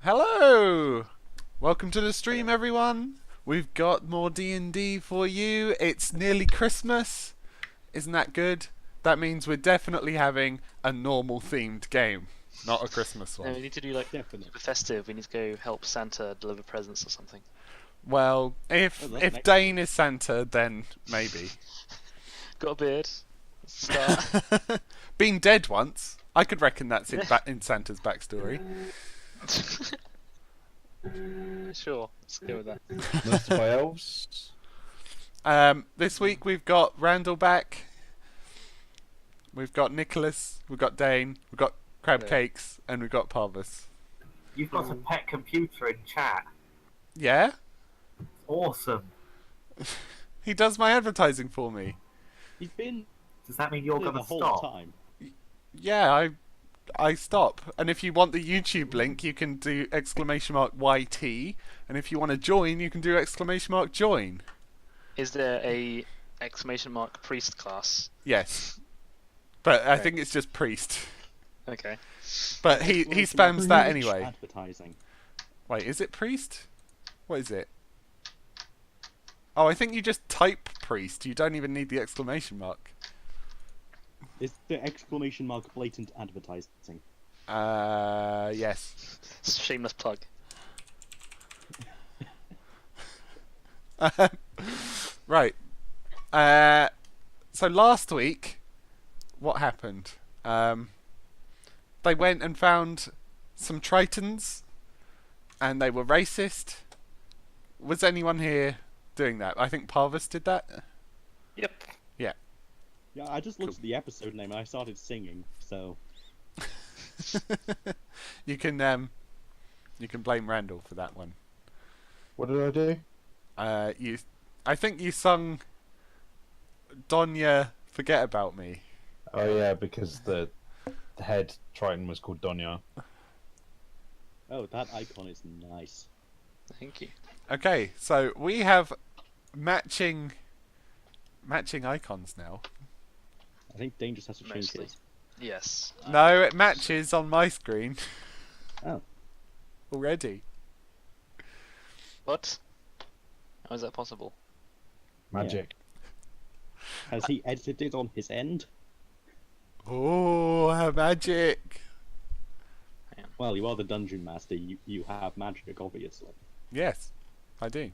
Hello! Welcome to the stream, everyone. We've got more D&D for you. It's nearly Christmas. Isn't that good? That means we're definitely having a normal themed game, not a Christmas No, one. we need to do like Definitely. festive. We need to go help Santa deliver presents or something. Well, if Dane is Santa, then maybe. Got a beard. Start. Been dead once. I could reckon that's in Santa's backstory. Sure, let's go with that. Listed by elves. This week we've got Randall back. We've got Nicholas. We've got Dane. We've got Crab Cakes, and we've got Parvis. You've got a pet computer in chat. Yeah? Awesome. He does my advertising for me. He's been Does that mean you're the going to whole stop? time. Yeah, I stop. And if you want the YouTube link, you can do !YT. And if you want to join, you can do !join. Is there a !priest class? Yes. But I think it's just priest. Okay. But he spams that anyway. Advertising. Wait, is it priest? What is it? Oh, I think you just type priest. You don't even need the exclamation mark. Is the ! blatant advertising? Yes. Shameless plug. Right. So last week, what happened? They went and found some Tritons, and they were racist. Was anyone here doing that? I think Parvis did that. Yep. Yeah. Yeah, I just looked at the episode name and I started singing, so... You can blame Randall for that one. What did I do? I think you sung Donya Forget About Me. Oh yeah, because the head Triton was called Donya. Oh, that icon is nice. Thank you. Okay, so we have matching icons now. I think Dane just has to change Mostly. his. Yes. No, it matches on my screen Oh. already. What? How is that possible? Magic. Has he edited it on his end? Oh, magic! Well, you are the dungeon master, you have magic, obviously. Yes, I do.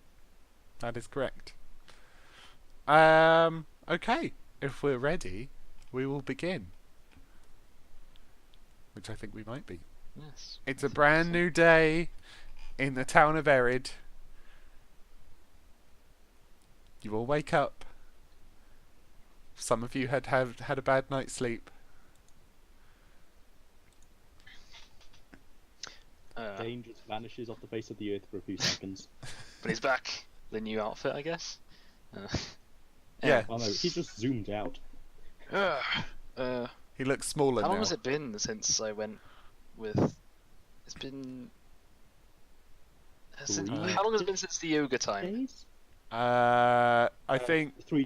That is correct. Okay, if we're ready, we will begin. Which I think we might be. Yes. It's a brand new day in the town of Erid. You all wake up. Some of you had a bad night's sleep. Dane just vanishes off the face of the earth for a few seconds. But he's back. The new outfit, I guess. Yeah. Well, no, he just zoomed out. He looks smaller How now. long has it been since I went with? It's been. How long has it been since the yoga time? Days? I think 2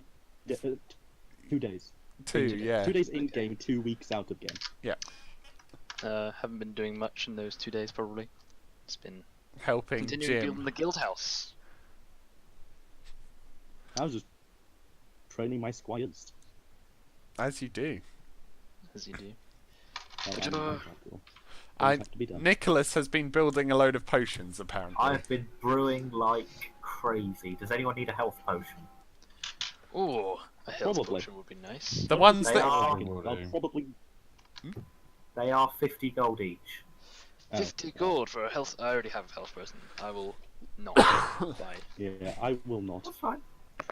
days. 2, yeah. 2 days in game, 2 weeks out of game. Yeah. Haven't been doing much in those 2 days probably. It's been Helping continuing Jim. building the guild house. I was just training my squires. As you do. As you do. Have to be done. Nicholas has been building a load of potions, apparently. I've been brewing like crazy. Does anyone need a health potion? Ooh, a health Probably. potion would be nice. The ones They that... are, I'll probably. they are 50 gold each. 50 gold for a health. I already have a health potion. I will not buy. Yeah, I will not. That's fine.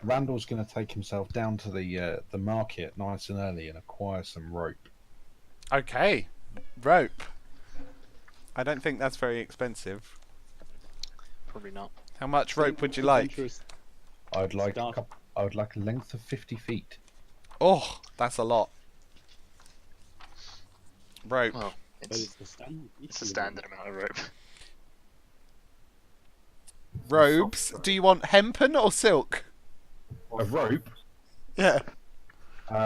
Randall's going to take himself down to the market nice and early and acquire some rope. Okay. Rope. I don't think that's very expensive. Probably not. How much rope would you like? Adventurous I'd like Start. I would like a length of 50 feet. Oh, that's a lot. Rope. Well, But it's it's a standard amount of rope. Robes. Do you want hempen or silk? A rope? Yeah.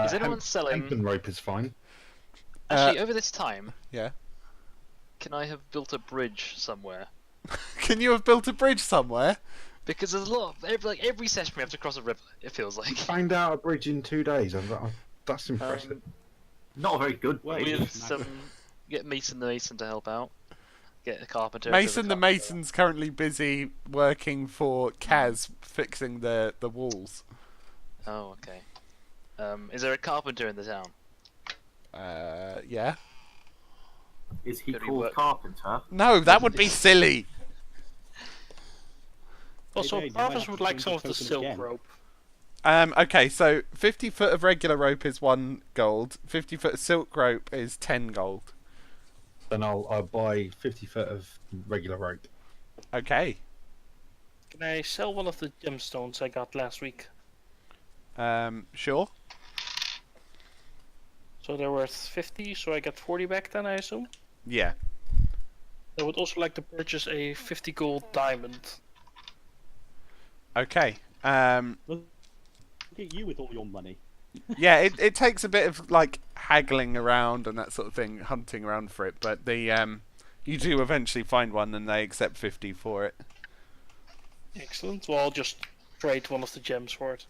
Is anyone selling? Hempen rope is fine. Actually, over this time, Yeah. can I have built a bridge somewhere? Can you have built a bridge somewhere? Because there's a lot of every session we have to cross a river. It feels like. Find out a bridge in 2 days. That's impressive. Not a very good Well, bridge. With get Mason the Mason to help out. Get a carpenter. Mason the Mason's currently busy working for Kaz fixing the walls. Oh, okay. Is there a carpenter in the town? Yeah. Is he Could he called work- Carpenter? No, that would be silly. Also, Hey, Dave, you might Parvis have would to like change some the of the token silk again. rope. Okay, so 50 foot of regular rope is 1 gold. 50 foot of silk rope is 10 gold. Then I'll buy 50 foot of regular rope. Okay. Can I sell one of the gemstones I got last week? Sure. So they're worth 50, so I get 40 back then, I assume? Yeah. I would also like to purchase a 50 gold diamond. Okay. Look at you with all your money. Yeah, it takes a bit of like haggling around and that sort of thing, hunting around for it, but you do eventually find one and they accept 50 for it. Excellent. Well, I'll just trade one of the gems for it.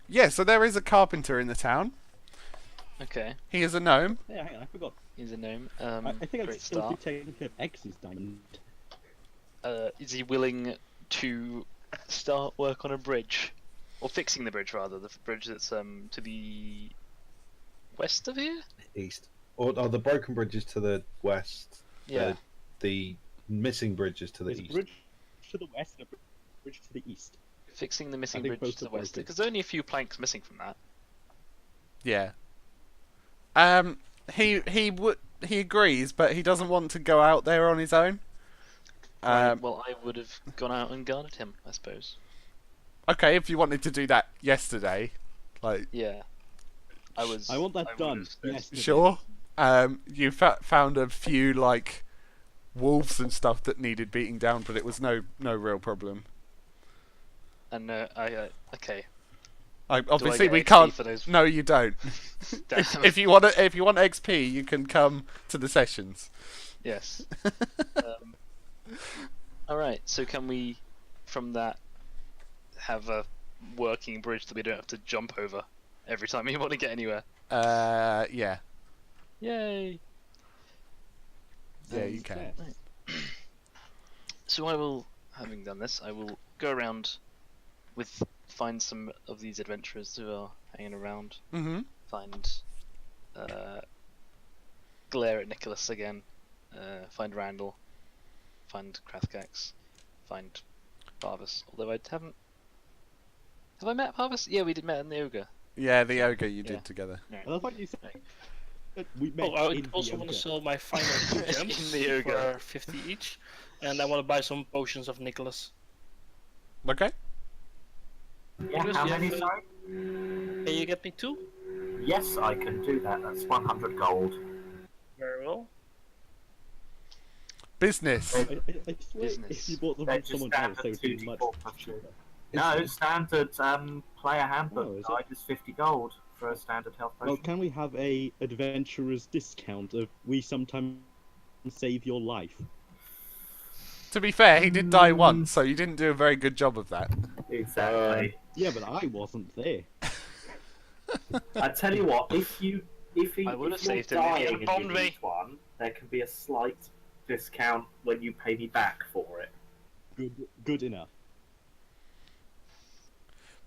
Yeah, so there is a carpenter in the town. Okay, He is a gnome. Yeah, hang on, I forgot. he's a gnome. I think I'd Great still be start. taking care of X's diamond. Is he willing to start work on a bridge, or fixing the bridge rather? The bridge that's to the west of here. East. Or the broken bridges to the west. Yeah. The missing bridges to the There's a east. bridge to the west and a bridge to the east. Fixing the missing I think bridge both to the are west, broken. because there's only a few planks missing from that. Yeah. He agrees, but he doesn't want to go out there on his own. Right, well, I would have gone out and guarded him, I suppose. Okay, if you wanted to do that yesterday, like Yeah. I want that I done. would've said- Yes. sure. You found a few like wolves and stuff that needed beating down, but it was no real problem. And okay. Obviously, get we XP can't. for those? No, you don't. Damn. if you want XP, you can come to the sessions. Yes. Alright, so can we, from that, have a working bridge that we don't have to jump over every time we want to get anywhere? Yeah, Yay! yeah, you can. So I will, having done this, I will go around find some of these adventurers who are hanging around, Mhm. find, glare at Nicholas again, find Randall, find Krathkax, find Parvis, although I haven't... Have I met Parvis? Yeah, we did met in the Ogre. Yeah, the ogre you Yeah. did together. I love what you said. Right. That we met Oh, I in would the also want to Ogre. sell my final 2 In gems the Ogre. for 50 each. And I want to buy some potions of Nicholas. Okay. Yeah, Nicholas, how you many, have, sorry? Can you get me 2? Yes, I can do that. That's 100 gold. Very well. Business. I swear, Business. if you bought them They're from just someone else, standard they would be much 2d4 plus cheaper. No, standard player handbook Oh, is it? guide is 50 gold for a standard health Well, potion. can we have a adventurer's discount of we sometimes save your life? To be fair, he did die once, so you didn't do a very good job of that. Exactly. Yeah, but I wasn't there. I tell you what, if I would if have you're saved him if he dying hadn't and bombed you me. need one, there can be a slight discount when you pay me back for it. Good enough.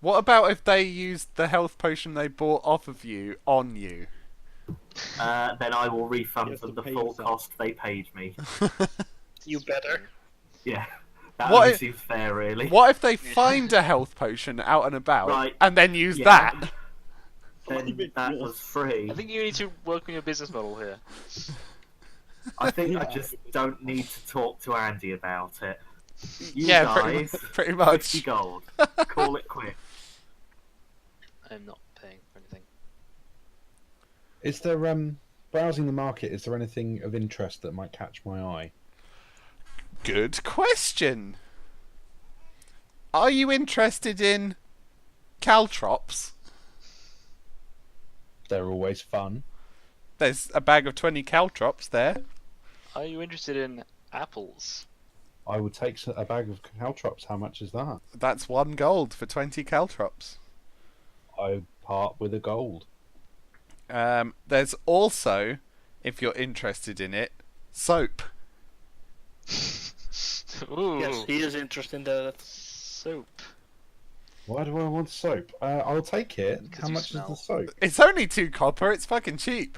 What about if they used the health potion they bought off of you on you? Then I will You refund have them to the pay full yourself. cost they paid me. You better. Yeah, that What only if- seems fair, really. What if they find a health potion out and about Right. and then use Yeah. that? Then that was free. I think you need to work on your business model here. I think I Yeah. just don't need to talk to Andy about it. You Yeah, guys, pretty 50 much. gold. Call it quits. I'm not paying for anything. Is there browsing the market? Is there anything of interest that might catch my eye? Good question. Are you interested in caltrops? They're always fun. There's a bag of 20 caltrops there. Are you interested in apples? I would take a bag of caltrops. How much is that? That's 1 gold for 20 caltrops. I part with a gold. There's also, if you're interested in it, soap. Ooh, Yes, he is interested in that. soap. Why do I want soap? I'll take it. 'Cause How you much is smell. the soap? It's only 2 copper. It's fucking cheap.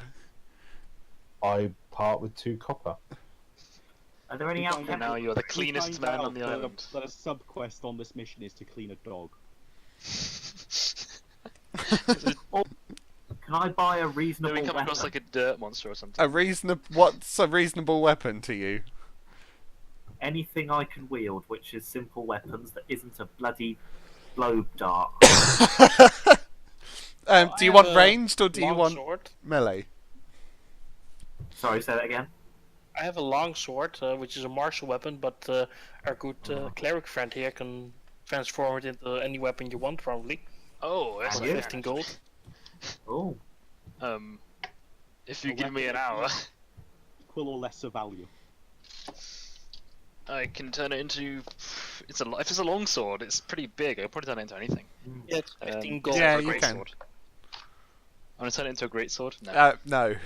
I part with 2 copper. Are there any We find And now outcasts? you are the We cleanest find man out on the that island. that a sub quest on this mission is to clean a dog. Can I buy a Then reasonable we come weapon? across like a dirt monster or something. What's a reasonable weapon to you? Anything I can wield, which is simple weapons that isn't a bloody globe dart. Do you want ranged or do you want Longsword. melee? Sorry, say that again. I have a longsword, which is a martial weapon, but our good cleric friend here can transform it into any weapon you want, probably. Oh, that's And For you? like 15 gold. Oh, If you A give me an weapon hour, Equal or lesser value. I can turn it into. If it's a long sword, it's pretty big. I can probably turn it into anything. Yeah, it's 15 gold. Yeah, a you great can. sword. I'm gonna turn it into a great sword. No. No.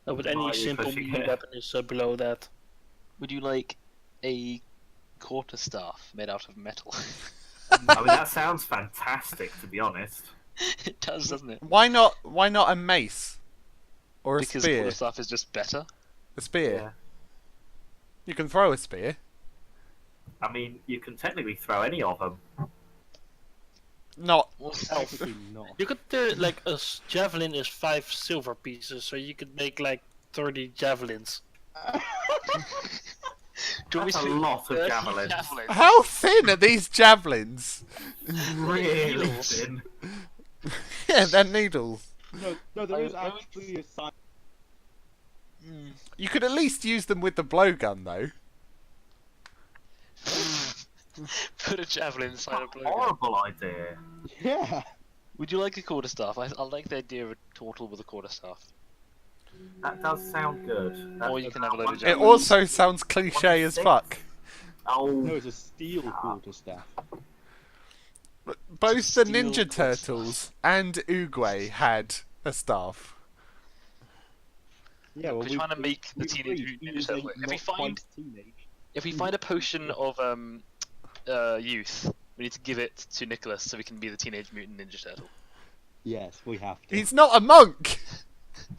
No, but Why any are you simple pushing melee it? weapon is below that. Would you like a quarterstaff made out of metal? I mean that sounds fantastic, to be honest. It does, doesn't it? Why not a mace? Or a Because spear? quarterstaff is just better. A spear. Yeah. You can throw a spear. I mean, you can technically throw any of them. Not. Technically not. You could like javelin is 5 silver pieces, so you could make like 30 javelins. Do you want me That's a to make lot of 30 javelins. How thin are these javelins? Really Needles. thin. Yeah, they're needles. No, there is I would- actually a side. You could at least use them with the blowgun, though. Put a javelin inside a blowgun. Horrible idea. Yeah. Would you like a quarterstaff? I like the idea of a turtle with a quarterstaff. That does sound good. Or you can have a load of It javelins. also sounds cliche as fuck. Oh, No, it's a steel quarterstaff. Both the Steel Ninja quarterstaff. Turtles and Oogway had a staff. Yeah, well, We're trying to make the Teenage agreed, Mutant he Ninja was Turtle. a If we not find quite teenage. If we find a potion of youth, we need to give it to Nicholas so we can be the Teenage Mutant Ninja Turtle. Yes, we have to. He's not a monk!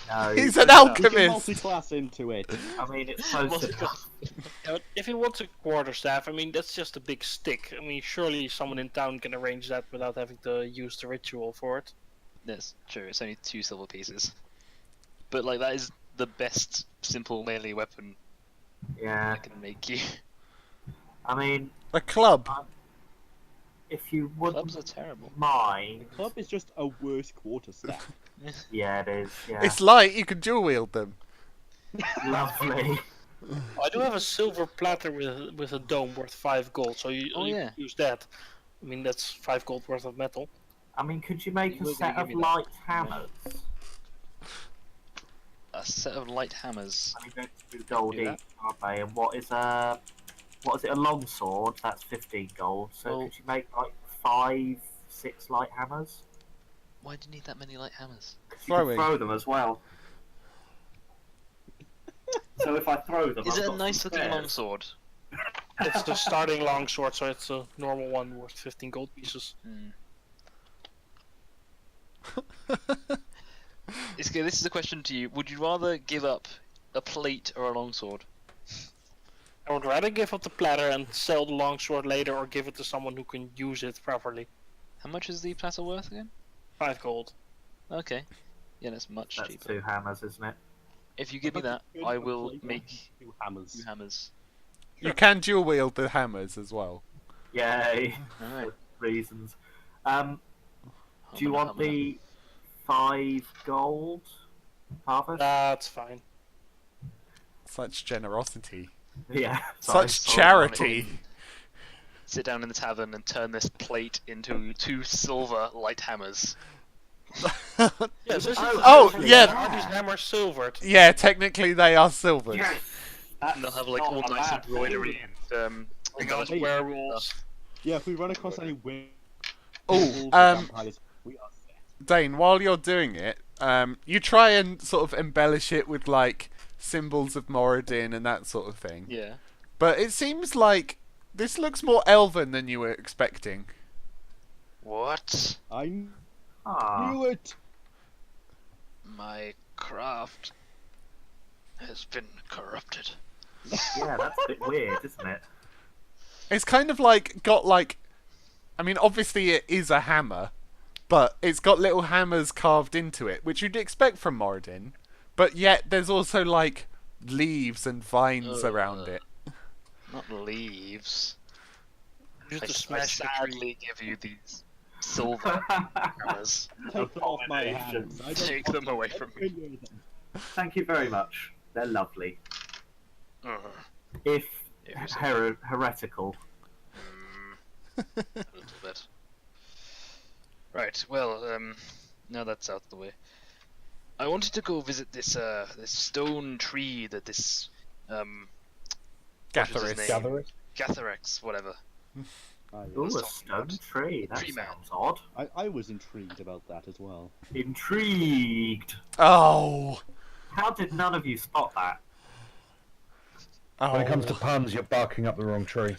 no. He's an no. We can alchemist! multi-class into it. I mean, it's close enough. Yeah, but if he wants a quarterstaff, I mean, that's just a big stick. I mean, surely someone in town can arrange that without having to use the ritual for it. That's true. It's only 2 silver pieces, but like that is the best simple melee weapon Yeah. I can make you. I mean, A club. if you wouldn't Clubs are terrible. mind. Club is just a worse quarterstaff. Yeah, it is. Yeah. It's light, you can dual wield them. Lovely. I do have a silver platter with a dome worth 5 gold, so you yeah. use that. I mean, that's 5 gold worth of metal. I mean, could you make You a were set gonna of give me that. light hammers? A set of light hammers. I mean, they're 2 gold Do each, that. aren't they? And what is it? A long sword? That's 15 gold. So Well- could you make like 5, 6 light hammers? Why do you need that many light hammers? 'Cause you Throwing. can throw them as well. So if I throw them, Is I've it a got nice some looking spares. longsword? It's the starting longsword, so it's a normal one worth 15 gold pieces. This is a question to you. Would you rather give up a plate or a longsword? I would rather give up the platter and sell the longsword later, or give it to someone who can use it properly. How much is the platter worth again? 5 gold. Okay. Yeah, that's much That's cheaper. 2 hammers, isn't it? If you give me that, Good I for will plate make 2 hammers. 2 hammers. You can dual wield the hammers as well. Yay! Alright. Reasons. Do you want the 5 gold harvest? That's fine. Such generosity. Yeah. sorry. Such charity. Sit down in the tavern and turn this plate into 2 silver light hammers. Yes, this is Oh, silver. yeah. Are these hammers silvered? Yeah, technically they are silvered. Yes. And they'll have like Not all a nice bad embroidery thing. and And embellished those Hey. werewolves. Yeah, if we run across any werewolves Oh, or vampires, we are set. Dane, while you're doing it, you try and sort of embellish it with like symbols of Moradin and that sort of thing. yeah. But it seems like this looks more elven than you were expecting. What? I Ah. knew it. My craft has been corrupted. Yeah, that's a bit weird, isn't it? It's kind of like got like, I mean, obviously it is a hammer, but it's got little hammers carved into it, which you'd expect from Moradin. But yet there's also like leaves and vines around it. Not leaves. Just I, to I smash the tree. sadly give you these silver hammers. Take them off my Abomination. hands. I don't Take want them them away from me. anywhere near them. Thank you very much. They're lovely. Ugh. If Yeah, who's heretical. a little bit. Right. Well, now that's out of the way, I wanted to go visit this this stone tree that this what was his Gatheris. name? Gatherers? Gatherex, whatever. Ooh, Let's a talk stone about tree. That tree man. sounds odd. I was intrigued about that as well. Intrigued. Oh. How did none of you spot that? Oh. When it comes to puns, you're barking up the wrong tree.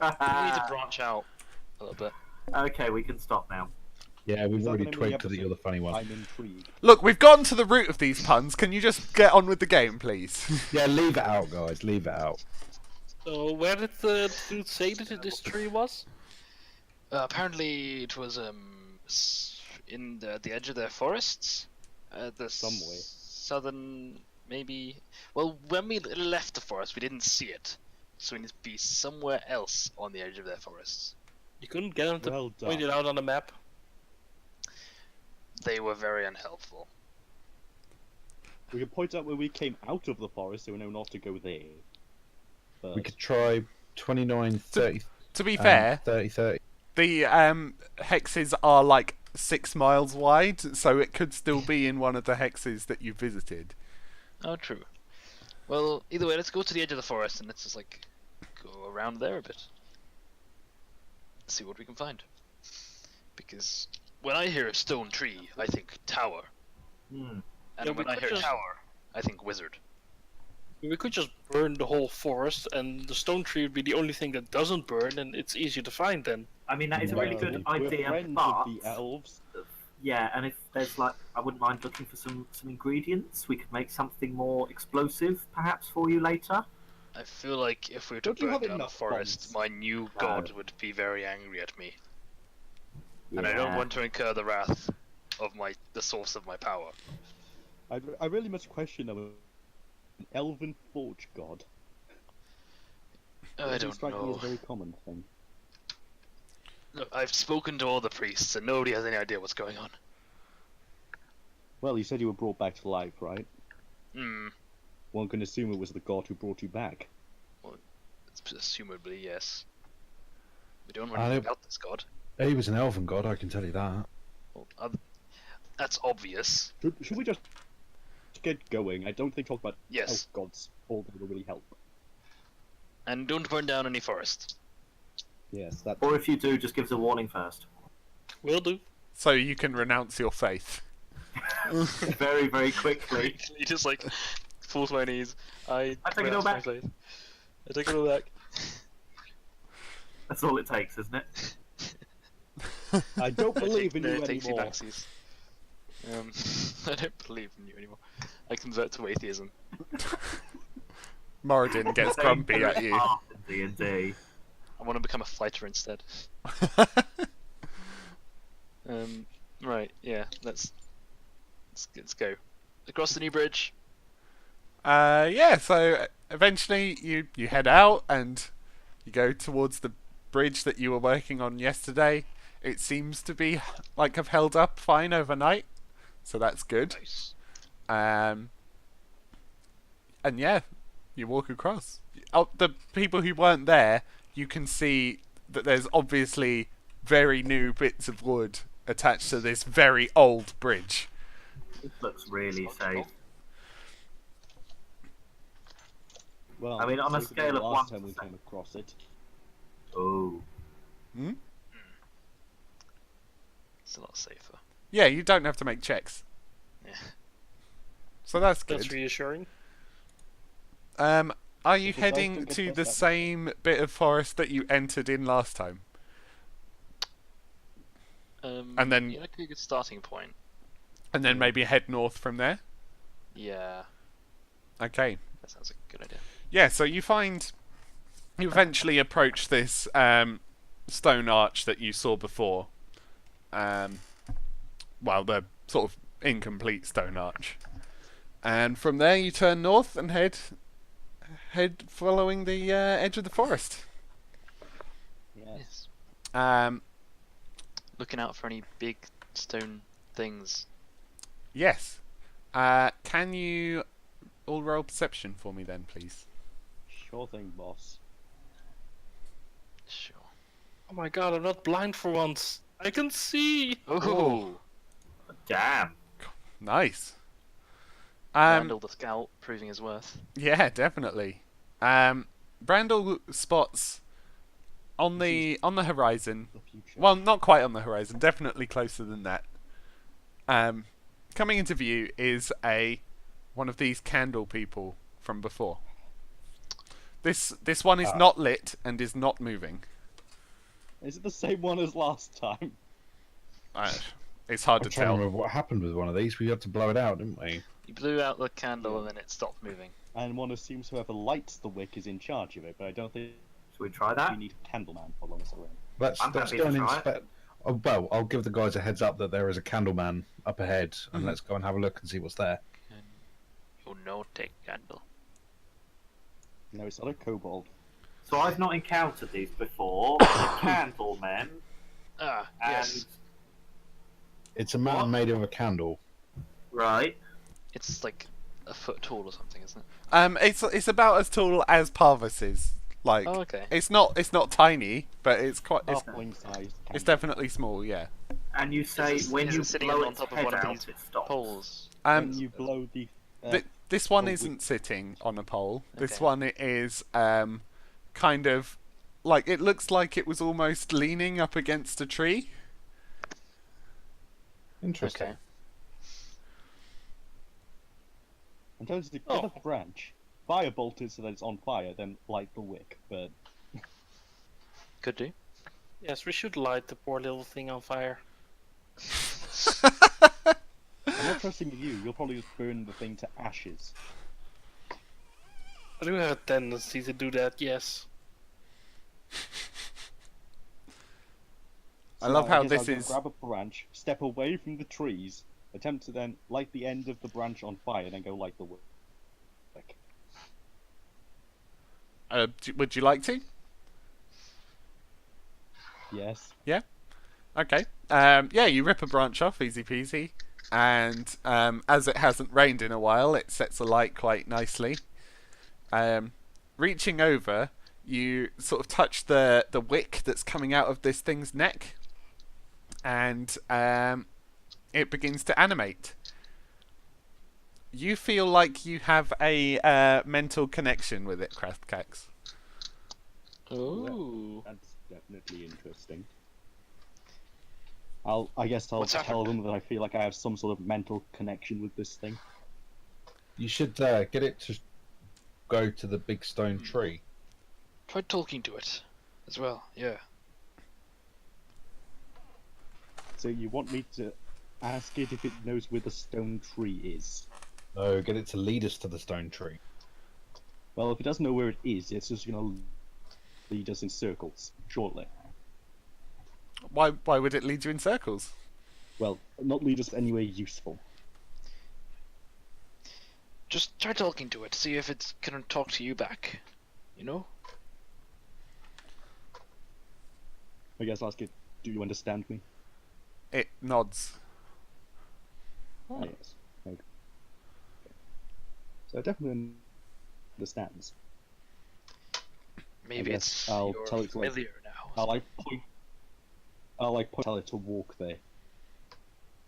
We need to branch out a little bit. Okay, we can stop now. Yeah, we've Is that already the name of the twigged that you're the episode? funny one. I'm intrigued. Look, we've gotten to the root of these puns. Can you just get on with the game, please? Yeah, leave it out, guys. Leave it out. So where did the dude say that this tree was? Apparently, it was in the edge of their forests, the Somewhere. southern maybe. Well, when we left the forest, we didn't see it, so it needs to be somewhere else on the edge of their forests. You couldn't get him to Well point it done. out on the map. They were very unhelpful. We can point out where we came out of the forest, so we know not to go there. But We could try 29, 30, To be fair, 30, 30. the hexes are like 6 miles wide, so it could still be in one of the hexes that you visited. Oh, true. Well, either way, let's go to the edge of the forest and let's just like go around there a bit. See what we can find. Because when I hear stone tree, I think tower, Hmm. and Yeah, we when I could hear just- tower, I think wizard. We could just burn the whole forest, and the stone tree would be the only thing that doesn't burn, and it's easier to find then. I mean, that is a really well, good we're idea, friends but with the elves. yeah, and if there's like, I wouldn't mind looking for some ingredients. We could make something more explosive, perhaps, for you later. I feel like if we were to Don't you burn have down the enough forest, bombs? my new god would be very angry at me, Yeah. and I don't want to incur the wrath of the source of my power. I really must question an elven forge god. I Doesn't don't strike me as know. a very common thing. Look, I've spoken to all the priests, and nobody has any idea what's going on. Well, you said you were brought back to life, right? Hmm. One can assume it was the god who brought you back. Assumably, yes. We don't know I anything don't- about this god. He was an elven god, I can tell you that. Well, that's obvious. Should we just get going? I don't think talking about Yes. elf gods all that will really help. And don't burn down any forest. Yes, that. Or if you do, just give us a warning first. Will do. So you can renounce your faith. Very, very quickly. He just like falls to my knees. I take it all back. I take it all back. That's all it takes, isn't it? I don't believe in you takesy anymore. backsies. I don't believe in you anymore. I convert to atheism. Moradin gets grumpy at you. D&D. I want to become a fighter instead. Right, yeah, let's go. Across the new bridge. Yeah, so eventually you head out and you go towards the bridge that you were working on yesterday. It seems to be like have held up fine overnight, so that's good. Nice. And yeah, you walk across. Oh, the people who weren't there, you can see that there's obviously very new bits of wood attached to this very old bridge. This looks really safe. Well, I mean, on a safer than scale of last 1 time we to came across it. Oh. Hmm? It's a lot safer. Yeah, you don't have to make checks. Yeah. So that's good. That's reassuring. Are you If it does, heading don't get to the stressed out. same bit of forest that you entered in last time? And then- yeah, that could be a good starting point. And then maybe head north from there? Yeah, Okay. that sounds like a good idea. Yeah, so you eventually approach this stone arch that you saw before. Well, the sort of incomplete stone arch. And from there you turn north and head following the edge of the forest. Yes. Yes. Looking Looking out for any big stone things. Yes. Can you all roll perception for me then, please? Sure thing, boss. Sure. Oh my god, I'm not blind for once. I can see. Oh, Damn. Nice. Randall the scout proving his worth. Yeah, definitely. Brandel spots on the horizon. The future. Well, not quite on the horizon. Definitely closer than that. Coming into view is one of these candle people from before. This one is not lit and is not moving. Is it the same one as last time? It's hard I'm to trying to tell. remember what happened with one of these. We had to blow it out, didn't we? You blew out the candle and then it stopped moving. And one assumes whoever lights the wick is in charge of it, but I don't think Should we try we that? need a candleman following us around. Let's I'm happy go to and try it. inspect. Oh, well, I'll give the guys a heads up that there is a candleman up ahead, and Mhm. let's go and have a look and see what's there. Oh no, take candle. No, it's not a kobold. So I've not encountered these before. Candlemen Ah, and yes. It's a man What? made of a candle. right. It's like a foot tall or something, isn't it? It's about as tall as Parvis is. Like, Oh, okay. it's not tiny, but it's Halfling-sized candle. it's definitely small. Yeah. And you say Is it- when is you it sitting blow on its top of head one of out, these it stops. Poles. When you blow the... This one oh, isn't sitting on a pole. This Okay. one is kind of like, it looks like it was almost leaning up against a tree. Interesting. Okay. in terms of the other branch, firebolt it so that it's on fire, then light the wick, but... Could do. Yes, we should light the poor little thing on fire. I'm not trusting you, you'll probably just burn the thing to ashes. I do have a tendency to do that, yes. I love how guess this I'll go is. grab a branch, step away from the trees, attempt to then light the end of the branch on fire, then go light the wick. Would you like to? Yes. Okay. Yeah, you rip a branch off, easy peasy, and as it hasn't rained in a while, it sets alight quite nicely. Reaching over, you sort of touch the wick that's coming out of this thing's neck, and it begins to animate. You feel like you have a mental connection with it, Kraftkax. Ooh. That's definitely interesting. I guess I'll What's tell happened? them that I feel like I have some sort of mental connection with this thing. You should get it to go to the big stone tree. Try talking to it as well. Yeah. So you want me to ask it if it knows where the stone tree is? No, get it to lead us to the stone tree. Well, if it doesn't know where it is, it's just gonna lead us in circles, shortly. Why would it lead you in circles? Well, not lead us anywhere useful. Just try talking to it. See if it's gonna talk to you back. You know? I guess I'll ask it, do you understand me? It nods. Ah, yes. Okay. So it definitely understands. Maybe guess it's I'll you're tell it to, like, familiar now. I'll like point tell it to walk there.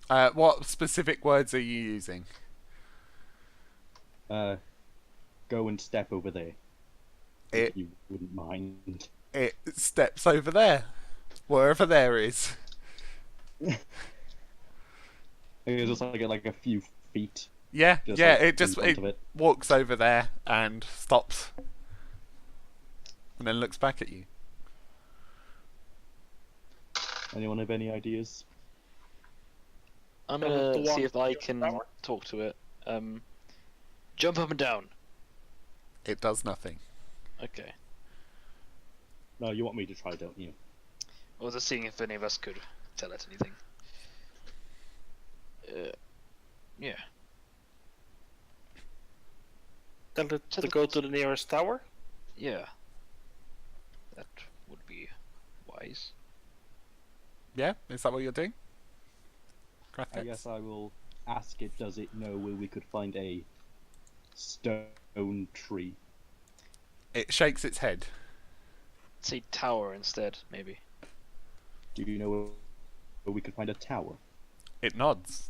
What specific words are you using? Go and step over there. It If you wouldn't mind. it steps over there, wherever there is. It's just like a few feet. Yeah, Just yeah. like It just in front of it. walks over there and stops, and then looks back at you. Anyone have any ideas? I'm The gonna one see if I near the can tower? talk to it. Jump up and down. It does nothing. Okay. No, you want me to try, don't you? I was just seeing if any of us could tell it anything. Yeah. Tell it To to the- go to the nearest tower. Yeah. That would be wise. Yeah, is that what you're doing? I Graphics? guess I will ask it, does it know where we could find a stone tree? It shakes its head. Say tower instead, maybe. Do you know where we could find a tower? It nods.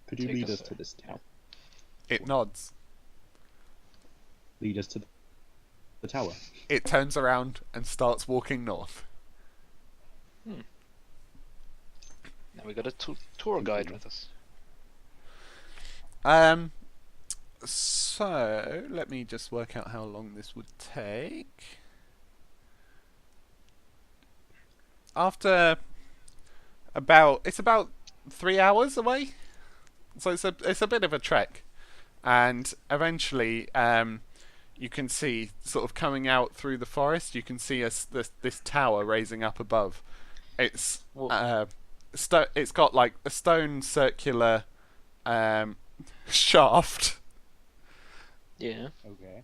Could you Take lead us us there. to this tower? It nods. Lead us to the tower. It turns around and starts walking north. Now we got a tour guide with us. So let me just work out how long this would take. After it's about 3 hours away, so it's a bit of a trek, and eventually you can see sort of coming out through the forest. You can see this tower raising up above. It's it's got like a stone circular shaft. Yeah. Okay.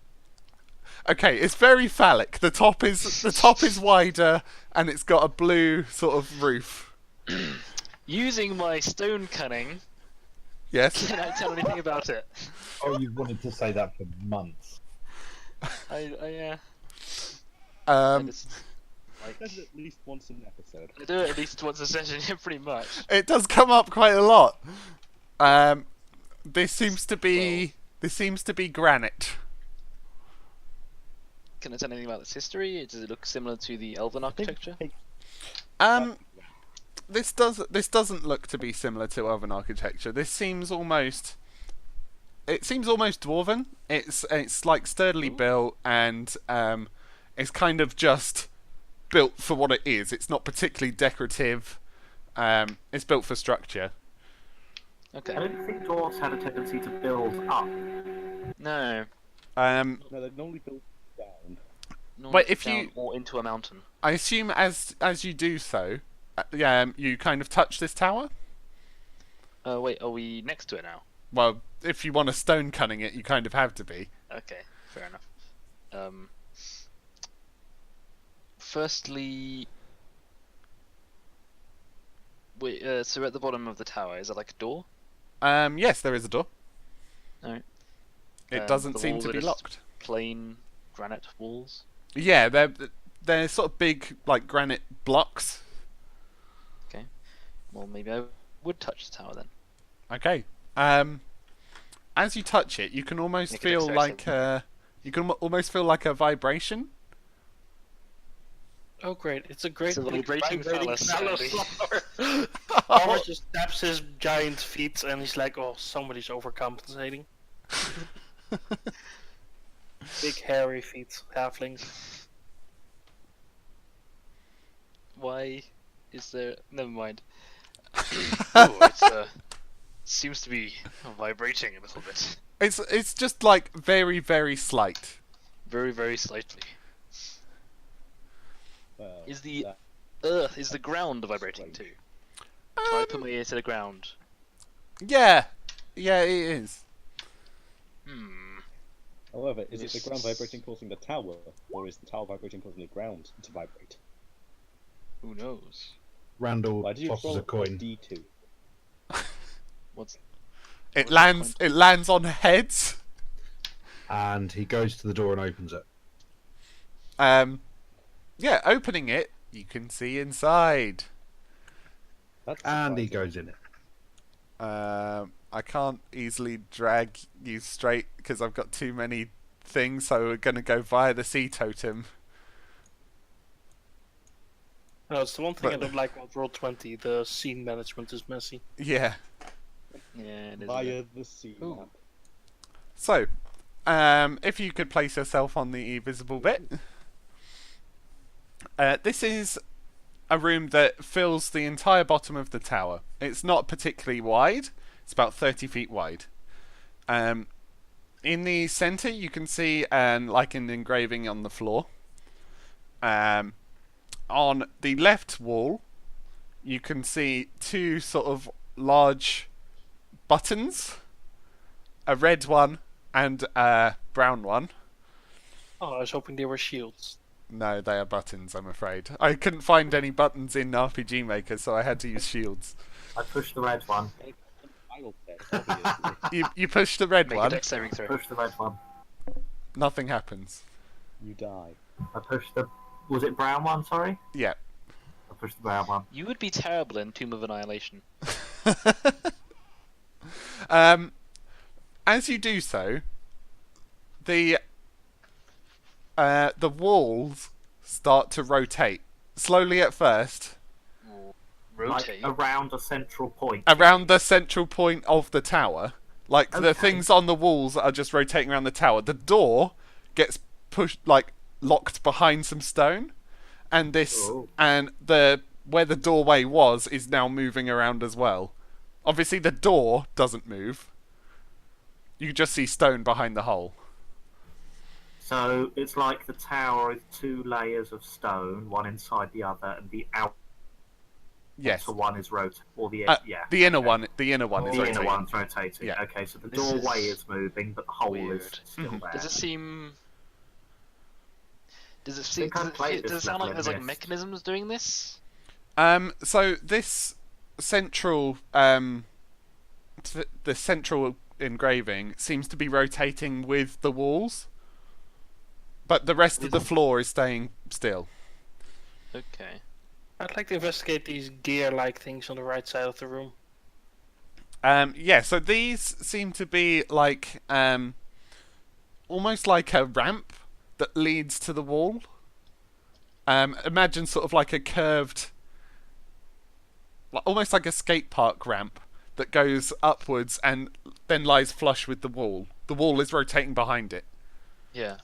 Okay, it's very phallic. The top is wider, and it's got a blue sort of roof. Using my stone cunning, Yes. can I tell anything about it? Oh, you've wanted to say that for months. I Um, just, like, Does it at least once an episode? I do it at least once a session, yeah, pretty much. it does come up quite a lot. This seems to be granite. Can I tell anything about its history? Does it look similar to the Elven architecture? This doesn't look to be similar to Elven architecture. This seems almost dwarven. It's like sturdily built, and it's kind of just built for what it is. It's not particularly decorative. It's built for structure. Okay. I don't think dwarves had a tendency to build up. No. Um, No, they normally build down. But if down you- or into a mountain. I assume as you do so, you kind of touch this tower. Wait, are we next to it now? Well, if you want to stone cunning it, you kind of have to be. Okay, fair enough. Firstly, wait, so at the bottom of the tower, is it like a door? Yes, there is a door. Alright. It doesn't the seem walls to are be just locked. Plain granite walls. Yeah, they're sort of big, like granite blocks. Well, maybe I would touch the tower then. Okay. As you touch it, you can almost Make a feel dexterity like almost feel like a vibration. Oh great! It's a great It's a big vibrating phallus, Andy. flower. Palmer just taps his giant feet and he's like, "Oh, somebody's overcompensating." Big hairy feet, halflings. Why is there? Never mind. Oh, it seems to be vibrating a little bit, It's just like very, very slight. very, very slightly. Well, Is the that- is the ground vibrating too? Um, Can I put my ear to the ground? Yeah, it is. However, is it the Yes. ground vibrating causing the tower, or is the tower vibrating causing the ground to vibrate? Who knows? Randall Why did you tosses roll a coin. D2? What's It What's lands. the It lands on heads. And he goes to the door and opens it. Yeah, opening it, you can see inside. That's And he surprising. goes in it. I can't easily drag you straight because I've got too many things, so we're going to go via the sea totem. No, it's the one thing I But- don't like about Roll20. The scene management is messy. Yeah. Yeah, it is. a bit. Via the sea Ooh. map. So, if you could place yourself on the visible bit. This is a room that fills the entire bottom of the tower. It's not particularly wide. It's about 30 feet wide. In the center, you can see like an engraving on the floor. On the left wall, you can see two sort of large buttons. A red one and a brown one. Oh, I was hoping they were shields. No, they are buttons, I'm afraid. I couldn't find any buttons in RPG Maker, so I had to use shields. I pushed the red one. Final test, obviously. You push the red Make a one, dex saving throw. Push the red one. nothing happens. You die. I pushed the. Was it brown one? Sorry. Yeah. I pushed the brown one. You would be terrible in Tomb of Annihilation. As you do so, the walls start to rotate slowly at first Rotate. Like around a central point. around the central point of the tower. Like the Okay. things on the walls are just rotating around the tower. The door gets pushed, like locked behind some stone, and Oh. where the doorway was is now moving around as well. Obviously, the door doesn't move. You just see stone behind the hole. So it's like the tower is two layers of stone, one inside the other, and the outer Yes. one is rotating. Or the yeah. The inner okay. one. The inner one is The inner rotating. one's rotating. Yeah. Okay, so the This doorway is is moving, but the hole weird. is still Mhm. there. Does it seem? Does it think I've played does it this sound level like of there's like Myst. mechanisms doing this? So this central the central engraving seems to be rotating with the walls, but the rest of the floor is staying still. Okay. I'd like to investigate these gear-like things on the right side of the room. Yeah, so these seem to be like almost like a ramp that leads to the wall. Imagine sort of like a curved, almost like a skate park ramp that goes upwards and then lies flush with the wall. The wall is rotating behind it. Yeah.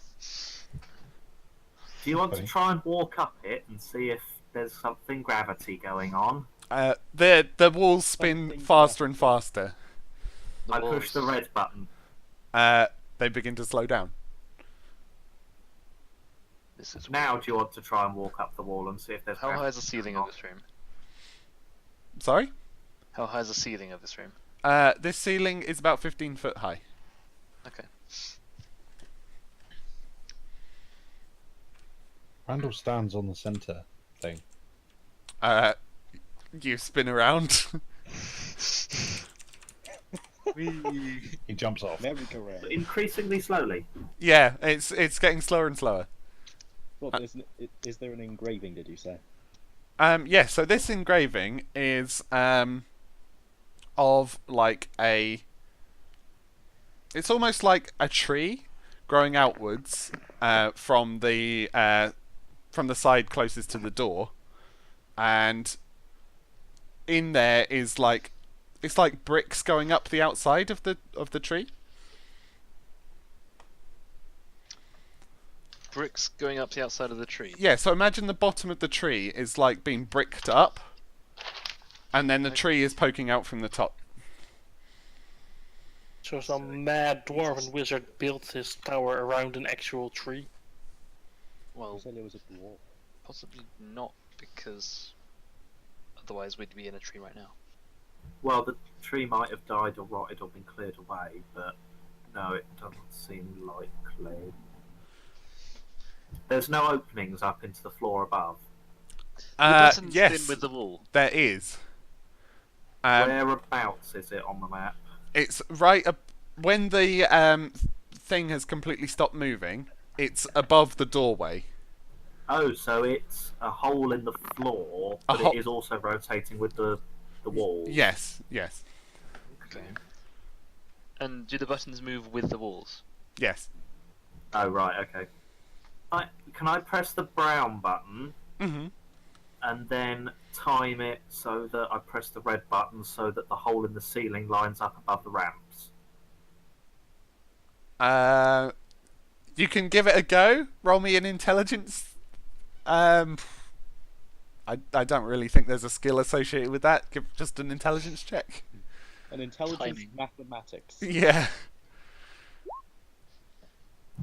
Do you want to Okay. try and walk up it and see if there's something gravity going on? The walls spin Something faster and faster. The I walls. push the red button. They begin to slow down. This is Now, weird. do you want to try and walk up the wall and see if there's How high is the gravity ceiling going of this room? Sorry? How high is the ceiling of this room? This ceiling is about 15 foot high. Okay. Randall stands on the center thing. You spin around. He jumps off. Merry-go-round. on? Increasingly slowly. Yeah, it's getting slower and slower. Well, is there an engraving, did you say? Yeah, so this engraving is of like a. It's almost like a tree growing outwards from the side closest to the door, and in there is like it's like bricks going up the outside of the tree. Bricks going up the outside of the tree. Yeah, so imagine the bottom of the tree is like being bricked up, and then the tree is poking out from the top. So some mad dwarven wizard built his tower around an actual tree. You Well, said there was a dwarf. possibly not, because otherwise we'd be in a tree right now. Well, the tree might have died or rotted or been cleared away, but no, it doesn't seem likely. There's no openings up into the floor above. The button's Yes, in with the wall. there is. Whereabouts is it on the map? It's right up when the thing has completely stopped moving. It's above the doorway. Oh, so it's a hole in the floor, but ho- it is also rotating with the the walls. Yes, yes, Okay. And do the buttons move with the walls? yes. Oh right, okay. Can I press the brown button hmm and then time it so that I press the red button so that the hole in the ceiling lines up above the ramps? You can give it a go. Roll me an intelligence. I don't really think there's a skill associated with that. Give just an intelligence check. An intelligence Timing. mathematics. Yeah.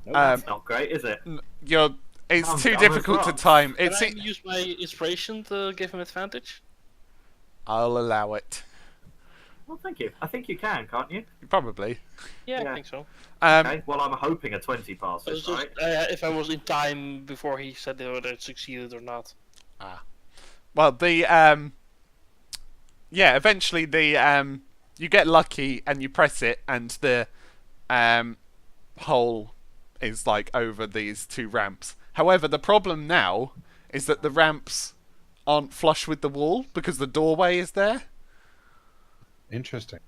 No, That's not great, is it? You're. It's I'm too dumb as difficult to rocks. time. Can It's. I use my inspiration to give him advantage? I'll allow it. Well, thank you. I think you can, can't you? Probably. Yeah, Yeah. I think so. Okay. Well, I'm hoping a 20 It passes, was just right? if I was in time before he said whether it succeeded or not. Well, the yeah. Eventually, the you get lucky and you press it, and the hole is like over these two ramps. However, the problem now is that the ramps aren't flush with the wall because the doorway is there. Interesting.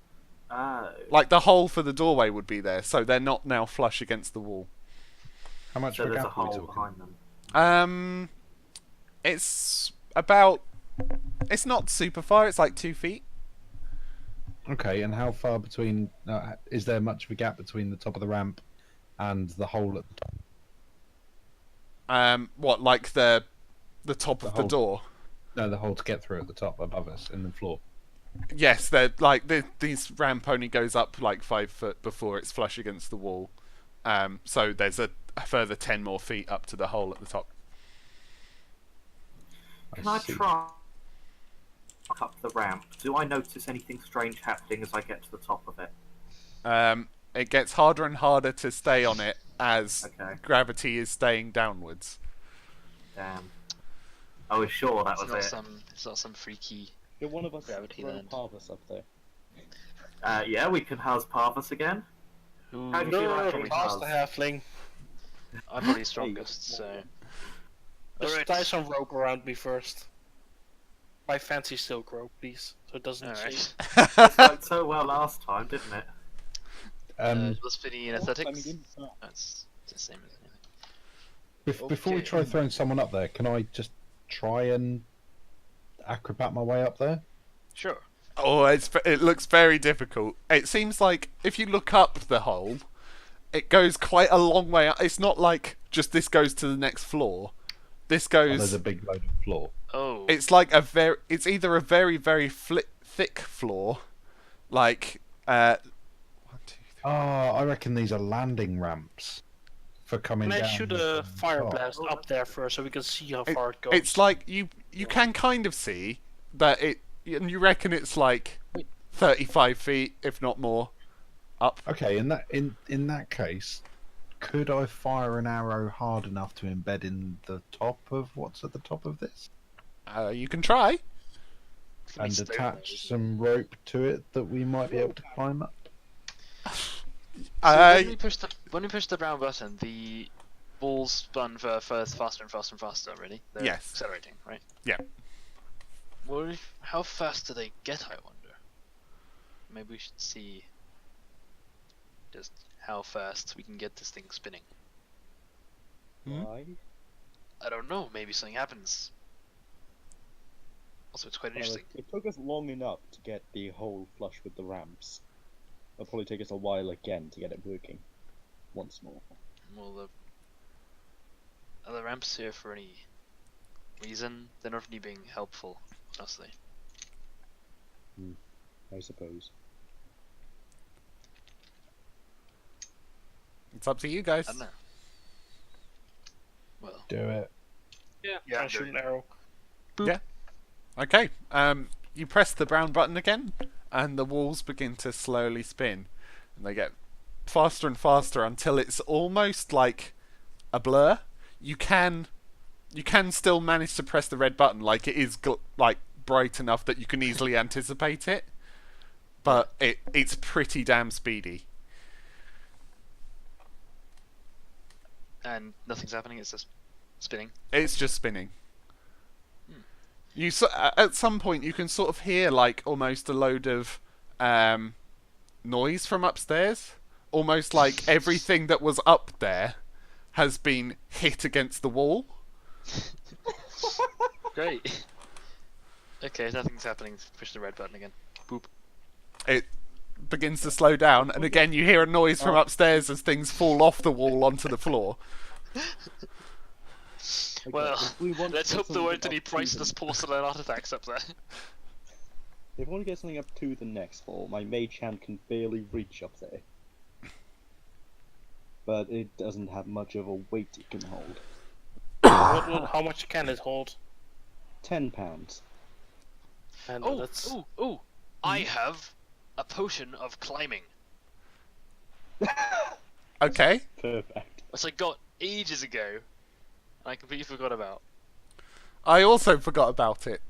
Oh. Like the hole for the doorway would be there, so they're not now flush against the wall. How much So of a there's a gap are we hole talking? behind them. It's about. It's not super far. It's like 2 feet. Okay, and how far between? Is there much of a gap between the top of the ramp and the hole at the top? What like the top of the hole. door? No, the hole to get through at the top above us in the floor. Yes, they're like these ramp only goes up like 5 foot before it's flush against the wall. So there's a further 10 more feet up to the hole at the top. Can I see. try up the ramp? Do I notice anything strange happening as I get to the top of it? It gets harder and harder to stay on it as Okay. gravity is staying downwards. Damn. I was sure that was it. It's not some freaky. Can one of us Gravity throw land. Parvus up there? Yeah, we can Huz Parvus again. Ooh, How do you like No, it, pass the Huz? halfling. I'm probably strongest, so. Just Alright. tie some rope around me first. My fancy silk rope, please, so it doesn't Alright. It worked so well last time, didn't it? Was fitting in athletics? That's the same as anything. Before we Okay. try throwing someone up there, can I just try and acrobat my way up there? Sure. Oh, it looks very difficult. It seems like if you look up the hole, it goes quite a long way up. It's not like just this goes to the next floor. This Oh, there's goes. a big load of floor. Oh. It's like it's either a very very thick floor, like 1, 2, 3. Oh, I reckon these are landing ramps for coming Can down. I shoot a fire blast up there first so we can see how far it goes? It's like you can kind of see that it, and you reckon it's like 35 feet, if not more, up. Okay, in that case, could I fire an arrow hard enough to embed in the top of what's at the top of this, You can try. It's gonna be and stone attach walls. some rope to it that we might be able to climb up? So when we push the brown button, the balls spun faster and faster and faster. Really? They're Yes. accelerating, right? Yeah. How fast do they get? I wonder. Maybe we should see just how fast we can get this thing spinning. Hmm? Why? I don't know. Maybe something happens. Also, it's quite Well, interesting. it took us long enough to get the hole flush with the ramps. It'll probably take us a while again to get it working. Once more. Well, are the ramps here for any reason? They're not really being helpful, honestly. I suppose. It's up to you guys. I don't know. Well, Do it. Yeah, Yeah, try I'm and shoot doing an arrow. Okay. You press the brown button again, and the walls begin to slowly spin, and they get faster and faster until it's almost like a blur. You can still manage to press the red button, like it is like bright enough that you can easily anticipate it, but it's pretty damn speedy. and nothing's happening. It's just spinning. It's just spinning. At some point you can sort of hear like almost a load of noise from upstairs, almost like everything that was up there has been hit against the wall. Great. Okay, if nothing's happening, push the red button again. Boop. It begins to slow down, and again you hear a noise from upstairs as things fall off the wall onto the floor. Okay, Well, if we want to let's get hope there something weren't any up to priceless the- porcelain artifacts up there. If we want to get something up to the next floor, my mage hand can barely reach up there. But it doesn't have much of a weight it can hold. How much can it hold? 10 pounds. And Oh, that's ooh! I have a potion of climbing, Okay. Perfect. which I got ages ago, and I completely forgot about. I also forgot about it.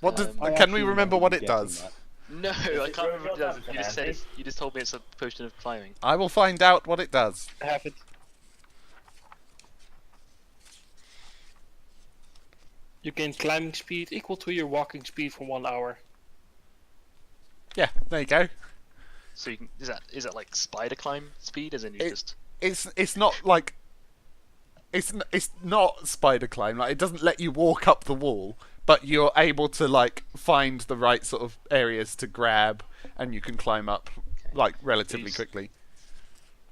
What does? I Can we remember what it does? No, I can't remember what it does. You just said it. You just told me it's a potion of climbing. I will find out what it does. have it. You gain climbing speed equal to your walking speed for 1 hour. Yeah, there you go. So you can, is that like spider climb speed, as in you just? It's not like it's not spider climb. Like it doesn't let you walk up the wall, but you're able to like find the right sort of areas to grab, and you can climb up like relatively Please. quickly.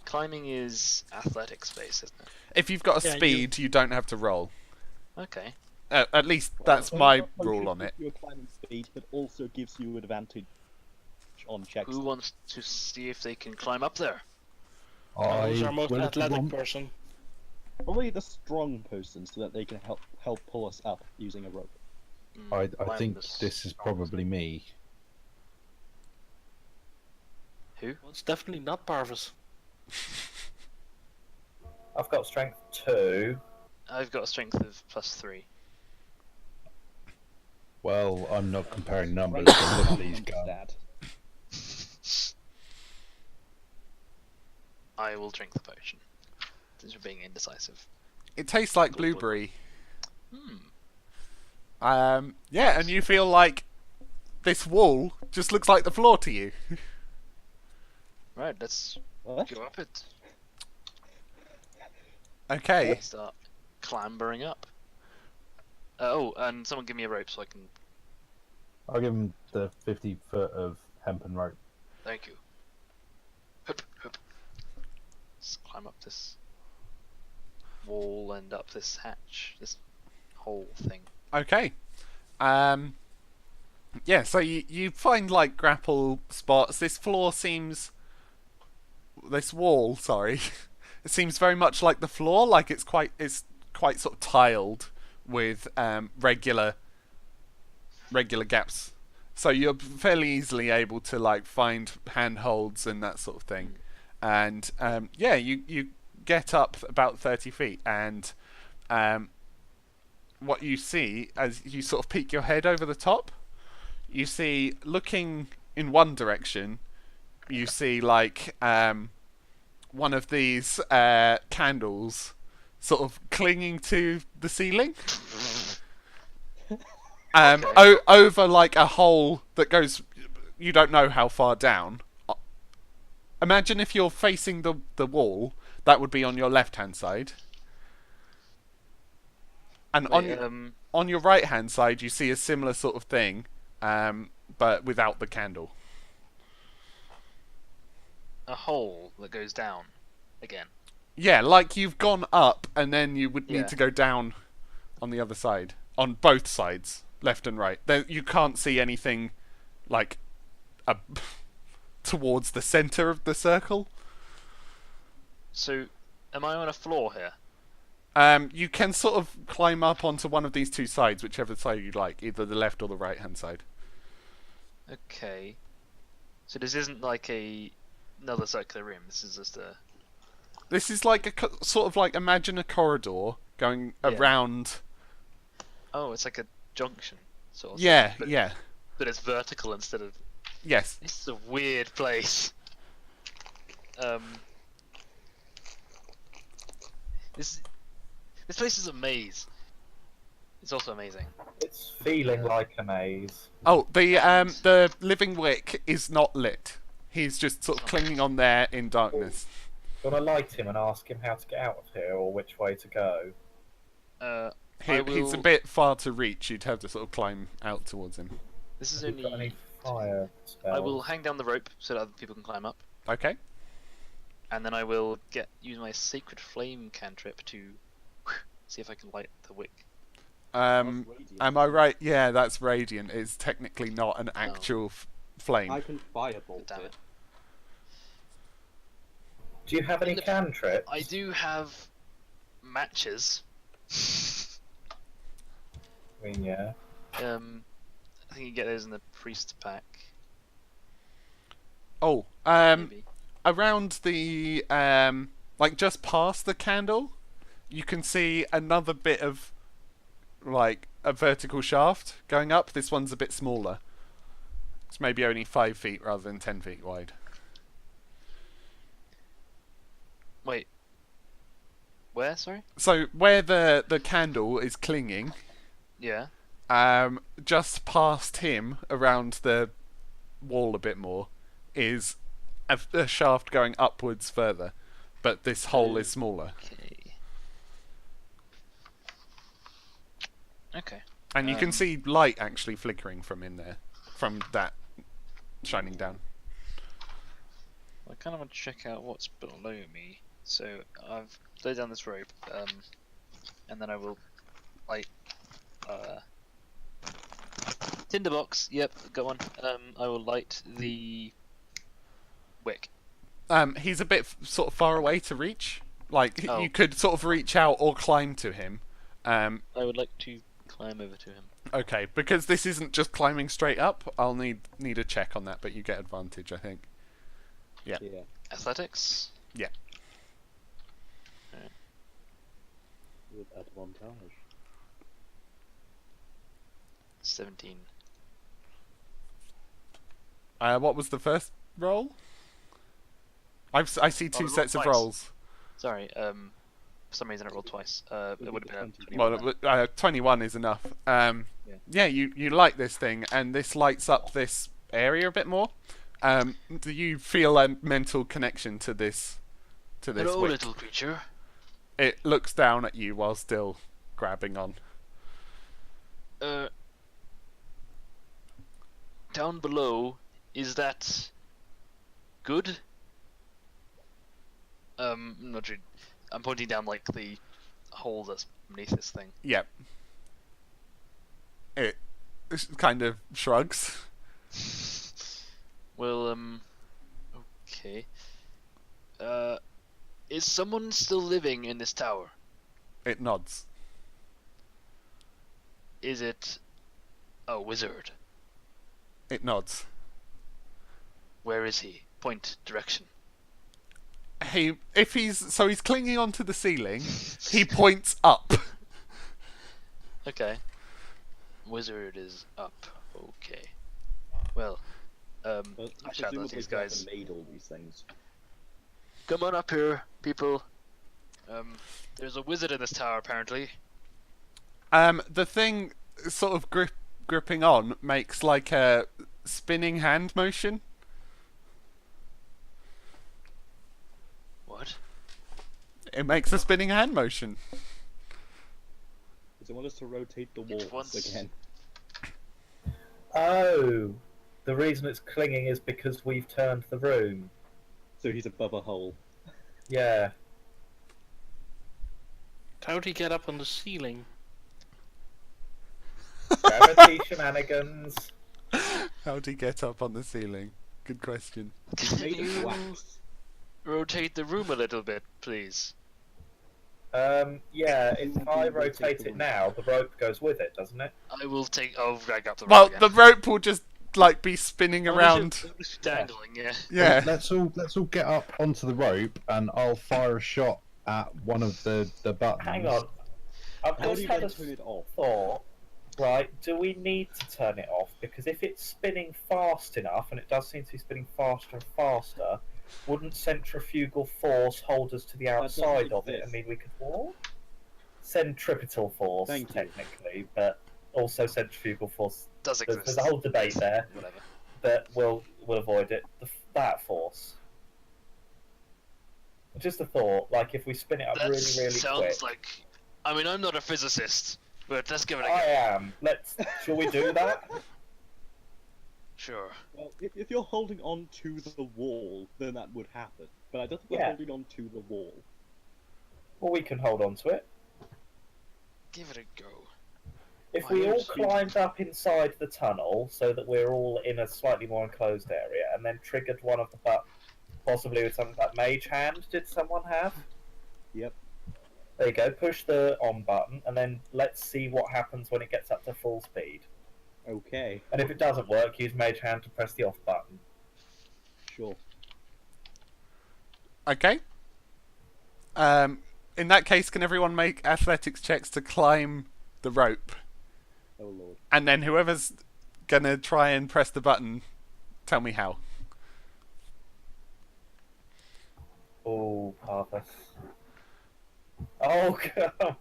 Climbing is athletics based, isn't it? If you've got a Yeah, speed, you don't have to roll. Okay. At least that's Well, my that potion rule on gives it. you a climbing speed, but also gives you advantage on checks. Who wants to see if they can climb up there? Who's I our most will athletic want- person? Probably the strong person, so that they can help pull us up using a rope. I Climb think this- this is probably me. Who? Well, it's definitely not Parvis. I've got strength 2. I've got a strength of +3. Well, I'm not comparing numbers. Right. but look at these guys. Dad. I will drink the potion. Since you're being indecisive. It tastes like Cool. blueberry. Hmm. Yeah, and you feel like this wall just looks like the floor to you. Right, let's What? go up it. Okay. Start clambering up. Oh, and someone give me a rope so I can. I'll give him the 50 foot of hempen rope. Thank you. Hup, hup. Let's climb up this wall and up this hatch, this whole thing. Okay. Yeah, so you find like grapple spots. This floor seems this wall, sorry. It seems very much like the floor, like it's quite sort of tiled with regular gaps. So you're fairly easily able to like find handholds and that sort of thing. And yeah, you get up about 30 feet and what you see as you sort of peek your head over the top, you see looking in one direction, you see like one of these candles sort of clinging to the ceiling. Over like a hole that goes, you don't know how far down. Imagine if you're facing the wall, that would be on your left hand side. And Wait, on your right hand side, you see a similar sort of thing, but without the candle. a hole that goes down again. Yeah, like you've gone up, and then you would need Yeah. to go down on the other side, on both sides, left and right. Then you can't see anything like towards the center of the circle. So, am I on a floor here? You can sort of climb up onto one of these two sides, whichever side you like, either the left or the right hand side. Okay. So this isn't like another circular room. This is just a. This is like sort of like, imagine a corridor going Yeah. around. Oh, it's like a junction, sort of. Yeah, but, yeah, But it's vertical instead of. yes. This is a weird place. This place is a maze. It's also amazing. It's feeling like a maze. Oh, the living wick is not lit. He's just sort of clinging on there in darkness. Do you want to light him and ask him how to get out of here or which way to go? He's a bit far to reach. You'd have to sort of climb out towards him. This is Have you got any only. fire spells? I will hang down the rope so that other people can climb up, Okay. and then I will use my sacred flame cantrip to see if I can light the wick. Am I right? Yeah, that's radiant. It's technically not an actual flame. I can firebolt Damn it. it. Do you have any cantrips? I do have matches. I mean, yeah. I think you get those in the priest pack. Oh, Maybe. around the like just past the candle, you can see another bit of like a vertical shaft going up. This one's a bit smaller. It's maybe only 5 feet rather than 10 feet wide. Wait. Where? Sorry. So where the candle is clinging, Yeah. just past him, around the wall a bit more, is a shaft going upwards further, but this hole is smaller. Okay. Okay. And you can see light actually flickering from in there, from that shining down. I kind of want to check out what's below me. So I've laid down this rope, and then I will light tinderbox. Yep, got one. I will light the wick. He's a bit sort of far away to reach. Like Oh. you could sort of reach out or climb to him. I would like to climb over to him. Okay, because this isn't just climbing straight up. I'll need a check on that, but you get advantage, I think. Yeah. Athletics. Yeah. With advantage. 17. What was the first roll? I see two roll sets of twice. rolls. Sorry. For some reason I rolled twice. It would have been a Well, 21 is enough. Yeah, you light this thing, and this lights up this area a bit more. Do you feel a mental connection to this? Hello, wick? little creature. It looks down at you while still grabbing on. Down below, is that good? Not sure. I'm pointing down like the hole that's beneath this thing. Yep. It kind of shrugs. Well, okay. Is someone still living in this tower? It nods. Is it a wizard? It nods. Where is he? Point, direction. He's clinging onto the ceiling. He points up. Okay. Wizard is up. Okay. Well, But I shout at these guys. Made all these things. Come on up here, people. There's a wizard in this tower, apparently. The thing sort of gripping on makes like a spinning hand motion. What? It makes a spinning hand motion. Does it want us to rotate the walls wants- again? Oh, the reason it's clinging is because we've turned the room. So he's above a hole. Yeah. How would he get up on the ceiling? Gravity shenanigans. How'd he get up on the ceiling? Good question. He's made of You wax. rotate the room a little bit, please. Yeah, if I rotate it now, the rope goes with it, doesn't it? I will take. I'll drag up the rope Well, again. the rope will just like be spinning around. It's dangling, yeah. Yeah. Let's all get up onto the rope, and I'll fire a shot at one of the buttons. Hang on. I've How do just you had then a turn it off? thought. Right, do we need to turn it off? Because if it's spinning fast enough, and it does seem to be spinning faster and faster, wouldn't centrifugal force hold us to the outside of it and exist. mean we could walk? centripetal force, Thank you. technically, but also centrifugal force. Does exist. There's a whole debate there, Whatever. but we'll avoid it. That force. Just a thought, like if we spin it up That really sounds quick. like. I mean, I'm not a physicist, but let's give it a I go. am. Shall we do that? Sure. Well, if you're holding on to the wall, then that would happen. But I don't think we're Yeah. holding on to the wall. Well, we can hold on to it. Give it a go. If Why we all don't you- climbed up inside the tunnel so that we're all in a slightly more enclosed area, and then triggered one of the buttons, possibly with something like Mage Hand, did someone have? Yep. There you go, push the on button, and then let's see what happens when it gets up to full speed. Okay. And if it doesn't work, use Mage Hand to press the off button. Sure. Okay. In that case, can everyone make athletics checks to climb the rope? Oh lord. And then whoever's gonna try and press the button, tell me how. Oh, Parvis. Oh, God.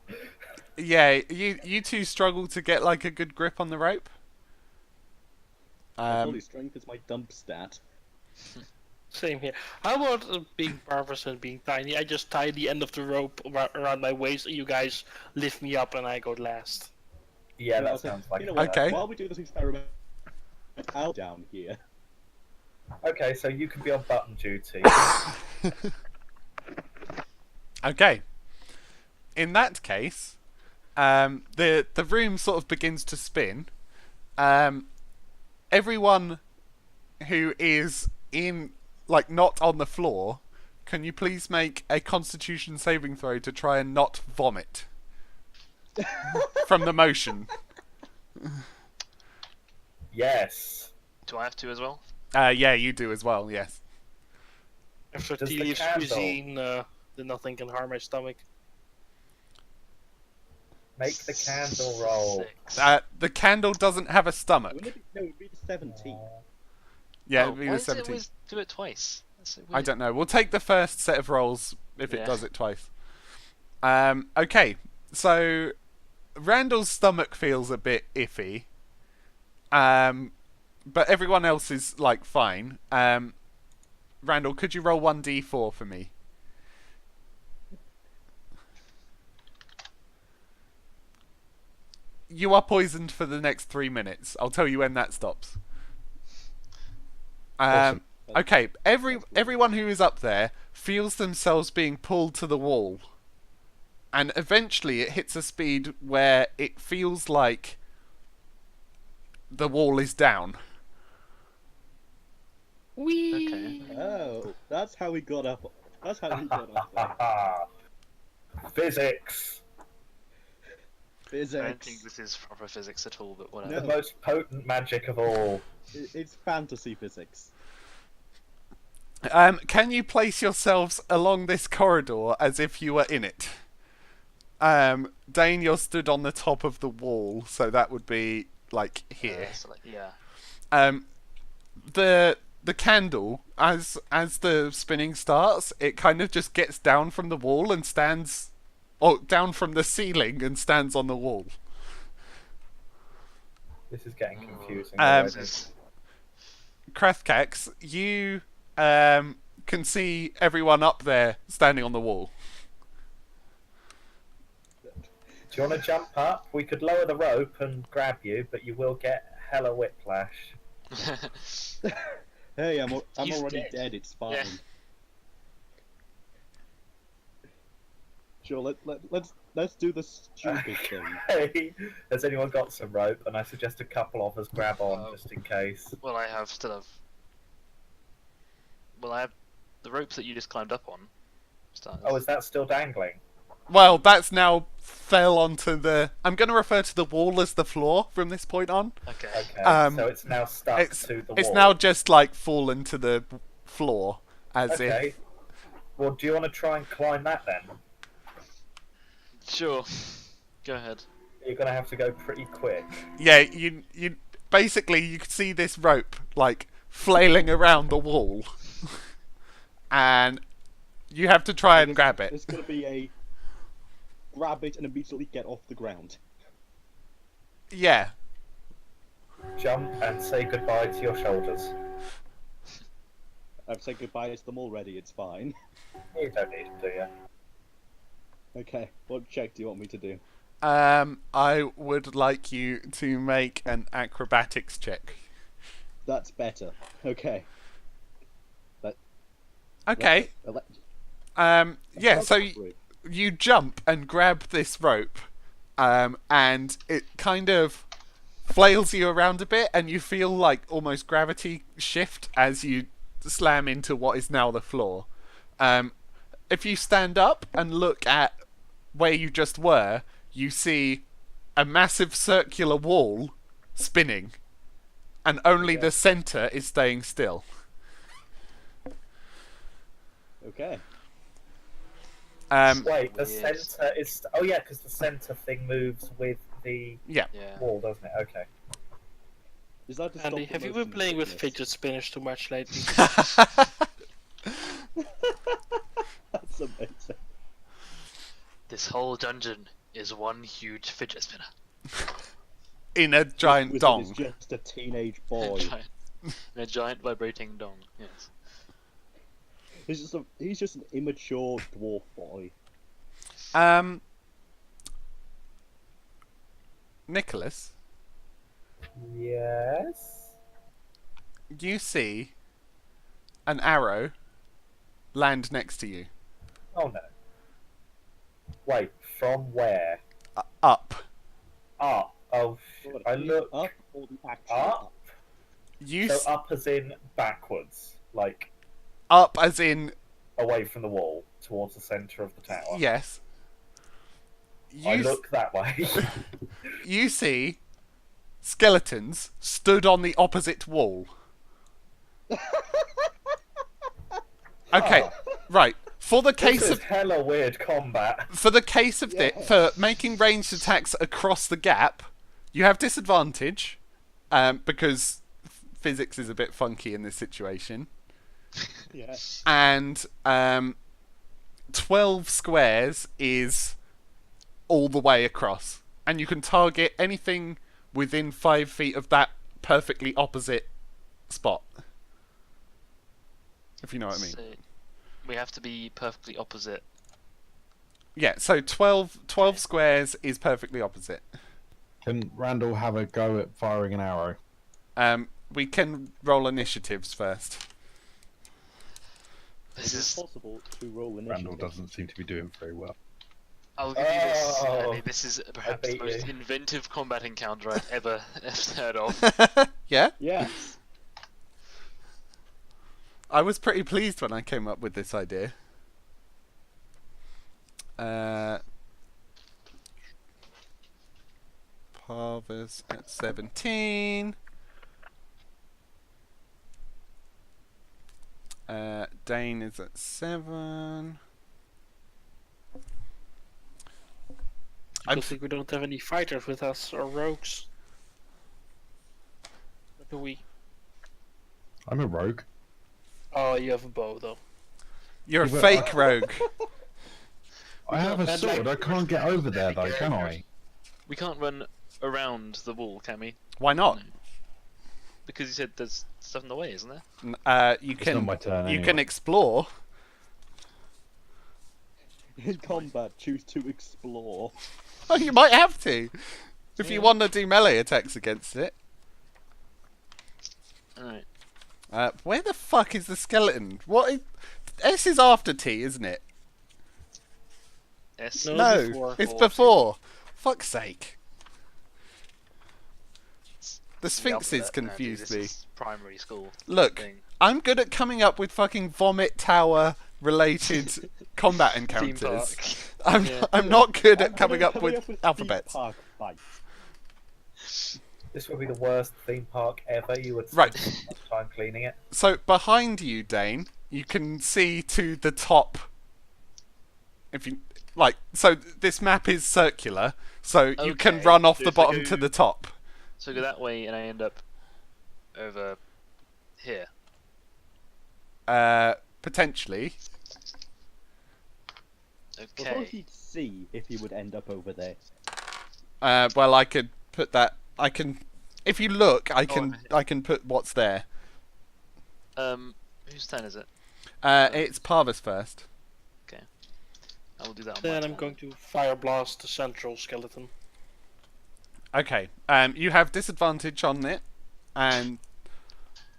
Yeah, you two struggle to get like a good grip on the rope. Holy strength is my dump stat. Same here. How about being Parvis and being tiny? I just tie the end of the rope around my waist, and you guys lift me up, and I go last. Yeah, I'll that say, sounds like you know what, Okay. While we do this experiment, I'll down here. Okay, so you can be on button duty. Okay. In that case, the room sort of begins to spin. Everyone who is in, like, not on the floor, can you please make a Constitution saving throw to try and not vomit from the motion? Yes. Do I have to as well? Yeah, you do as well. Yes. After Does the tedious candle- cuisine, then nothing can harm my stomach. Make the candle roll. 6. The candle doesn't have a stomach. Wouldn't it be, no, it'd be 17. Yeah, Oh, it'd be why the does it 17. always do it twice? That's so I weird. don't know. We'll take the first set of rolls if it Yeah. does it twice. Okay, so Randall's stomach feels a bit iffy. But everyone else is, like, fine. Randall, could you roll 1d4 for me? You are poisoned for the next 3 minutes. I'll tell you when that stops. Awesome. Okay, everyone who is up there feels themselves being pulled to the wall. And eventually it hits a speed where it feels like the wall is down. Okay. Oh, that's how we got up. That's how we got up there. Physics. I don't think Physics. this is proper physics at all, but The whatever. No. most potent magic of all. It's fantasy physics. Can you place yourselves along this corridor as if you were in it? Dane, you're stood on the top of the wall, so that would be like here. So like, yeah. The candle, as the spinning starts, it kind of just gets down from the wall and stands, or down from the ceiling and stands on the wall. This is getting confusing. This already. Krathkax, you can see everyone up there standing on the wall. Do you want to jump up? We could lower the rope and grab you, but you will get hella whiplash. Hey, I'm He's already dead. dead. It's fine. Yeah. Sure, let's do the stupid thing. Hey, has anyone got some rope? And I suggest a couple of us grab on Oh. just in case. Well, I have the ropes that you just climbed up on. Starters. Oh, is that still dangling? Well, that's now fell onto the... I'm going to refer to the wall as the floor from this point on. Okay. Okay, so it's now stuck It's, to the wall. it's now just, like, fallen to the floor, as Okay. if... Well, do you want to try and climb that then? Sure. Go ahead. You're going to have to go pretty quick. Yeah, you basically, you can see this rope, like, flailing around the wall. And you have to try and grab it. There's gonna be a grab it and immediately get off the ground. Yeah. Jump and say goodbye to your shoulders. I've said goodbye to them already, it's fine. You don't need to, do you? Okay, what check do you want me to do? I would like you to make an acrobatics check. That's better. Okay. Okay. Yeah, so you jump and grab this rope, and it kind of flails you around a bit, and you feel like almost gravity shift as you slam into what is now the floor. If you stand up and look at where you just were, you see a massive circular wall spinning, and only the center is staying still. Okay. Wait, the Weird. center is. Oh yeah, because the center thing moves with the Yeah. Yeah. wall, doesn't it? Okay. Is that to Andy, stop the have you been motion playing with sickness? fidget spinners too much lately? That's amazing. This whole dungeon is one huge fidget spinner. In a giant Wizard dong. is just a teenage A boy. giant, a giant vibrating dong. Yes. He's just an immature dwarf boy. Nicholas, Yes. you see an arrow land next to you. Oh no. Wait, from where? Up. Up. Oh, What, I the look up or the actual up. You So up as in backwards, like up as in away from the wall, towards the center of the tower. yes. I You look that way. you see skeletons stood on the opposite wall. Okay, right. For the This case is of hella weird combat. for making ranged attacks across the gap, you have disadvantage, because physics is a bit funky in this situation. Yeah. And 12 squares is all the way across, and you can target anything within 5 feet of that perfectly opposite spot, if you know what I mean. So we have to be perfectly opposite. Yeah, so 12 squares is perfectly opposite. Can Randall have a go at firing an arrow? We can roll initiatives first. This It is is. possible to roll Randall initiative. doesn't seem to be doing very well. I'll give you this. Oh, Andy, this is perhaps the beat most you. inventive combat encounter I've ever heard of. Yeah? Yes. I was pretty pleased when I came up with this idea. Parvus at 17. Dane is at 7. I think we don't have any fighters with us or rogues. Or do we? I'm a rogue. Oh, you have a bow though. You're a Yeah, but fake rogue. I have a I'd sword. like- I can't get over there though, can I? We can't run around the wall, can we? Why not? Because you said there's stuff in the way, isn't there? You It's can not my turn you anyway. can explore. In combat, choose to explore. Oh, you might have to if you Yeah. want to do melee attacks against it. Alright. Where the fuck is the skeleton? What is... S is after T, isn't it? S. No. No, before. it's before. Fuck's sake. The Sphinxes alphabet, Andy, confused this me. is primary school. Look, thing. I'm good at coming up with fucking vomit tower related combat Theme encounters. park. I'm Yeah. I'm not good at I'm coming up coming with theme alphabets. park fight. This would be the worst theme park ever. You would Right. spend so much time cleaning it. So behind you, Dane, you can see to the top. If you like, so this map is circular, so you can Okay, run off the if I bottom to go- the top. So I go that way and I end up over here. Potentially. As long as Okay. you see if he would end up over there. Well, I could put that. I can. If you look, I can. I can put what's there. Whose turn is it? It's Parvis first. I will do that on my Then turn. I'm going to fire blast the central skeleton. Okay. You have disadvantage on it,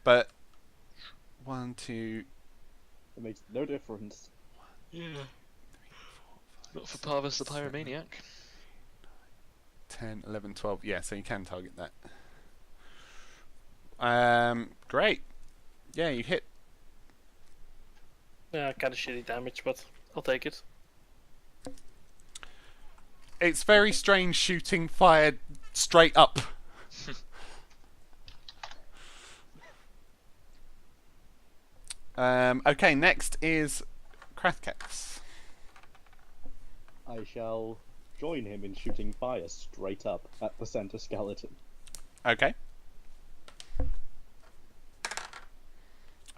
but 1, 2. It makes no difference. Not for Parvis the Pyromaniac. 10, 11, 12. Yeah, so you can target that. Great. Yeah, you hit. Yeah, kind of shitty damage, but I'll take it. It's very strange shooting fire straight up. Okay, next is Krathkax. I shall join him in shooting fire straight up at the center skeleton. Okay. See,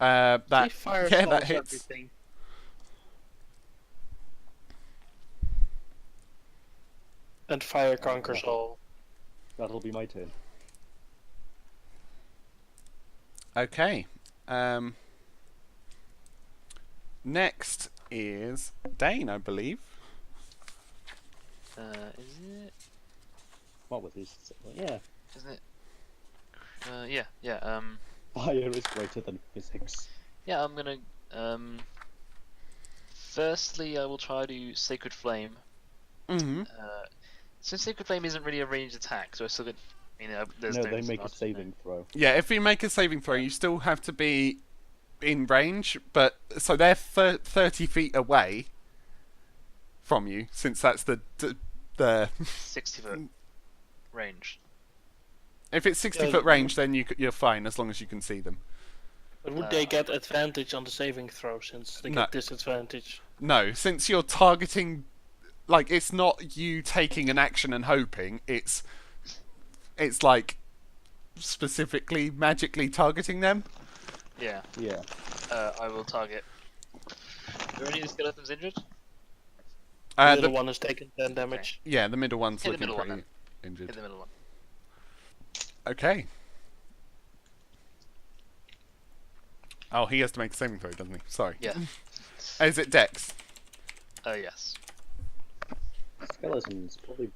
That fire yeah, that solves hits. everything. And fire conquers all. That'll be my turn. Okay. Next is Dane, I believe. Is it? What was his? Yeah. Isn't it? Yeah. Fire is greater than physics. Yeah, I'm gonna. Firstly, I will try to Sacred Flame. Mm-hmm. Since Sacred Flame isn't really a ranged attack, so I still get. There's No, no they make a disadvantage saving throw. Yeah, if you make a saving throw, you still have to be in range, but so they're 30 feet away from you, since that's the 60 foot range. If it's 60 Yeah, foot range, then you're fine as long as you can see them. But would they get advantage on the saving throw since they No. get disadvantage? No, since you're targeting, like, it's not you taking an action and hoping. It's like specifically magically targeting them. Yeah. Yeah. I will target. Are any of the skeletons injured? The The little one has taken 10 damage. yeah, the middle one's Hit the looking middle one, pretty Hit injured. the middle one. Okay. Oh, he has to make a saving throw, doesn't he? Sorry. Yeah. Is it Dex? Yes. Skeletons probably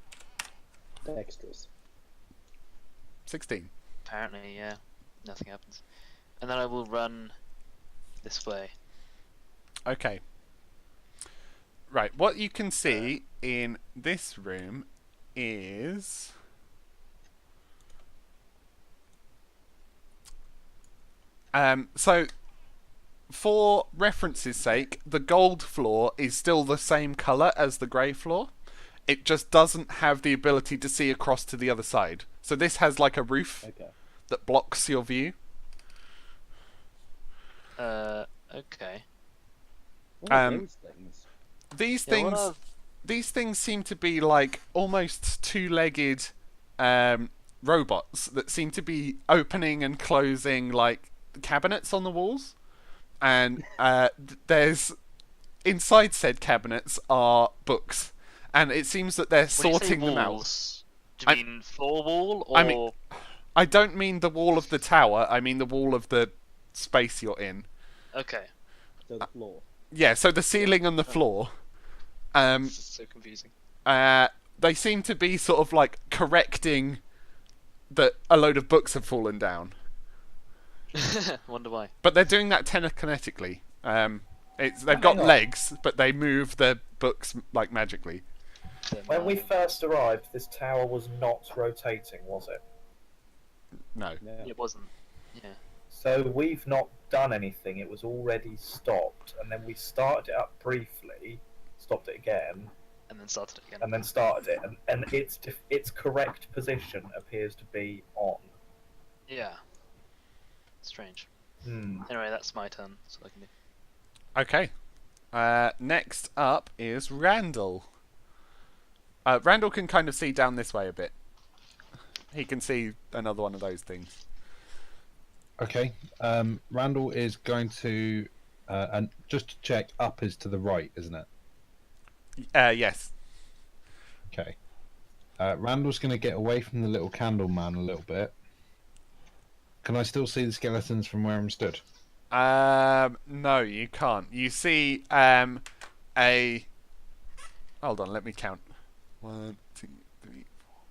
dexterous. 16. Apparently, yeah. Nothing happens. And then I will run this way. Okay. Right, what you can see in this room is... So, for reference's sake, the gold floor is still the same colour as the grey floor. It just doesn't have the ability to see across to the other side. So this has like a roof Okay. that blocks your view. Okay. What are Um, those things? These Yeah, what things... are- These things seem to be like almost two-legged robots that seem to be opening and closing like cabinets on the walls, and there's inside said cabinets are books, and it seems that they're When you say sorting them out. walls, do you I- mean floor wall or? I mean- I don't mean the wall of the tower. I mean the wall of the space you're in. Okay. So the floor. Yeah, so the ceiling and the floor. This is so confusing. They seem to be sort of like correcting that a load of books have fallen down, Wonder why. but they're doing that telekinetically. They've got Hang on. legs, but they move their books like magically. When we first arrived, this tower was not rotating, was it? No. Yeah. It wasn't. Yeah. So we've not done anything. It was already stopped, and then we started it up briefly, stopped it again, And then started it again. and then started it, and its correct position appears to be on. Yeah. Strange. Hmm. Anyway, that's my turn. So I can do. Okay. Next up is Randall. Randall can kind of see down this way a bit. He can see another one of those things. Okay. Randall is going to, and just to check, up is to the right, isn't it? Yes. Okay. Randall's going to get away from the little candle man a little bit. Can I still see the skeletons from where I'm stood? No, you can't. You see, a... Hold on, let me count. 1, 2, 3, 4,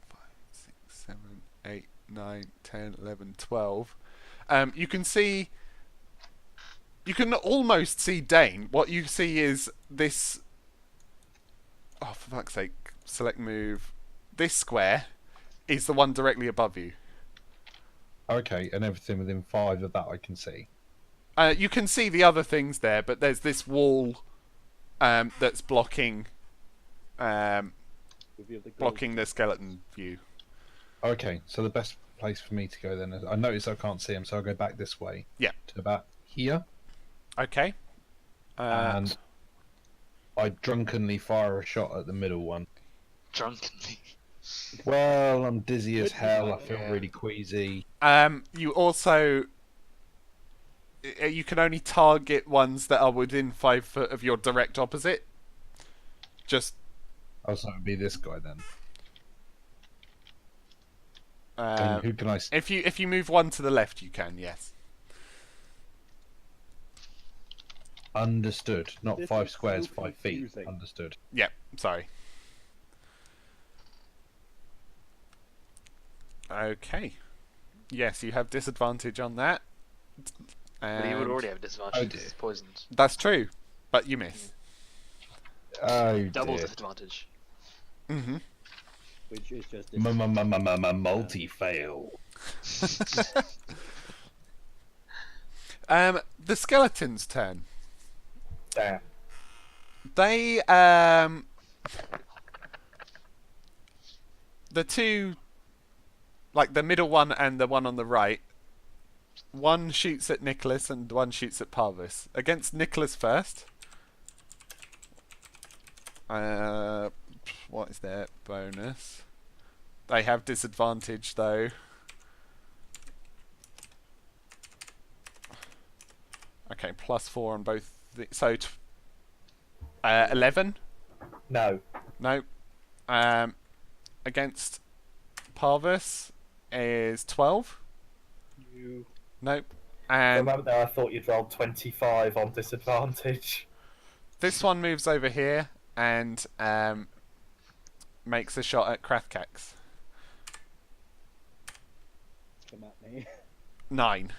5, 6, 7, 8, 9, 10, 11, 12. You can see... You can almost see Dane. What you see is this... Oh, for fuck's sake. Select move. This square is the one directly above you. Okay, and everything within 5 of that I can see. You can see the other things there, but there's this wall that's blocking Reveal the blocking the skeleton view. Okay, so the best place for me to go then is... I notice I can't see him, so I'll go back this way. Yeah. To about here. Okay. And I drunkenly fire a shot at the middle one. Drunkenly. Well, I'm dizzy as hell. I feel really queasy. You also... You can only target ones that are within 5 foot of your direct opposite. Just... Oh, so it would be this guy then. And who can I... If you move one to the left, you can, yes. Understood. Not This 5 is squares, so 5 feet. confusing. Understood. Yep, sorry. Okay. Yes, you have disadvantage on that. But you would And- already have disadvantage Oh, because it's poisoned. That's true, but you miss. Oh, Double dear. disadvantage. Mm-hmm. Which is just Multi-fail. The skeleton's turn. Damn. They the two, like the middle one and the one on the right, one shoots at Nicholas and one shoots at Parvis. Against Nicholas first. What is their bonus? They have disadvantage though. Okay, +4 on both. So 11. No. No. Against Parvis is 12. You. Nope. For a And moment there, I thought you'd rolled 25 on disadvantage. this one moves over here and makes a shot at Krathkax. Come at me. 9.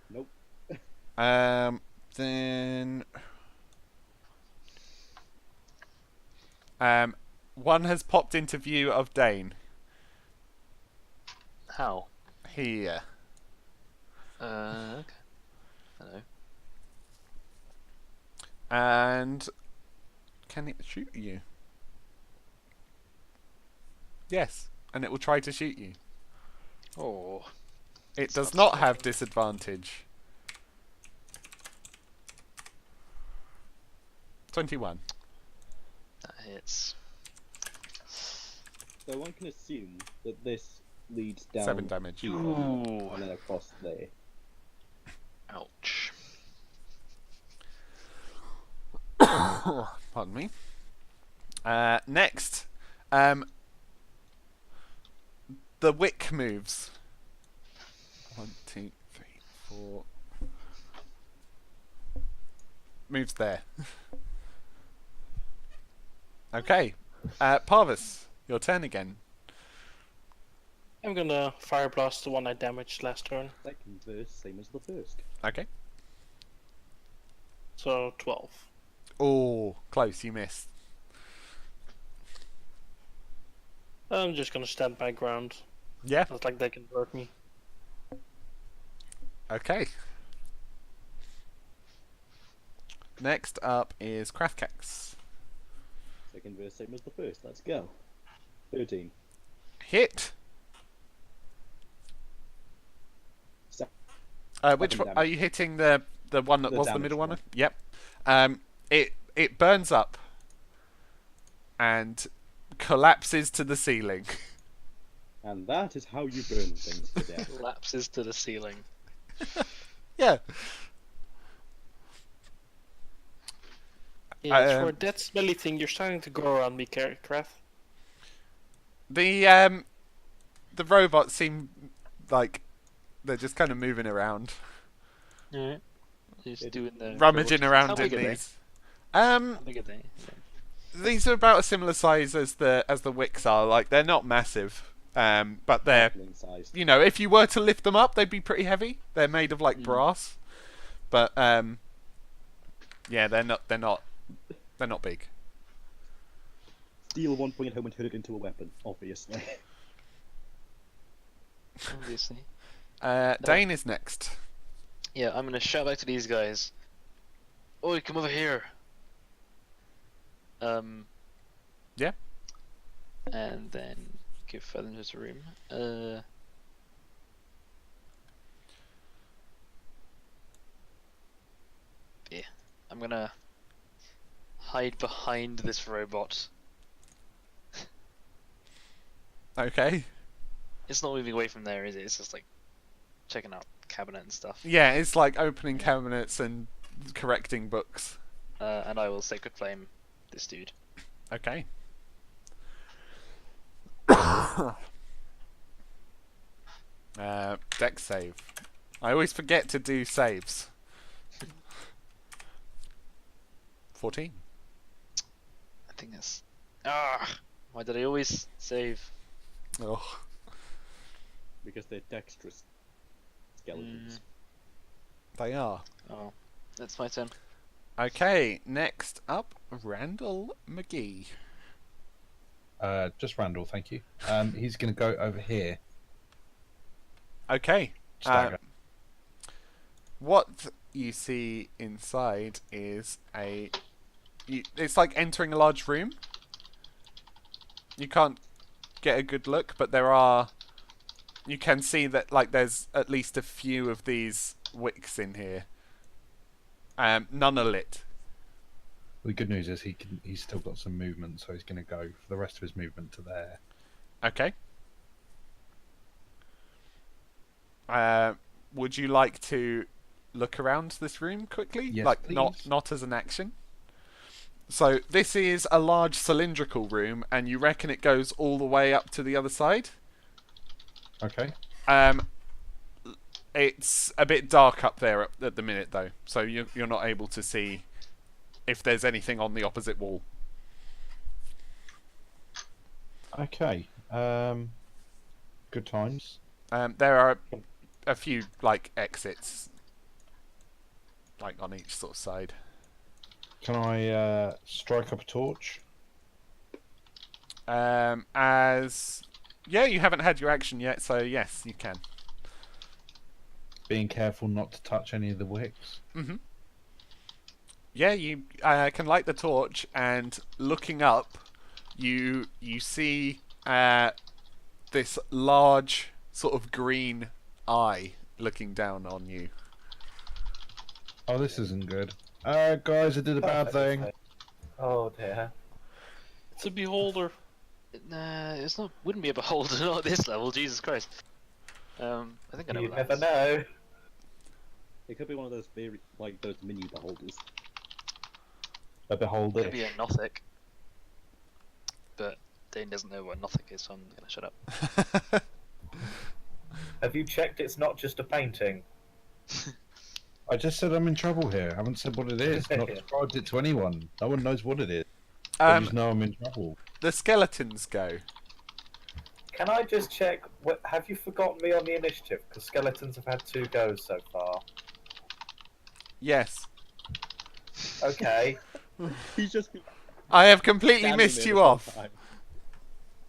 Nope. Then one has popped into view of Dane How? here. Okay. Hello. And can it shoot you? Yes, and it will try to shoot you. Oh. It It's does not not have disadvantage. 21. That hits. So one can assume that this leads down 7 damage. here Ooh. and then across there. Ouch. Pardon me. Next, the wick moves. 1, 2, 3, 4. Moves there. Okay. Parvis, your turn again. I'm gonna fire blast the one I damaged last turn. Second verse, same as the first. Okay. So 12. Oh, close, you missed. I'm just gonna stand my ground. Yeah, Not like they can hurt me. okay. Next up is Krathkax. Second verse, same as the first. Let's go. 13. Hit. Se- Which Seven one, are you hitting the one that The was the damaged middle one? one. Yep. It burns up and collapses to the ceiling. And that is how you burn things to death. Lapses to the ceiling. Yeah. Yeah, Um, for that smelly thing, you're starting to go around me, Krath. The robots seem like they're just kind of moving around, Alright. Just doing the rummaging robot- around How big in are they? these. How big are they? These are about a similar size as the wicks are. Like they're not massive, but they're Halfling sized. if you were to lift them up, they'd be pretty heavy. They're made of like brass, but yeah, they're not big. Steal one, bring it home, and turn it into a weapon. Obviously. Obviously. Dane is next. Yeah, I'm gonna shout back to these guys. Oi, come over here. Yeah. And then give further into the room. Yeah, I'm gonna hide behind this robot. Okay. It's not moving away from there, is it? It's just like checking out the cabinet and stuff. Yeah, it's like opening cabinets and correcting books. And I will sacred flame this dude. Okay. Dex save. I always forget to do saves. 14. I think that's. Ah! Why did I always save? Oh. Because they're dexterous skeletons. They are. Oh, that's my turn. Okay, next up, Randall McGee. Just Randall, thank you. He's going to go over here. Okay. Stagger. What you see inside is it's like entering a large room. You can't get a good look, but you can see that like there's at least a few of these wicks in here. None are lit. The good news is he's still got some movement, so he's going to go for the rest of his movement to there. Okay. Would you like to look around this room quickly? Yes, like please. not as an action. So this is a large cylindrical room, and you reckon it goes all the way up to the other side? Okay. It's a bit dark up there at the minute, though, so you're not able to see if there's anything on the opposite wall. Okay. Good times. There are a few like exits, like on each sort of side. Can I strike up a torch? Yeah, you haven't had your action yet, so yes, you can. Being careful not to touch any of the wicks. Mhm. Yeah, you can light the torch, and looking up, you see this large sort of green eye looking down on you. Oh, this isn't good. Guys, I did a bad thing. Oh dear. It's a beholder. Nah, it's not. Wouldn't be a beholder not at this level. Jesus Christ. I think I know. You what that never is. know. It could be one of those like those mini beholders. A beholder. Could be a Nothic. But Dane doesn't know what Nothic is, so I'm gonna shut up. Have you checked it's not just a painting? I just said I'm in trouble here. I haven't said what it is. Not described it to anyone. No one knows what it is. I just know I'm in trouble. The skeletons go. Can I just check? Have you forgotten me on the initiative? Because skeletons have had 2 goes so far. Yes. Okay. He's just I have completely standing missed there you the whole off. time.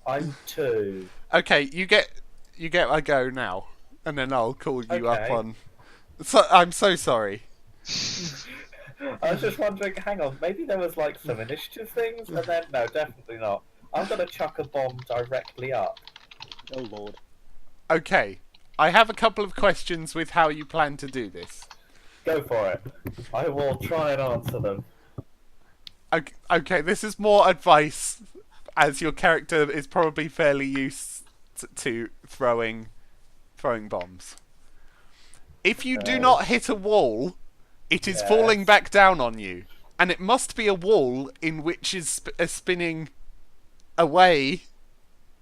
I'm 2. Okay, you get a go now, and then I'll call you up Okay. on. So I'm so sorry. I was just wondering, hang on, maybe there was like some initiative things, and then, no, definitely not. I'm gonna chuck a bomb directly up. Oh lord. Okay, I have a couple of questions with how you plan to do this. Go for it. I will try and answer them. Okay, this is more advice, as your character is probably fairly used to throwing bombs. If you do not hit a wall, it is falling back down on you, and it must be a wall in which is spinning away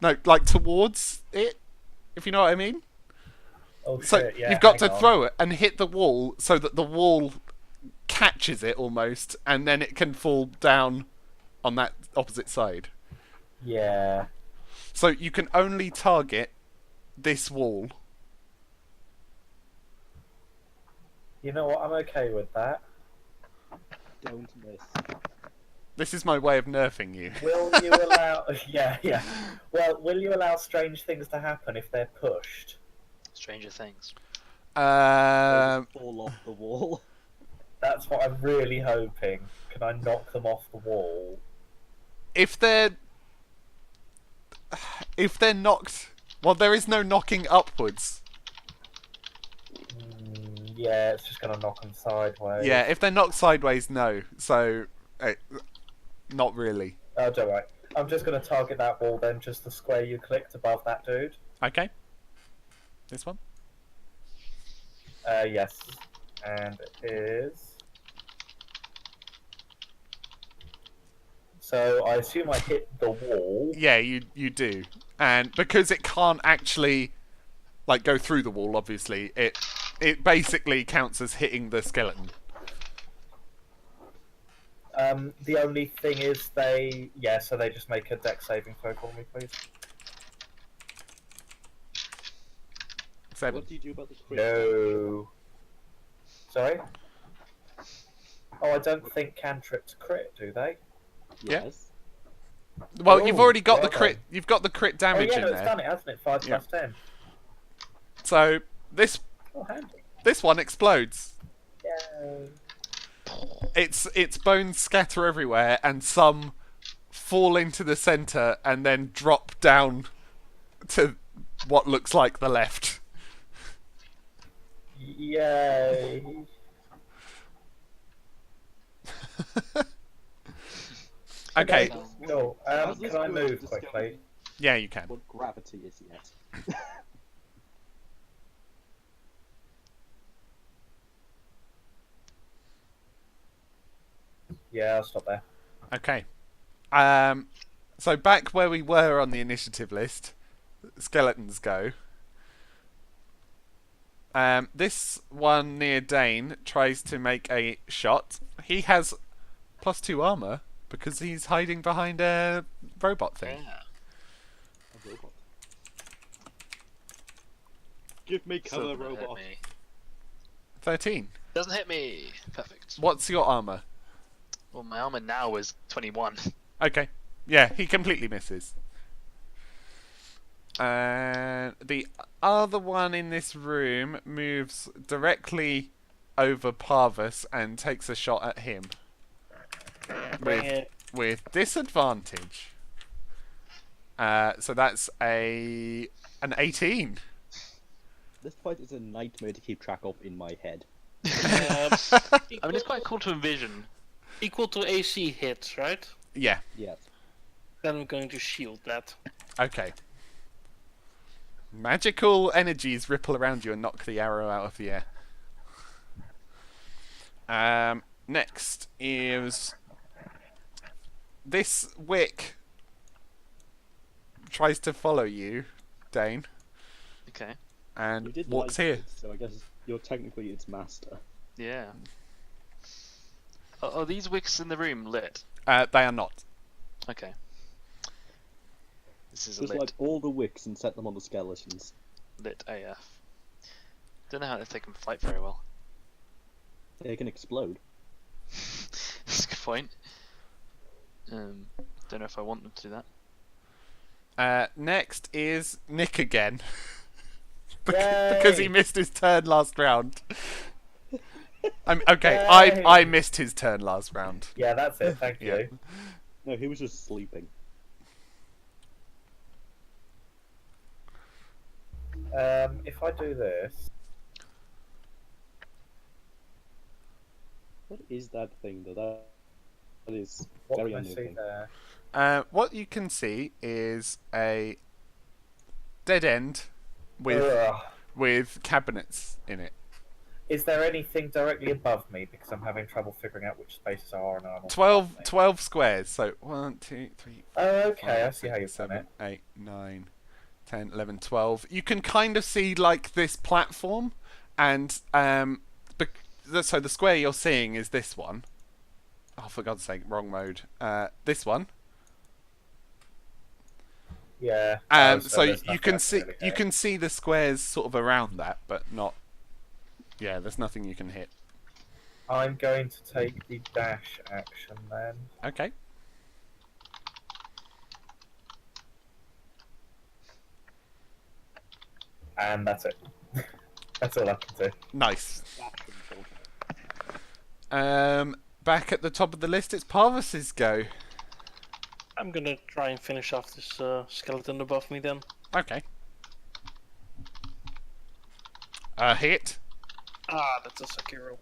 No, like towards it, if you know what I mean. Oh So shit! Yeah, you've got hang to on. throw it and hit the wall so that the wall catches it almost, and then it can fall down on that opposite side. Yeah. So you can only target this wall. You know what? I'm okay with that. Don't miss. This is my way of nerfing you. Will you allow? Yeah. Well, will you allow strange things to happen if they're pushed? Stranger Things. They Um, just fall off the wall. That's what I'm really hoping. Can I knock them off the wall? if they're knocked, well, there is no knocking upwards. Yeah, it's just gonna knock them sideways. Yeah, if they're knocked sideways, no. So, not really. Oh, don't worry. I'm just gonna target that wall then, just the square you clicked above that dude. Okay. This one. Yes. And it is. So I assume I hit the wall. Yeah, you do, and because it can't actually like go through the wall, obviously it basically counts as hitting the skeleton. The only thing is so they just make a dex saving throw for me, please. 7. What do you do about the crit? No. Sorry? Oh, I don't think cantrips crit, do they? Yeah. Yes. Well, you've already got well the crit. done. You've got the crit Oh damage yeah, in no, it's there. done it, hasn't it? 5 Yeah. plus 10. So this Oh, handy. one explodes. Yay. Its bones scatter everywhere, and some fall into the center and then drop down to what looks like the left. Yay. Okay. Cool. Has this Can I world move discovered quickly? Yeah, you can. What gravity is yet? Yeah, I'll stop there. Okay. So back where we were on the initiative list, skeletons go. This one near Dane tries to make a shot. He has +2 armor because he's hiding behind a robot thing. Yeah. A robot. Give me cover, Still doesn't hit robot. me. 13. Doesn't hit me. Perfect. What's your armor? Well, my armor now is 21. Okay. Yeah, he completely misses. And the other one in this room moves directly over Parvus and takes a shot at him. Bring it. With disadvantage. So that's an 18. This fight is a nightmare to keep track of in my head. Uh, I mean, it's quite cool to envision. equal to AC hits, right? Yeah. Yes. Then I'm going to shield that. Okay. Magical energies ripple around you and knock the arrow out of the air. Next is this wick tries to follow you, Dane, Okay. You and did walks light here. it, so I guess you're technically its master. Yeah. Are these wicks in the room lit? They are not. Okay. This is a Just lit, light all the wicks and set them on the skeletons. lit AF. Don't know how if they can fight very well. They can explode. That's a good point. Don't know if I want them to do that. Next is Nick again. Yay! Because he missed his turn last round. Okay, Yay! I missed his turn last round. Yeah, that's it. Thank Yeah. you. No, he was just sleeping. If I do this, What is that thing that is what very can I see unnerving? there? What you can see is a dead end with Ugh. with cabinets in it. Is there anything directly above me? Because I'm having trouble figuring out which spaces are on and 12 squares. So 1, 2, 3, Oh, okay. 5, I see how 6, you've done 7, it. 8, 9, 10, 11, 12. You can kind of see like this platform, and so the square you're seeing is this one. Oh, for God's sake, wrong mode. This one. Yeah. So there's you nothing can I see really you hit. can see the squares sort of around that, but not. Yeah, there's nothing you can hit. I'm going to take the dash action then. Okay. And that's it. That's all I can do. Nice. Back at the top of the list, it's Parvis's go. I'm gonna try and finish off this skeleton above me then. Okay. Hit. Ah, that's a sucky roll.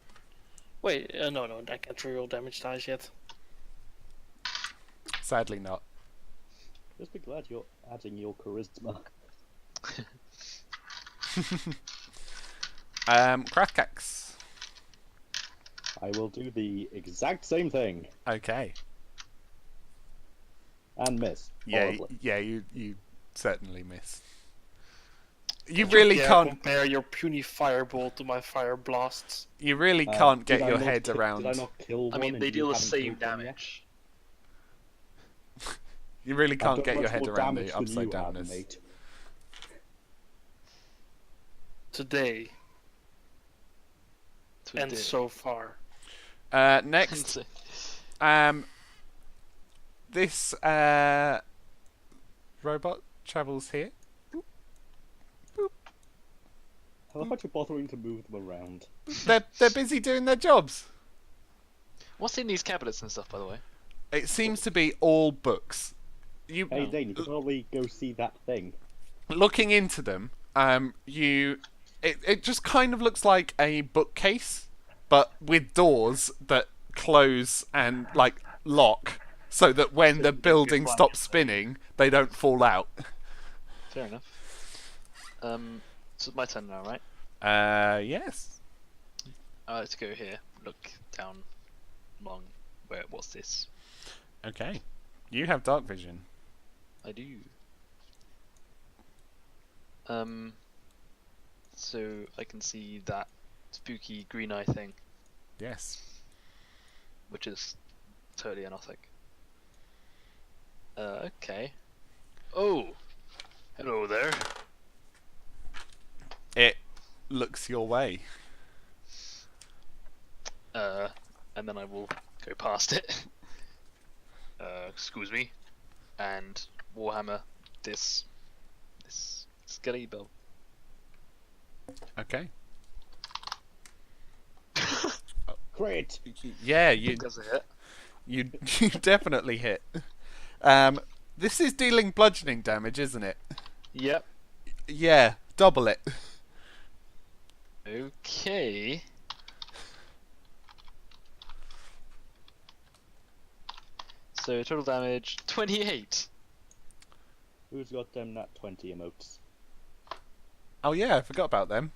Wait, no, I can't reroll damage dice yet. Sadly not. Just be glad you're adding your charisma. Krathkax. I will do the exact same thing Okay. and miss. Yeah, Horribly. you certainly miss. You really can't. Compare your puny firebolt to my fire blasts. You really can't get Did I your not head ki- around. Did I not kill one? I mean, and they you deal the haven't same killed one yet? damage. You really I've can't done get your much head more around damage the than you upside have, downness. mate. Today and Today. so far. Next, this robot travels here. How about you bothering to move them around? They're busy doing their jobs. What's in these cabinets and stuff, by the way? It seems to be all books. Hey, Dane, you could probably go see that thing. Looking into them, it just kind of looks like a bookcase, but with doors that close and like lock, so that when the building stops spinning, they don't fall out. Fair enough. So it's my turn now, right? Yes. I like to go here, look down, along. What's this? Okay. You have dark vision. I do. So I can see that spooky green eye thing, Yes. which is totally anothic. Okay. Oh, hello there. It looks your way. And then I will go past it. Excuse me, and Warhammer this skelly bell. Okay. Great! Yeah, you Does it hit? you definitely hit. This is dealing bludgeoning damage, isn't it? Yep. Yeah, double it. Okay. So total damage 28. Who's got them nat 20 emotes? Oh yeah, I forgot about them.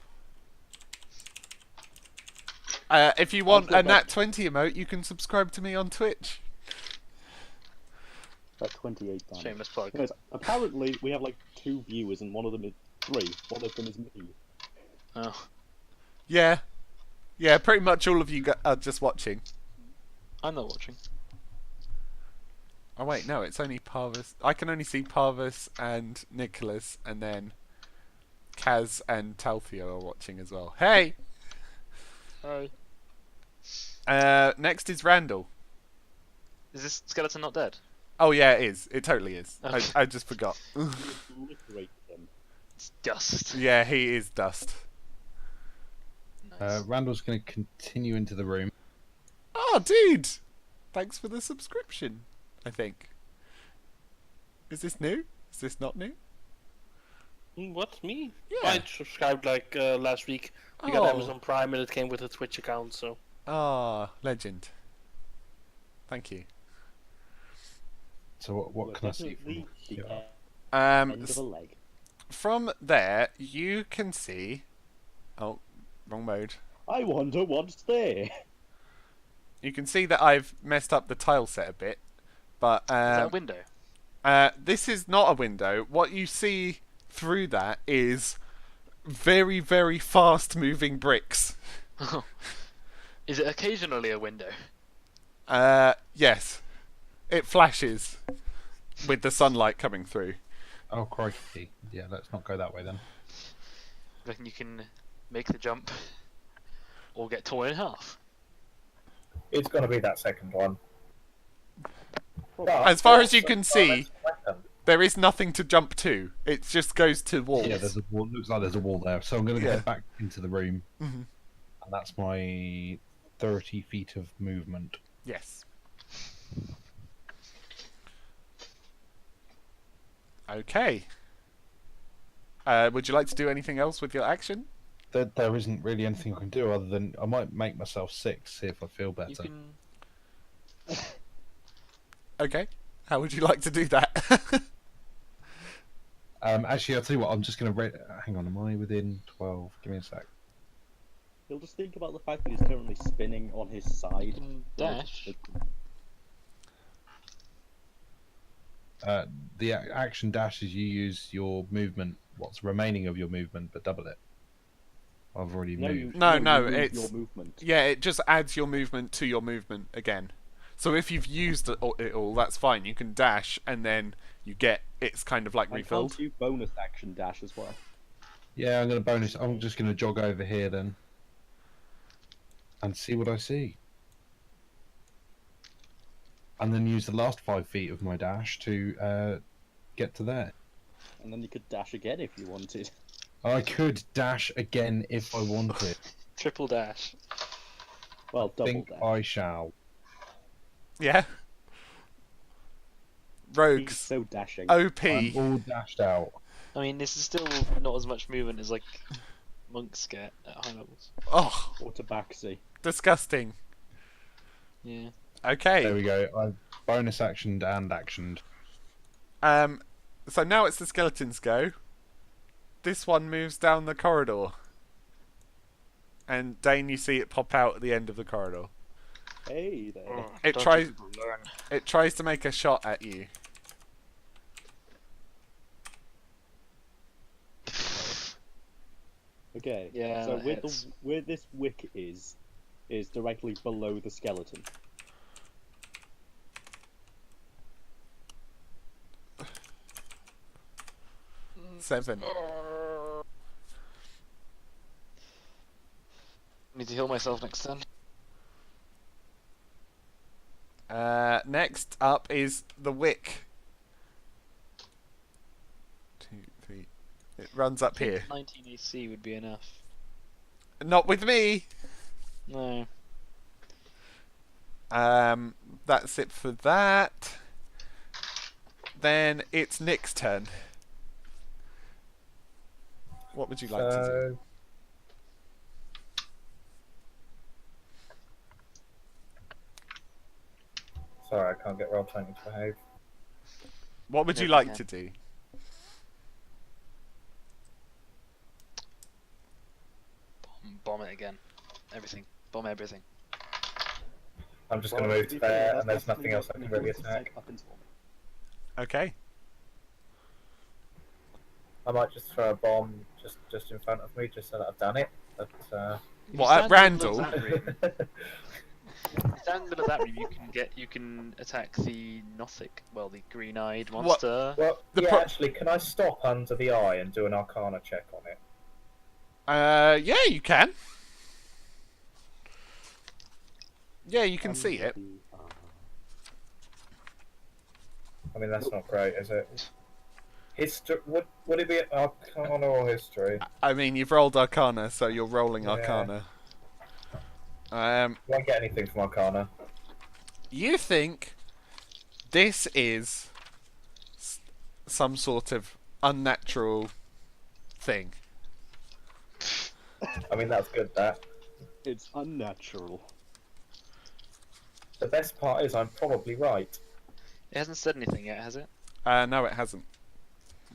If you want a nat 20 emote, you can subscribe to me on Twitch. That 28 damage. Shameless plug. Anyways, apparently we have like 2 viewers and one of them is 3. One of them is me. Oh, Yeah. Yeah, pretty much all of you are just watching. I'm not watching. Oh wait, no, it's only Parvis. I can only see Parvis and Nicholas, and then Kaz and Talthio are watching as well. Hey! Hi. Next is Randall. Is this skeleton not dead? Oh yeah, it is. It totally is. Okay. I just forgot. Obliterate them. It's dust. Yeah, he is dust. Nice. Randall's going to continue into the room. Oh, dude! Thanks for the subscription, I think. Is this new? Is this not new? What, me? Yeah. I subscribed like last week. We got Oh. Amazon Prime and it came with a Twitch account, so. Ah, legend. Thank you. So what can I see from Definitely the here? end of a leg. From there, you can see... Oh, wrong mode. I wonder what's there. You can see that I've messed up the tile set a bit, but Is that a window? this is not a window. What you see through that is very, very fast-moving bricks. Is it occasionally a window? Yes. It flashes with the sunlight coming through. Oh, crikey. Yeah, let's not go that way then. Reckon you can make the jump or get torn in half? It's going to be that second one. As far as you But can it's see, a weapon. there is nothing to jump to. It just goes to walls. Yeah, there's a wall. Looks like there's a wall there. So I'm going to Yeah. head back into the room. Mhm. And that's my 30 feet of movement. Yes. Okay. Would you like to do anything else with your action? There isn't really anything I can do other than I might make myself sick, see if I feel better. You can. Okay. How would you like to do that? Actually, I'll tell you what. I'm just going to hang on. Am I within 12? Give me a sec. He'll just think about the fact that he's currently spinning on his side. You can dash. The action dash is you use your movement, what's remaining of your movement, but double it. I've already moved. No, you move it's- your movement. Yeah, it just adds your movement to your movement again. So if you've used it all, that's fine. You can dash, and then you get it's kind of like And refilled. can't you bonus action dash as well? Yeah, I'm going to bonus. I'm just going to jog over here then, and see what I see, and then use the last 5 feet of my dash to get to there. And then you could dash again if you wanted. I could dash again if I wanted. Triple dash. Well, double Think dash. I shall. Yeah. He's Rogues. so dashing. OP. I'm all dashed out. I mean, this is still not as much movement as like monks get at high levels. Oh, Or tabaxi. disgusting. Yeah. Okay. There we go. I've bonus actioned and actioned. So now it's the skeletons go. This one moves down the corridor. And Dane, you see it pop out at the end of the corridor. Hey there. It tries to make a shot at you. Okay. Yeah, So that where hits. where this wick is directly below the skeleton. Seven. Need to heal myself next turn. Next up is the wick. 2, 3. It runs up here. 19 AC would be enough. Not with me. No. That's it for that. Then it's Nick's turn. What would you like to do? Sorry, I can't get roll 20 to behave. What would you Never like can. to do? Bomb it again. Everything. Bomb everything. I'm just going to move to there, and there's nothing else I can really attack. Okay. I might just throw a bomb just in front of me, just so that I've done it. But If What, you at stand in the middle Randall? of that room- if you stand in the middle of that room, you can attack the Nothic, the green-eyed monster. well, The yeah, pro- actually, can I stop under the eye and do an Arcana check on it? Yeah, you can. Yeah, you can see it. I mean, that's not great, is it? History? Would it be Arcana or History? I mean, you've rolled Arcana, so you're rolling Yeah. Arcana. Do I get anything from Arcana? You think this is some sort of unnatural thing. I mean, that's good, that. It's unnatural. The best part is I'm probably right. It hasn't said anything yet, has it? No, it hasn't.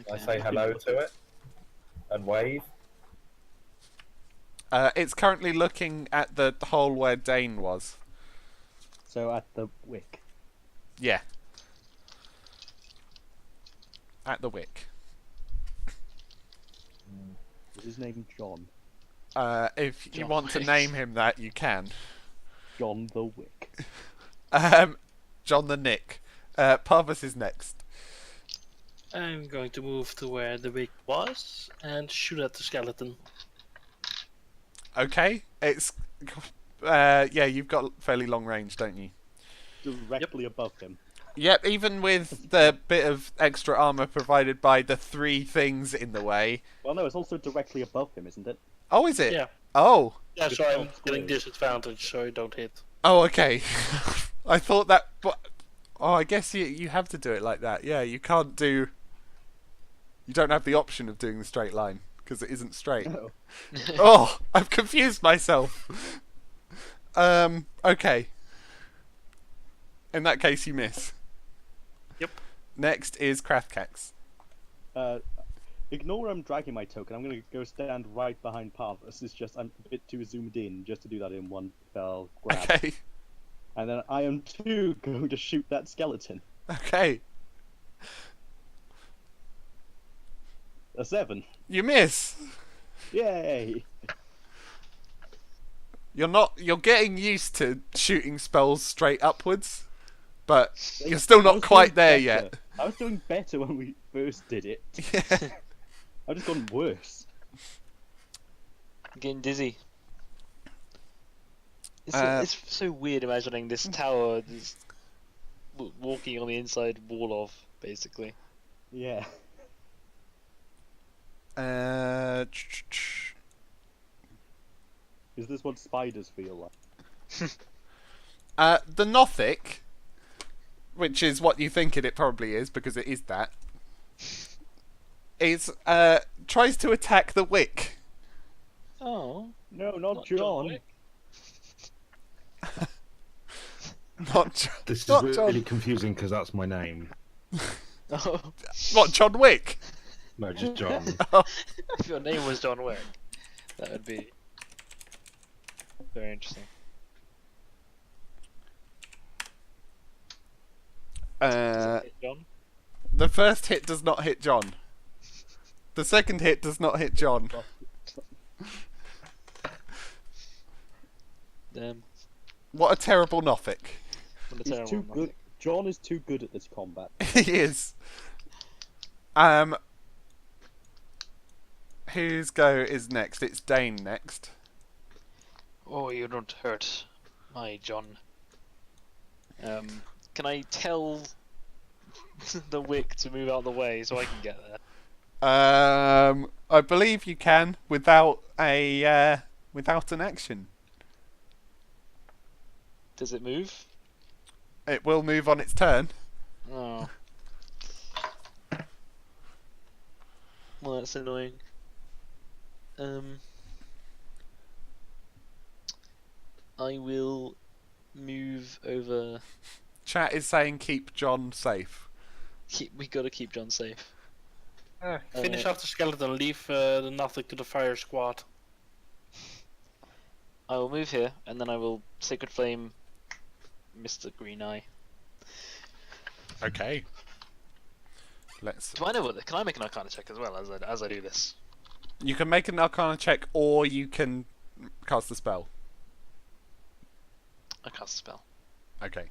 I Okay. say hello to it and wave. It's currently looking at the hole where Dane was. So at the wick. Yeah. At the wick. Is his name John? If you John want to Wick. name him that, you can. John the Wick. John the Nick. Parvus is next. I'm going to move to where the wig was and shoot at the skeleton. Okay, it's... yeah, you've got fairly long range, don't you? Directly above him. Yep, even with the bit of extra armor provided by the 3 things in the way. Well, no, it's also directly above him, isn't it? Oh, is it? Yeah. Oh. Yeah, so I'm getting squares. disadvantage, so I don't hit. Oh, okay. I thought that... But, oh, I guess you have to do it like that. Yeah, you can't do... You don't have the option of doing the straight line, because it isn't straight. No. Oh, I've confused myself. Okay. In that case, you miss. Yep. Next is Krathkax. Ignore I'm dragging my token. I'm going to go stand right behind Parvus. It's just I'm a bit too zoomed in just to do that in one fell grab. Okay. And then I am too going to shoot that skeleton. Okay. A 7. You miss. Yay! You're getting used to shooting spells straight upwards, but you're still I not was quite doing there better. yet. I was doing better when we first did it. Yeah. I've just gone worse. I'm getting dizzy. Uh, It's so weird imagining this tower just walking on the inside wall of, basically. Yeah. Is this what spiders feel like? The Nothic, which is what you think it probably is, because it is that, is tries to attack the Wick. Oh. No, not Not John. Wick. Not John. This is Not really John. confusing because that's my name. Oh. What, John Wick? No, just John. If your name was John Wick, that would be very interesting. John? The first hit does not hit John. The second hit does not hit John. Damn. What a terrible Nothic. What a He's terrible too one. good. John is too good at this combat. He is. Whose go is next? It's Dane next. Oh, you don't hurt my John. Can I tell the Wick to move out of the way so I can get there? I believe you can without an action. Does it move? It will move on its turn. Oh. Well, that's annoying. I will move over. Chat is saying keep John safe. We gotta keep John safe. Finish off the skeleton, leave the nothing to the fire squad. I will move here, and then I will Sacred Flame Mr. Green Eye. Okay. Let's. Do I know what? Can I make an Arcana check as well as I do this? You can make an Arcana check, or you can cast a spell. I cast a spell. Okay.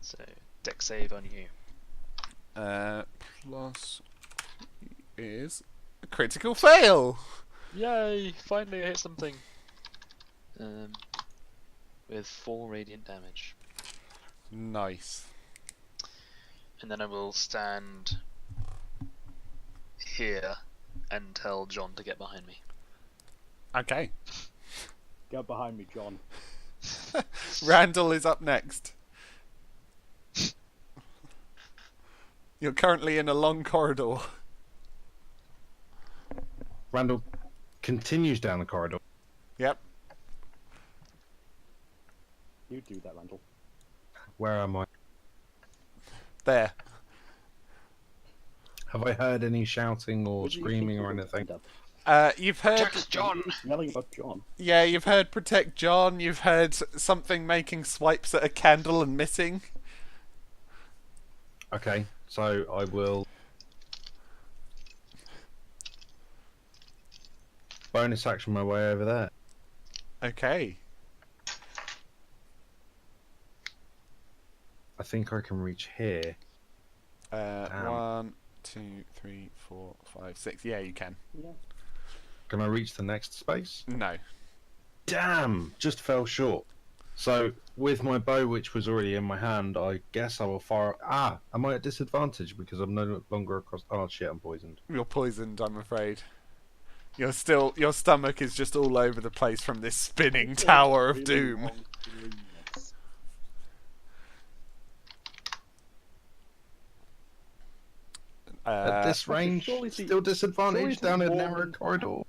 So deck save on you. Plus is a critical fail. Yay! Finally I hit something. With 4 radiant damage, Nice. and then I will stand here and tell John to get behind me. Okay. Get behind me, John. Randall is up next. You're currently in a long corridor. Randall continues down the corridor. Yep. You do that, Randall. Where am I? There. Have I heard any shouting or What do you screaming think or you anything? would You've heard. Protect John! Yelling about John. Yeah, you've heard protect John. You've heard something making swipes at a candle and missing. Okay, so I will bonus action my way over there. Okay. I think I can reach here. 1, 2, 3, 4, 5, 6. Yeah, you can. Yeah. Can I reach the next space? No. Damn! Just fell short. So, with my bow, which was already in my hand, I guess I will fire. Ah! Am I at disadvantage because I'm no longer across. Oh shit! I'm poisoned. You're poisoned, I'm afraid. You're still. Your stomach is just all over the place from this spinning tower of doom. At this range, still disadvantage down a narrow corridor.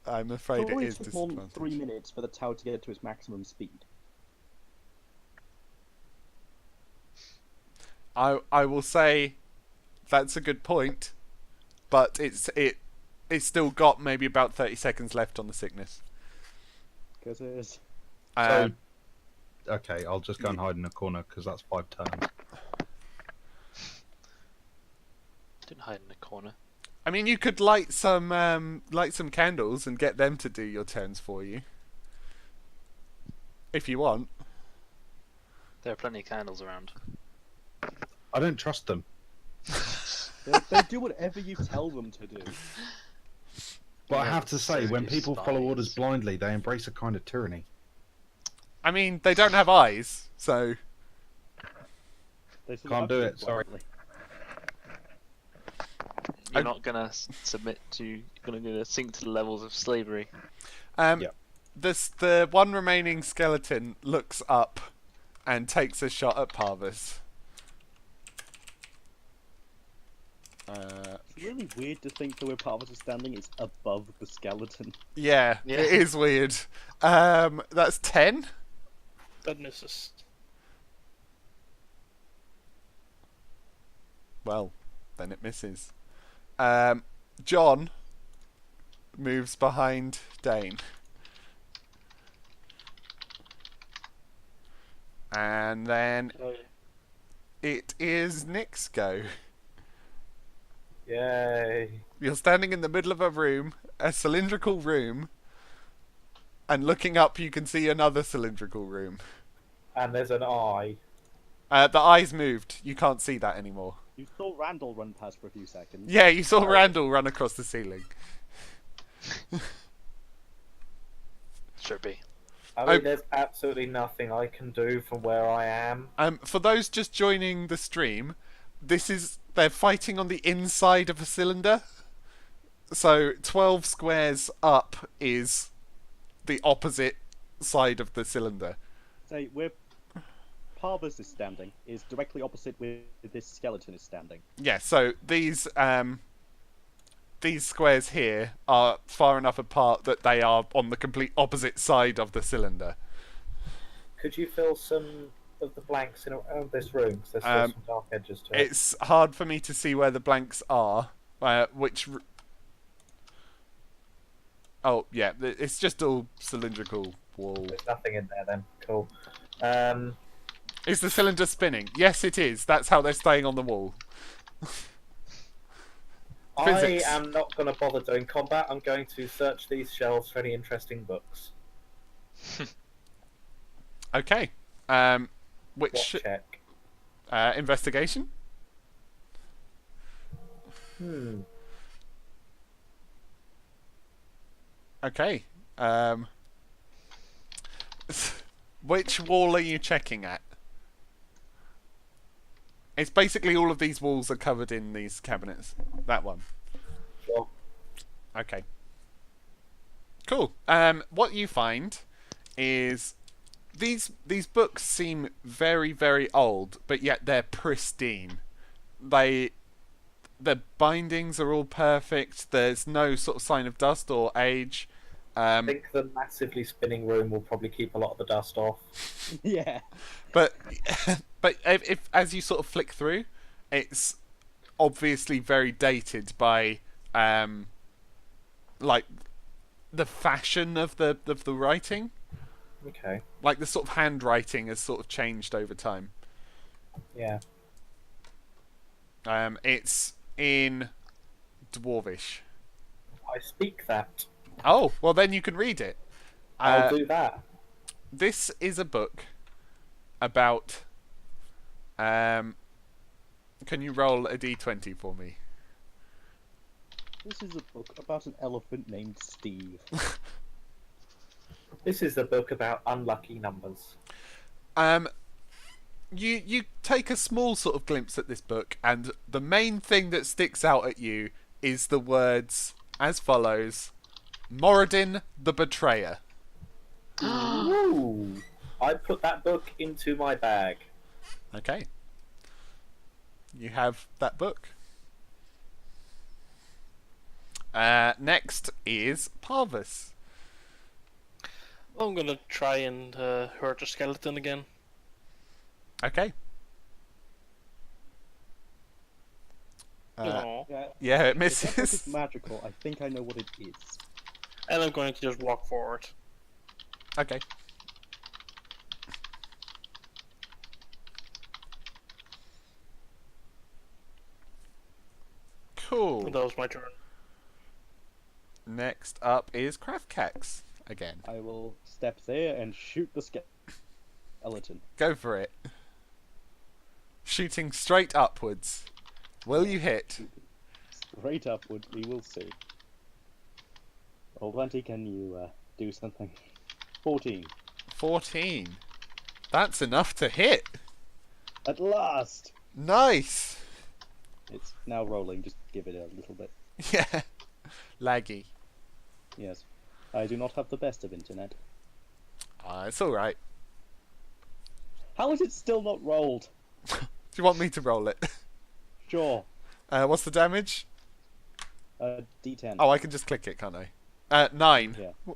I'm afraid it Surely is it took more than disadvantage. 3 minutes for the tower to get to its maximum speed. I will say that's a good point, but it's still got maybe about 30 seconds left on the sickness. Because it is. So, okay, I'll just go and hide in a corner because that's 5 turns. Didn't hide in a corner. I mean, you could light some candles and get them to do your turns for you, if you want. There are plenty of candles around. I don't trust them. They do whatever you tell them to do. But I Yeah, have to say, when serious people follow orders spies. blindly, they embrace a kind of tyranny. I mean, they don't have eyes, so They sort of Can't have do to it, sorry. blindly. You're not gonna submit to. You're gonna sink to the levels of slavery. Yeah. the one remaining skeleton looks up and takes a shot at Parvis. It's really weird to think that where Parvis is standing is above the skeleton. Yeah, Yeah. it is weird. That's 10. That misses. Well, then it misses. John moves behind Dane. And then Oh, yeah. it is Nick's go. Yay. You're standing in the middle of a room, a cylindrical room, and looking up you can see another cylindrical room. And there's an eye. The eyes moved. You can't see that anymore. You saw Randall run past for a few seconds. Yeah, you saw Randall run across the ceiling. Should be. I Oh. mean, there's absolutely nothing I can do from where I am. For those just joining the stream, they're fighting on the inside of a cylinder. So 12 squares up is the opposite side of the cylinder. Say, where Parvis is standing is directly opposite where this skeleton is standing. Yeah, so these squares here are far enough apart that they are on the complete opposite side of the cylinder. Could you fill some of the blanks in around this room? 'Cause there's still some dark edges to it. It's hard for me to see where the blanks are. Oh, yeah, it's just all cylindrical wall. There's nothing in there then. Cool. Is the cylinder spinning? Yes, it is. That's how they're staying on the wall. Physics. I am not going to bother doing combat. I'm going to search these shelves for any interesting books. Okay. What Which check? investigation? Okay. Which wall are you checking at? It's basically all of these walls are covered in these cabinets. That one. Sure. Okay. Cool. What you find is these books seem very, very old, but yet they're pristine. The bindings are all perfect. There's no sort of sign of dust or age. I think the massively spinning room will probably keep a lot of the dust off. Yeah. But if as you sort of flick through, it's obviously very dated by like the fashion of the writing. Okay. Like the sort of handwriting has sort of changed over time. Yeah. It's in Dwarvish. I speak that. Oh, well then you can read it. I'll do that. This is a book about. Can you roll a d20 for me? This is a book about an elephant named Steve. This is a book about unlucky numbers. You take a small sort of glimpse at this book, and the main thing that sticks out at you is the words as follows: Moradin the Betrayer. Ooh! I put that book into my bag. Okay. You have that book. Next is Parvus. I'm gonna try and hurt a skeleton again. Okay. Aw. Yeah, it If that book is misses. magical, I think I know what it is. And I'm going to just walk forward. Okay. Cool. And that was my turn. Next up is Krafkax again. I will step there and shoot the skeleton. Go for it. Shooting straight upwards. Will you hit? Straight upward, we will see. Old Auntie, can you do something? 14. 14. That's enough to hit. At last! Nice. It's now rolling, just give it a little bit. Yeah. Laggy. Yes. I do not have the best of internet. It's alright. How is it still not rolled? Do you want me to roll it? Sure. What's the damage? D10. Oh, I can just click it, can't I? 9. Yeah.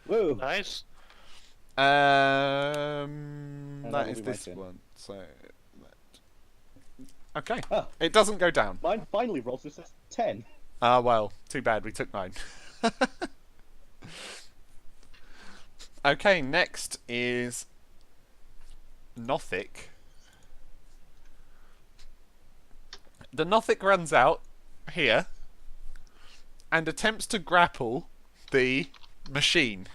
Woo! Nice. That will is be my this turn. one. So, okay. Ah. It doesn't go down. Mine finally rolls with a 10. Well, too bad. We took 9. Okay, next is Nothic. The Nothic runs out here and attempts to grapple the machine.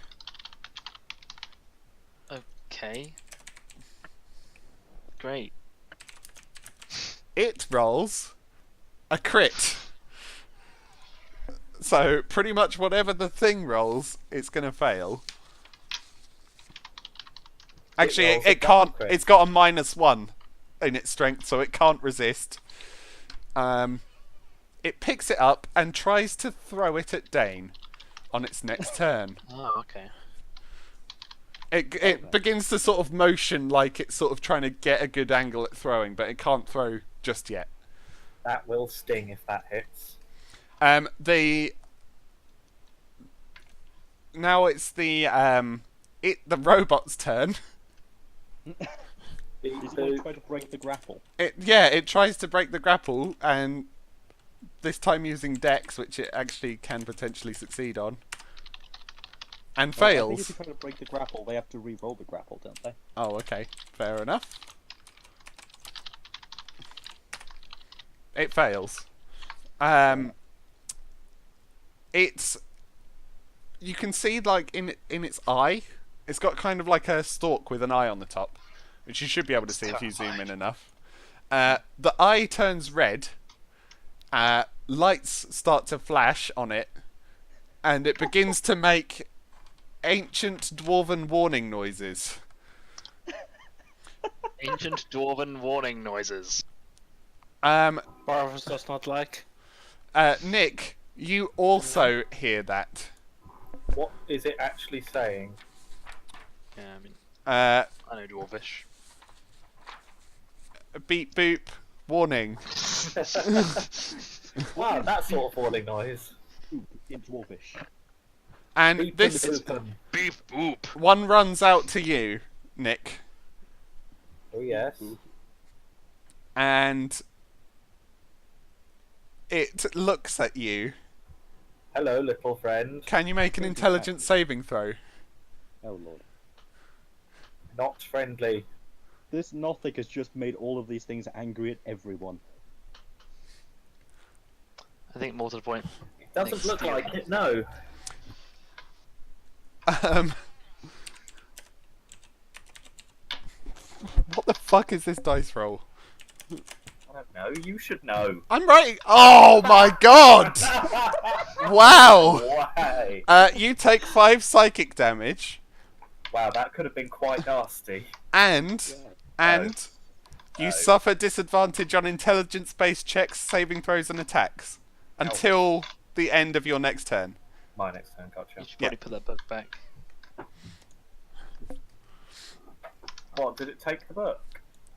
Okay. Great. It rolls a crit. So pretty much whatever the thing rolls, it's going to fail. Actually, rolls a it double can't. crit. It's got a -1 in its strength, so it can't resist. It picks it up and tries to throw it at Dane on its next turn. Oh, okay. It begins to sort of motion like it's sort of trying to get a good angle at throwing, but it can't throw just yet. That will sting if that hits. Now it's the robot's turn. He's going to try to break the grapple. It tries to break the grapple, and this time using Dex, which it actually can potentially succeed on, and Well, I think fails. if you try to break the grapple, they have to re-roll the grapple, don't they? Oh, okay, fair enough. It fails. It's you can see like in its eye, it's got kind of like a stalk with an eye on the top, which you should be able to see if you zoom in enough. The eye turns red. Lights start to flash on it, and it begins to make ancient dwarven warning noises. Ancient dwarven warning noises. Barvis does not like. Nick, you also hear that. What is it actually saying? Yeah, I mean, Uh, I know Dwarvish. beep boop, warning. Wow, that sort of warning noise. In Dwarvish. And Beep this and open. Beep boop. one runs out to you, Nick, Oh yes. and it looks at you Hello, little friend. Can you make an intelligence saving throw? Oh lord. Not friendly. This Nothic has just made all of these things angry at everyone. I think more to the point. It doesn't look like it, no. What the fuck is this dice roll? I don't know. You should know. I'm writing. Oh my god! Wow! Why? You take 5 psychic damage, Wow, that could have been quite nasty. and you suffer disadvantage on intelligence-based checks, saving throws, and attacks until the end of your next turn. My next turn, gotcha. You should probably put that book back. What, did it take the book?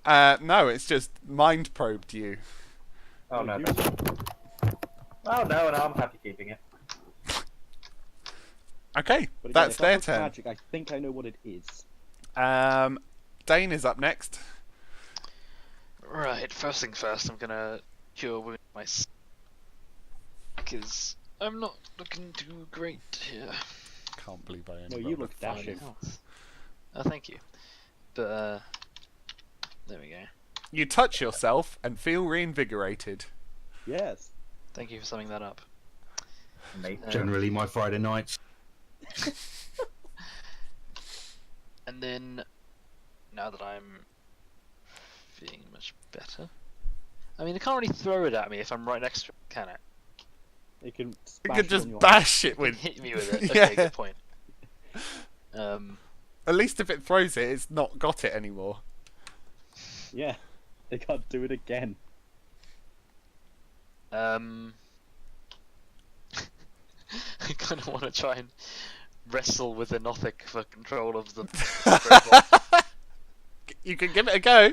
No, it's just mind probed you. Oh no. Oh no, and I'm happy keeping it. Okay, But again, that's if that their looks turn. Magic, I think I know what it is. Dane is up next. Right, first thing first, I'm gonna cure wound my because I'm not looking too great here. Can't believe I No, only you rolled a look dashing. Health. Oh, thank you. But there we go. You touch yourself and feel reinvigorated. Yes. Thank you for summing that up. Mate. Generally, my Friday nights. And then, now that I'm feeling much better, I mean, it can't really throw it at me if I'm right next to it, can it? It can You smash could it just on your bash it It can with. hit me with it. Yeah. Okay, good point. At least if it throws it, it's not got it anymore. Yeah. They can't do it again. I kind of want to try and wrestle with the Nothic for control of the robot. You can give it a go.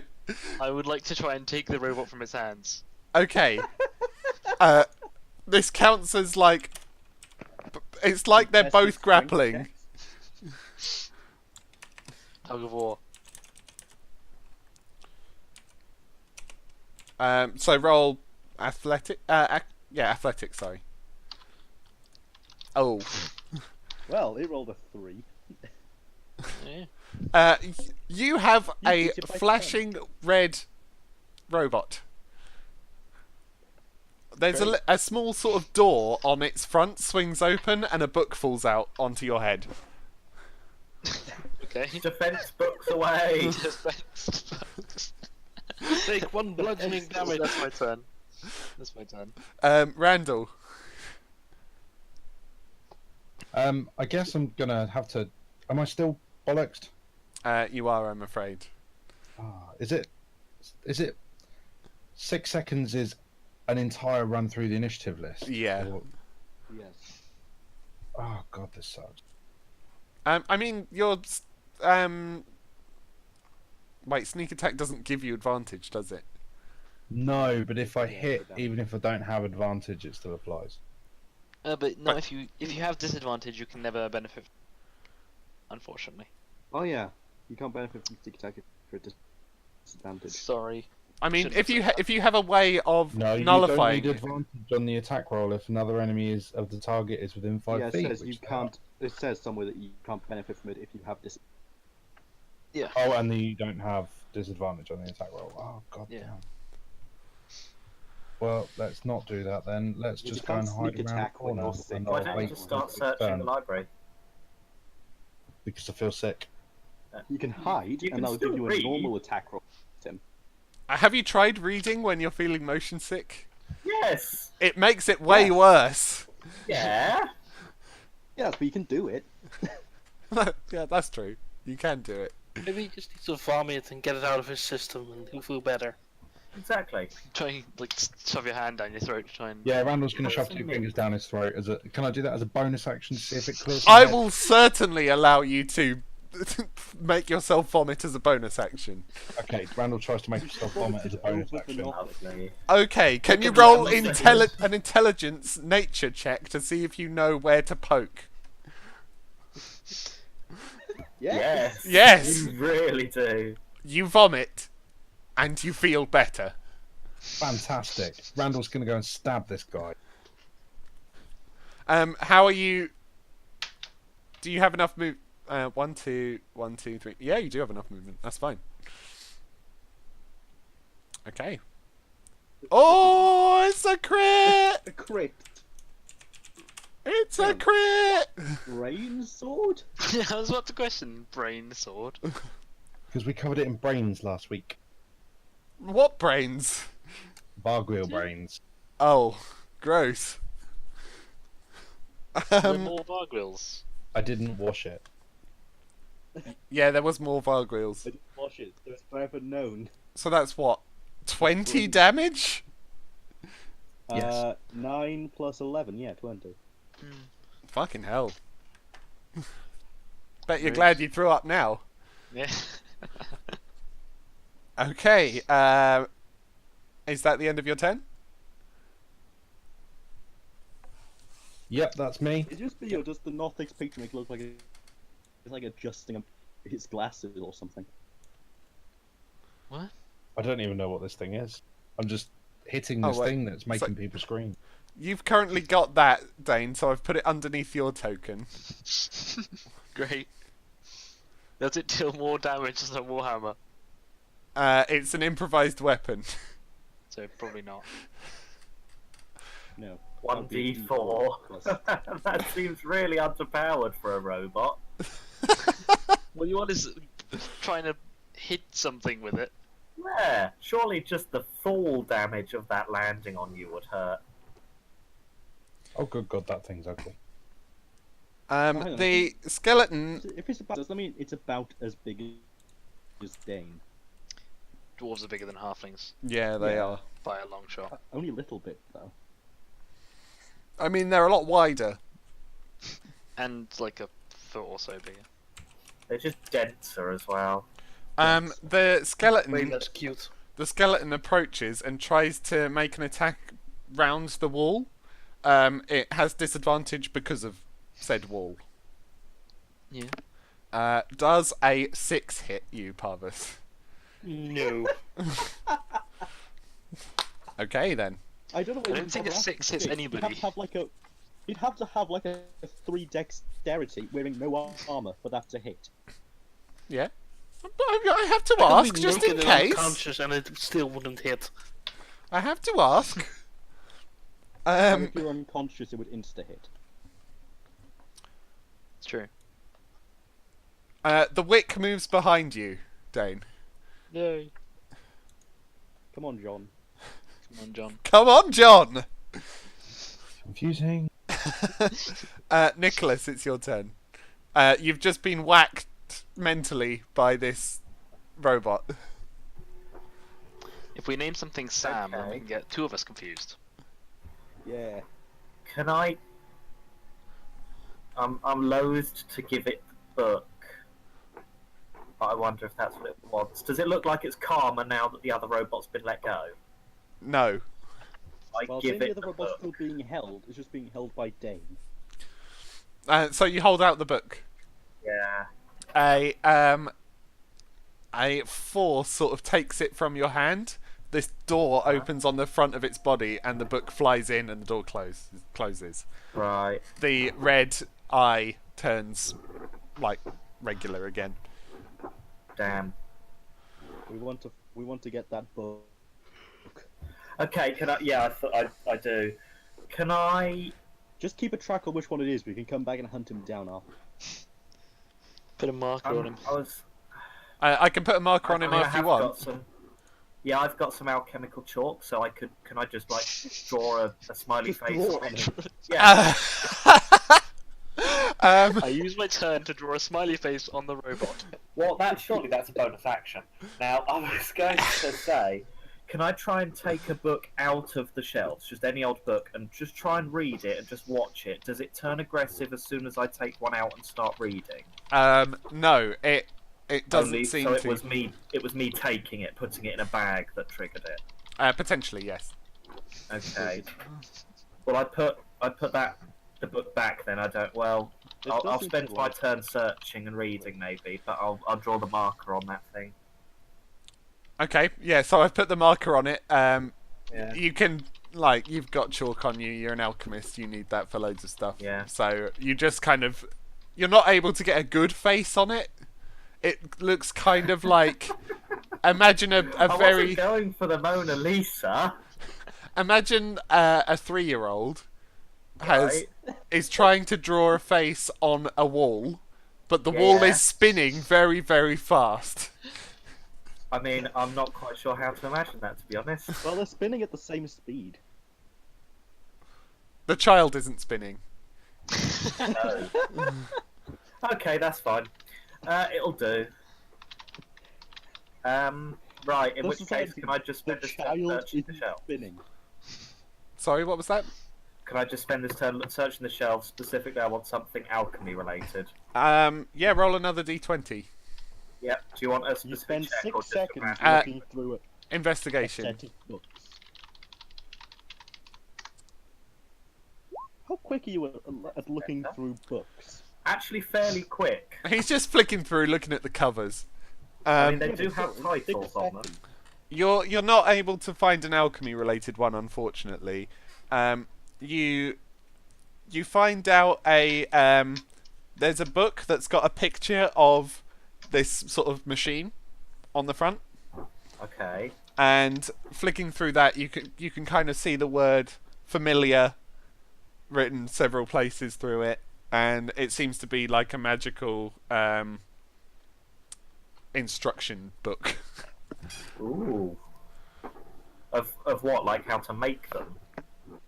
I would like to try and take the robot from its hands. Okay. This counts as like. It's like they're Test both its strength grappling. checks. Tug of war. So roll athletic. Yeah, athletics. Sorry. Oh. Well, it rolled a 3. Yeah. You have You a beat it by flashing red robot. There's Great. a small sort of door on its front, swings open, and a book falls out onto your head. Okay. Defense books away. Take 1 bludgeoning damage. That's my turn. That's my turn. Randall. I guess I'm gonna have to. Am I still bollocksed? You are, I'm afraid. Is it? 6 seconds is an entire run through the initiative list? Yeah. Or- Yes. Oh god, this sucks. I mean, your wait, sneak attack doesn't give you advantage, does it? No, but if I Yeah, hit, but that- even if I don't have advantage, it still applies. But no, But- if you have disadvantage, you can never benefit. Unfortunately. Oh yeah. You can't benefit from sneak attack for a disadvantage. Sorry. I mean, Shouldn't if have you said that. if you have a way of No, you nullifying don't it, need advantage on the attack roll if another enemy is of the target is within 5 Yeah, it feet. says you which they can't. It says somewhere that you can't benefit from it if you have this. Yeah. are. Oh, and then you don't have disadvantage on the attack roll. Oh god Yeah. damn. Well, let's not do that then. Let's You just go and can't hide sneak around the attack when corner. you're sick. and Why I'll don't you wait just start until it's searching the turn, library? because I feel sick. You can hide, You and can that'll give still you a read. normal attack roll. Tim. have you tried reading when you're feeling motion sick? Yes. It makes it way Yes. worse. Yeah. Yes, but you can do it. Yeah, that's true. You can do it. Maybe he just needs to vomit and get it out of his system, and he'll feel better. Exactly. Try and like shove your hand down your throat to try and. Yeah, Randall's going to shove What's 2 in it? fingers down his throat. Can I do that as a bonus action to see if it clears? I my head? will certainly allow you to make yourself vomit as a bonus action. Okay, Randall tries to make himself vomit as a bonus Over the action. knob. Lovely. Okay, can you Look at roll that, an intelligence nature check to see if you know where to poke? Yes. Yes. Yes. You really do. You vomit, and you feel better. Fantastic. Randall's going to go and stab this guy. How are you? Do you have enough move? 1, 2, 1, 2, 3. Yeah, you do have enough movement. That's fine. Okay. Oh, it's a crit! A crit. It's a crit! Brain sword? Yeah, I was about to question brain sword. Because we covered it in brains last week. What brains? Bargwheel brains. Oh, gross. There are more gargoyles. I didn't wash it. Yeah, there was more Vargrills. I didn't wash it, so it's forever known. So that's what? 20 damage? Yes. 9 plus 11, yeah, 20. Fucking hell. Bet you're glad you threw up now. Yeah. Okay, is that the end of your turn? Yep, that's me. Is just me, or does the Northix picture make it look like it's like adjusting his glasses or something? What? I don't even know what this thing is. I'm just hitting Oh, this wait. thing that's making people scream. You've currently got that, Dane, so I've put it underneath your token. Great. Does it deal more damage than a warhammer? It's an improvised weapon. So probably not. No. 1d4. That seems really underpowered for a robot. What you want is trying to hit something with it. Yeah, surely just the fall damage of that landing on you would hurt. Oh, good God, that thing's ugly. hang on. The skeleton... If it's about, does that mean it's about as big as Dane? Dwarves are bigger than halflings Yeah, they Yeah. are. by a long shot. Only a little bit, though. I mean, they're a lot wider. And like a foot or so bigger. They're just denser as well. The skeleton... Wait, that's cute. The skeleton approaches and tries to make an attack round the wall. It has disadvantage because of said wall. Yeah. Does a 6 hit you, Parvus? No. Okay, then. I don't know. I don't think a 6 hits anybody. You'd have to have like a 3 dexterity wearing no armor for that to hit. Yeah. But I have to I ask, could be just in naked and case. unconscious and it still wouldn't hit. I have to ask. And if you're unconscious, it would insta hit. It's true. The wick moves behind you, Dane. No. Come on, John. Come on, John. Come on, John! Confusing. Nicholas, it's your turn. You've just been whacked mentally by this robot. If we name something Sam, then we Okay. can get two of us confused. Yeah. Can I? I'm loath to give it the book, but I wonder if that's what it wants. Does it look like it's calmer now that the other robot's been let go? No. I Well, give the it other the robot's book. still being held. It's just being held by Dane. So you hold out the book. Yeah. A force sort of takes it from your hand. This door opens on the front of its body, and the book flies in, and the door closes. Right. The red eye turns like regular again. Damn. We want to get that book. Okay. Can I? Yeah. I do. Can I? Just keep a track on which one it is. We can come back and hunt him down after. Put a marker on him. I was. I can put a marker on him I if you have want. got some. Yeah, I've got some alchemical chalk, so I could. Can I just like draw a smiley Just face? draw on on it? him. Yeah. I use my turn to draw a smiley face on the robot. Well, surely that's a bonus action. Now, I was going to say, Can I try and take a book out of the shelves, just any old book, and just try and read it and just watch it? Does it turn aggressive as soon as I take one out and start reading? No, it doesn't Only, seem so it to. was me. It was me taking it, putting it in a bag that triggered it. Potentially, yes. Okay. Well, I put the book back then. I don't. Well, It I'll doesn't spend my work. turn searching and reading maybe, but I'll draw the marker on that thing. Okay, yeah. So I've put the marker on it. Yeah. You can like, you've got chalk on you. You're an alchemist. You need that for loads of stuff. Yeah. So you just kind of, you're not able to get a good face on it. It looks kind of like, imagine a I very, wasn't going for the Mona Lisa. imagine a 3-year-old Right. is trying to draw a face on a wall, but the wall Yeah. is spinning very, very fast. I mean, I'm not quite sure how to imagine that, to be honest. Well, they're spinning at the same speed. The child isn't spinning. No. Okay, that's fine. It'll do. Right, in This which is case, like can I just The spend this turn child searching is the shelf? spinning. Sorry, what was that? Can I just spend this turn searching the shelves? Specifically, I want something alchemy related. Yeah, roll another d20. Yep. Do you want a You specific spend check 6 or just a seconds random? looking through a Investigation. set of books. How quick are you at looking through books? Actually, fairly quick. He's just flicking through, looking at the covers. I mean, they Yeah, do but have still, it's 6 titles on them. seconds. You're not able to find an alchemy related one, unfortunately. You find out there's a book that's got a picture of this sort of machine on the front, Okay. and flicking through that, you can kind of see the word familiar written several places through it, and it seems to be like a magical instruction book. Ooh. Of what? Like how to make them?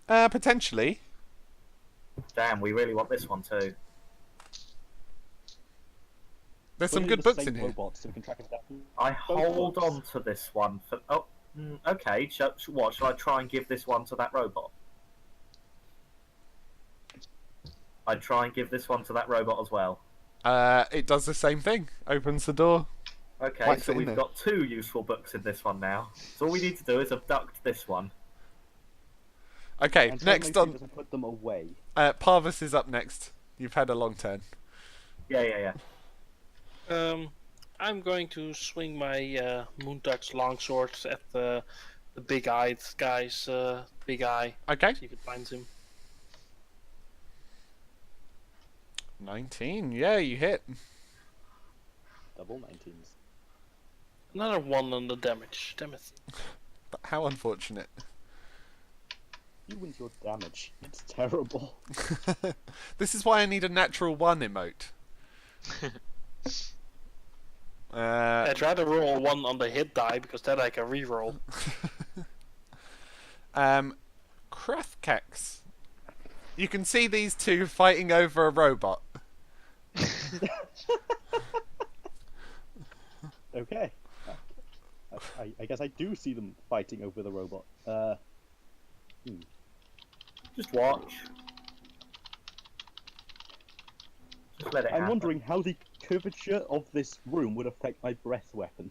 Potentially. Damn, we really want this one too. There's some Put good the books same in here. robots so we can track them down. I Both hold books. on to this one for. Oh, okay. What? Shall I try and give this one to that robot? I'd try and give this one to that robot as well. It does the same thing. Opens the door. Okay, Whacks so it in we've there. got 2 useful books in this one now. So all we need to do is abduct this one. Okay, And try and next make sure he on. doesn't put them away. Parvis is up next. You've had a long turn. Yeah. I'm going to swing my Moontouch longsword at the big-eyed guy's big eye. Okay. See if it finds him. 19. Yeah, you hit. Double 19s. Another 1 on the damage. Damn it. But how unfortunate. You win your damage. It's terrible. This is why I need a natural 1 emote. I'd rather roll 1 on the hit die because then I can reroll. Krefkex. You can see these two fighting over a robot. Okay. I guess I do see them fighting over the robot. Just watch. Just let it I'm happen. wondering how the curvature of this room would affect my breath weapon.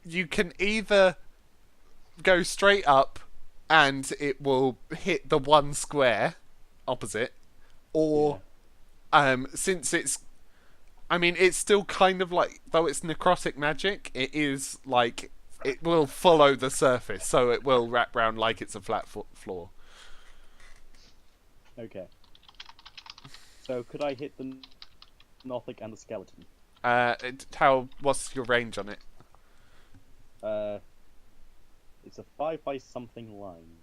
You can either go straight up and it will hit the one square opposite, or since it's, I mean, it's still kind of like, though it's necrotic magic, it is like, it will follow the surface, so it will wrap round like it's a flat floor. Okay. So could I hit the Nothic and the skeleton? What's your range on it? It's a 5 by something line.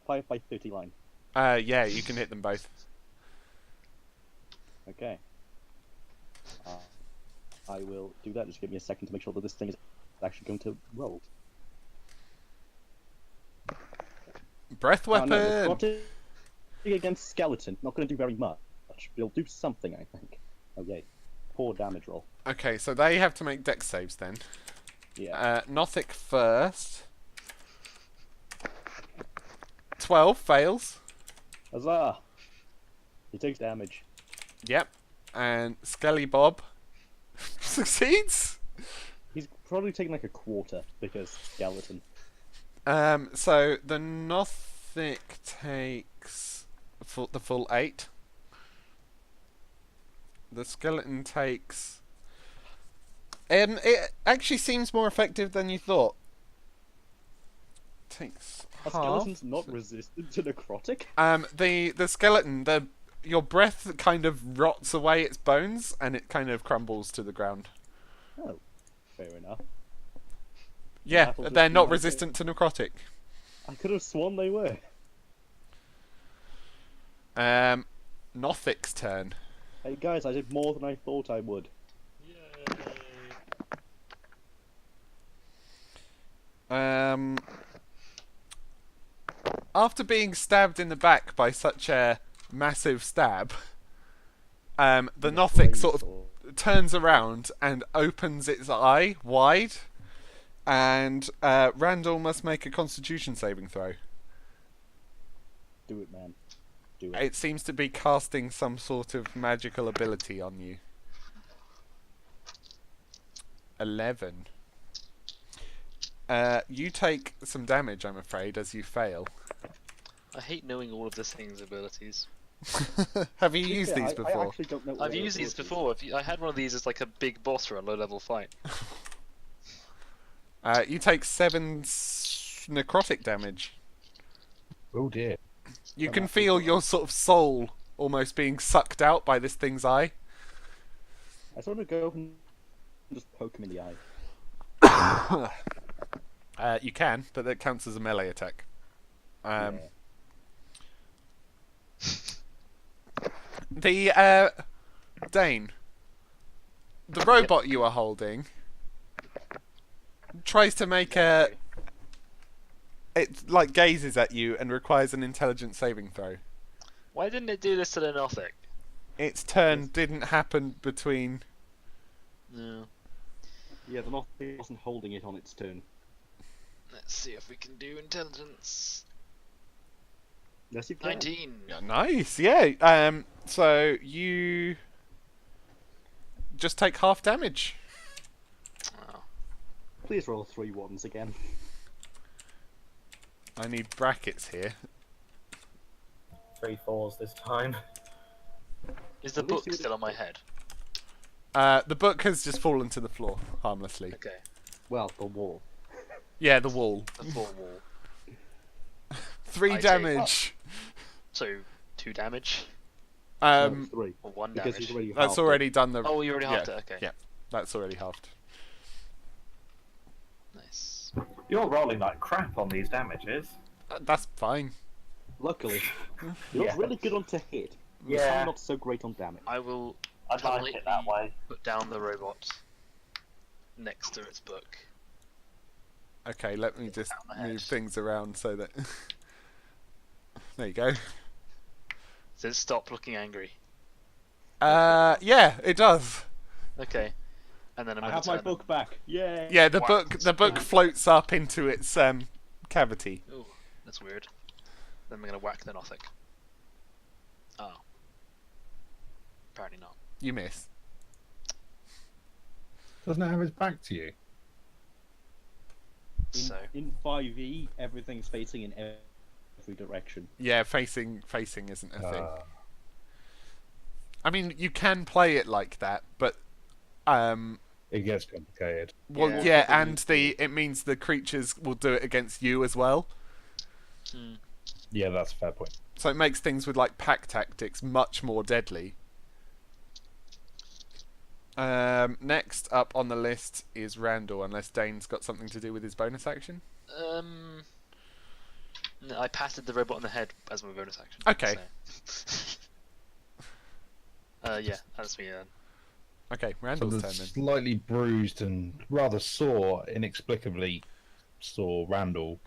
5 by 30 line. Yeah, you can hit them both. Okay. I will do that. Just give me a second to make sure that this thing is actually going to roll. Breath Oh, weapon! no, necrotic against skeleton. Not going to do very much. But it'll do something, I think. Okay. Poor damage roll. Okay, so they have to make dex saves then. Yeah. Nothic first. 12 fails. Huzzah! He takes damage. Yep. And Skelly Bob succeeds. He's probably taking like a quarter because skeleton. So the Nothic takes the full 8. The skeleton takes It actually seems more effective than you thought. Takes Are half. skeletons not resistant to necrotic? The skeleton, your breath kind of rots away its bones, and it kind of crumbles to the ground. Oh, fair enough. Yeah, That'll just they're be not my resistant to necrotic. I could have sworn they were. Nothic's turn. Hey guys, I did more than I thought I would. After being stabbed in the back by such a massive stab, the Nothic sort of turns around and opens its eye wide, and Randall must make a Constitution saving throw. Do it, man. Do it. It seems to be casting some sort of magical ability on you. 11. You take some damage, I'm afraid, as you fail. I hate knowing all of this thing's abilities. Have you used these I before? actually don't know. I've used these before. I had one of these as like a big boss for a low-level fight. You take 7 necrotic damage. Oh dear. You can feel your sort of soul almost being sucked out by this thing's eye. I just want to go up and just poke him in the eye. You can, but that counts as a melee attack. Yeah. The Dane, the robot you are holding, tries to make a. It like gazes at you and requires an intelligence saving throw. Why didn't it do this to the Nothic? Its turn didn't happen between. No. Yeah, the Nothic wasn't holding it on its turn. Let's see if we can do intelligence. Yes, you can. 19. Yeah, nice, yeah. So you just take half damage. Oh. Please roll 3 ones again. I need brackets here. 3 4s this time. Is the At least book you still on my head? The book has just fallen to the floor harmlessly. Okay. Well, the wall. Yeah, the wall. The floor wall. 3 I take- damage. So, 2 damage? No, 3. Or 1 Because damage? he's already That's halved already done the. Oh, you already halved yeah, it, okay. Yeah, that's already halved. Nice. You're rolling like crap on these damages. That's fine. it. Luckily, you're Yeah. really good on to hit. Yeah. I'm not so great on damage. I will I'd like it that way. put down the robot next to its book. Okay, let me just Down the head. move things around so that. There you go. Does it stop looking angry? Yeah, it does. Okay. And then I'm I going have to my turn book back. Yay! Yeah, the Wow. book floats up into its cavity. Ooh, that's weird. Then I'm going to whack the Nothic. Oh. Apparently not. You miss. Doesn't it have its back to you? So, In 5e, everything's facing in every direction. Yeah, facing isn't a thing. Uh, I mean, you can play it like that, but it gets complicated. well, Yeah. yeah, and it means the creatures will do it against you as well. Yeah, that's a fair point. So it makes things with like pack tactics much more deadly. Next up on the list is Randall, unless Dane's got something to do with his bonus action. no, I patted the robot on the head as my bonus action. Okay. So. Yeah, that's me then. Okay, So Randall's the turn then. slightly bruised and rather sore, inexplicably sore Randall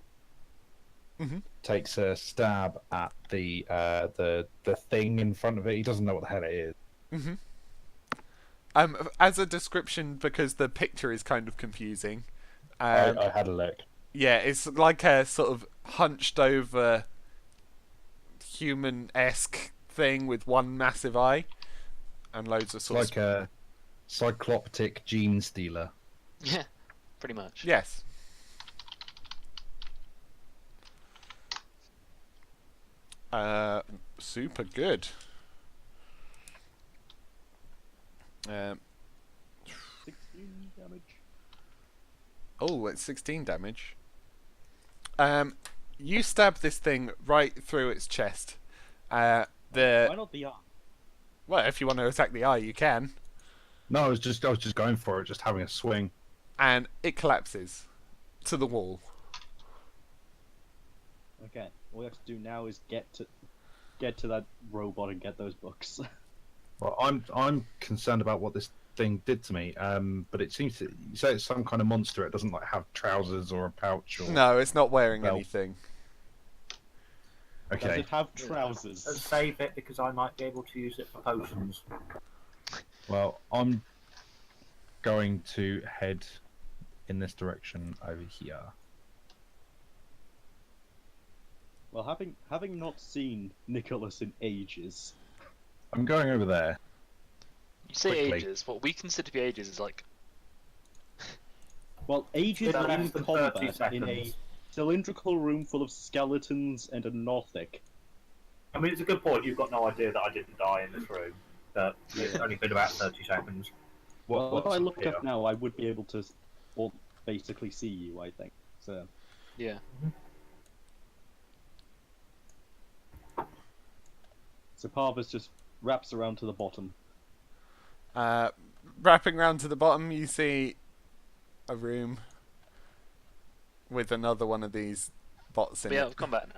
Mhm. takes a stab at the thing in front of it. He doesn't know what the hell it is. Mhm. As a description, because the picture is kind of confusing. I had a look. Yeah, it's like a sort of hunched over human-esque thing with one massive eye and loads of It's sort like a cycloptic gene stealer. Yeah, pretty much. Yes. Super good. 16 damage. Oh, it's 16 damage. You stab this thing right through its chest. Why not the arm? Well, if you want to attack the eye, you can. No, I was just going for it, just having a swing. And it collapses to the wall. Okay, all we have to do now is get to that robot and get those books. Well, I'm concerned about what this thing did to me. But it seems to, you say it's some kind of monster. It doesn't like have trousers or a pouch or. No, it's not wearing Well. anything. Does Okay. it have trousers? And save it because I might be able to use it for potions. Well, I'm going to head in this direction over here. Well, having not seen Nicholas in ages, I'm going over there. You say Quickly. ages. What we consider to be ages is like well, ages Less in than 30 combat in seconds. a cylindrical room full of skeletons and a Nothic. I mean, it's a good point. You've got no idea that I didn't die in this room. That it's only been about 30 seconds. Well, if I what's looked here? up now, I would be able to, or basically see you. I think so. yeah. So Parvis just wraps around to the bottom. Wrapping round to the bottom, you see a room with another one of these bots in Be out it. of combat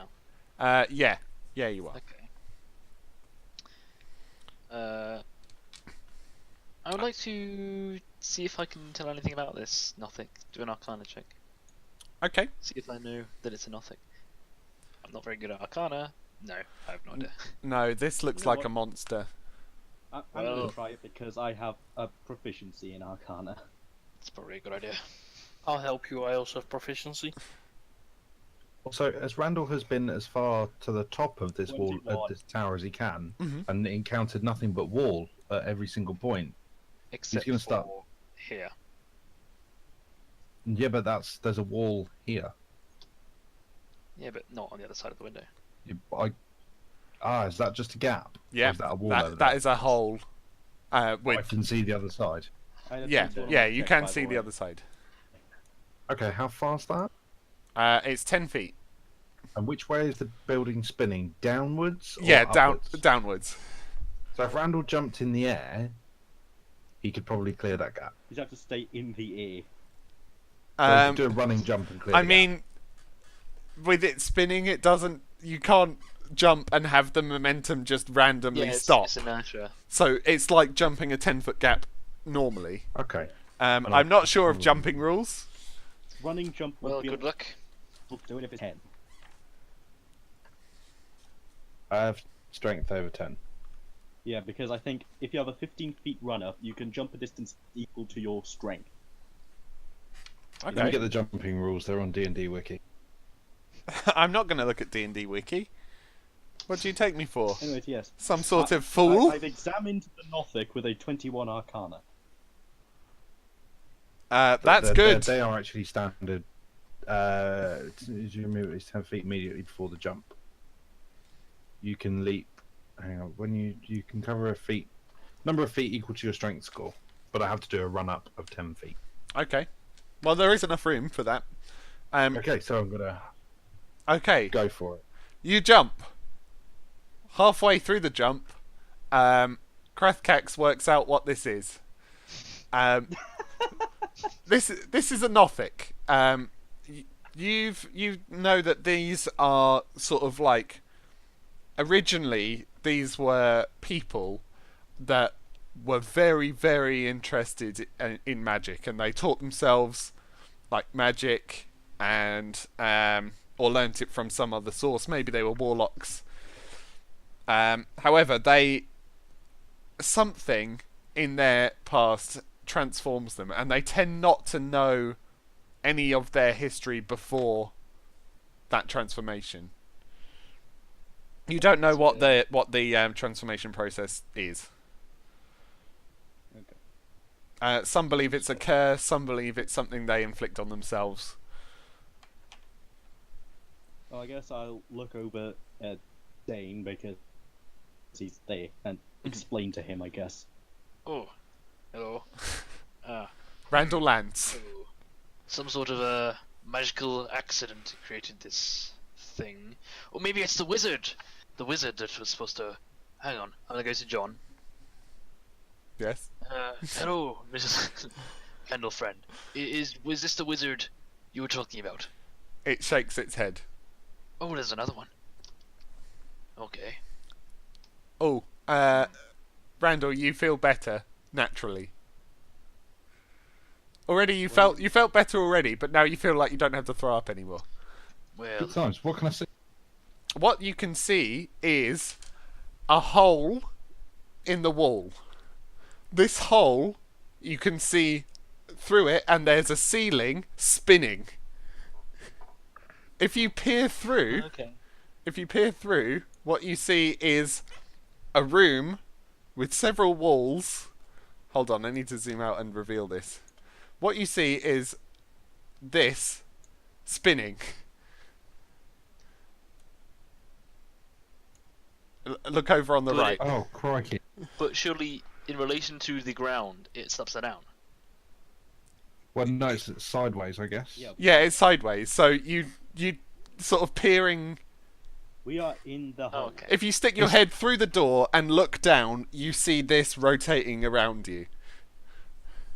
now. Yeah, you are. Okay. I would like to see if I can tell anything about this Nothic. Do an Arcana check. Okay. See if I know that it's a Nothic. I'm not very good at Arcana. No, I have no idea. No, this looks You know like what? a monster. I'm Well- gonna try it because I have a proficiency in Arcana. It's probably a good idea. I'll help you. I also have proficiency. Also, as Randall has been as far to the top of this wall, 21. this tower as he can, Mhm. and encountered nothing but wall at every single point. Except gonna for start. here. Yeah, but there's a wall here. Yeah, but not on the other side of the window. Is that just a gap? Or Yeah, is that a wall over that there? is a hole. I With can see the other side. yeah, you can see the other side. Okay, how far's that? It's 10 feet. And which way is the building spinning? Downwards? Or Yeah, upwards? downwards. So if Randall jumped in the air, he could probably clear that gap. You have to stay in the air. So he could do a running jump and clear I the gap. mean, with it spinning, it doesn't. You can't jump and have the momentum just randomly Yeah, stop. it's inertia. So it's like jumping a 10-foot gap normally. Okay. I'm not sure of jumping rules. Running jump would Well, be good luck. able to do it if it's 10. I have strength over 10. Yeah, because I think if you have a 15 feet run up, you can jump a distance equal to your strength. Let me Okay. get the jumping rules. They're on D&D Wiki. I'm not going to look at D&D Wiki. What do you take me for? Anyways, yes. Some sort of fool? I've examined the Nothic with a 21 Arcana. That's They're- good. They are actually standard. You move at least 10 feet immediately before the jump. You can leap. Hang on. When you can cover a feet, number of feet equal to your strength score, but I have to do a run up of 10 feet. Okay. Well, there is enough room for that. Okay, so I'm gonna Okay. go for it. You jump. Halfway through the jump, Krathkax works out what this is. This is a Nothic. You know that these are sort of like, originally these were people that were very, very interested in magic, and they taught themselves like magic and or learnt it from some other source. Maybe they were warlocks. However, something in their past transforms them, and they tend not to know any of their history before that transformation. You don't know what the transformation process is. Okay. Some believe it's a curse. Some believe it's something they inflict on themselves. Well, I guess I'll look over at Dane because he's there and explain to him, I guess. Oh, hello. Randall lands. Oh. some sort of a magical accident created this thing. Or maybe it's the wizard! The wizard that was supposed to... Hang on, I'm gonna go to John. Yes. Hello, Mrs. Kendall friend. Was this the wizard you were talking about? It shakes its head. Oh, there's another one. Okay. Oh, Randall, you feel better naturally. Already you felt better already, but now you feel like you don't have to throw up anymore. Well, Good times. What can I see? What you can see is a hole in the wall. This hole, you can see through it, and there's a ceiling spinning. If you peer through, what you see is a room with several walls. Hold on, I need to zoom out and reveal this. What you see is this spinning. Look over on the right. Oh, crikey. but surely, in relation to the ground, it's upside down. Well, no, it's sideways, I guess. Yeah, Yeah, it's sideways. So you sort of peering. we are in the hole. Okay. If you stick your head through the door and look down, you see this rotating around you.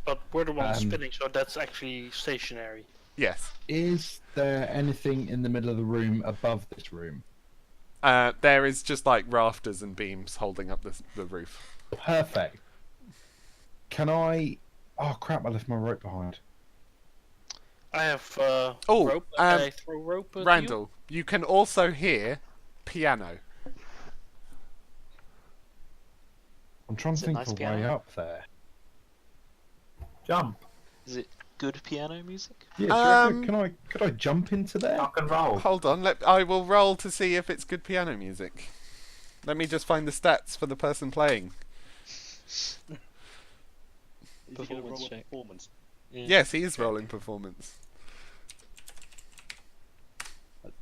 But we're the ones spinning, so that's actually stationary. Yes. Is there anything in the middle of the room above this room? There is just like rafters and beams holding up the roof. Perfect. Can I... Oh, crap, I left my rope behind. I have Oh, rope. Can I throw rope at you? Randall, you can also hear piano. I'm trying to Is it think nice of a way piano? up there. Jump. Is it good piano music? Yeah, could I jump into there? Rock and roll. Hold on, I will roll to see if it's good piano music. Let me just find the stats for the person playing. Is he gonna Performance roll a check. performance? Yes, he is rolling performance.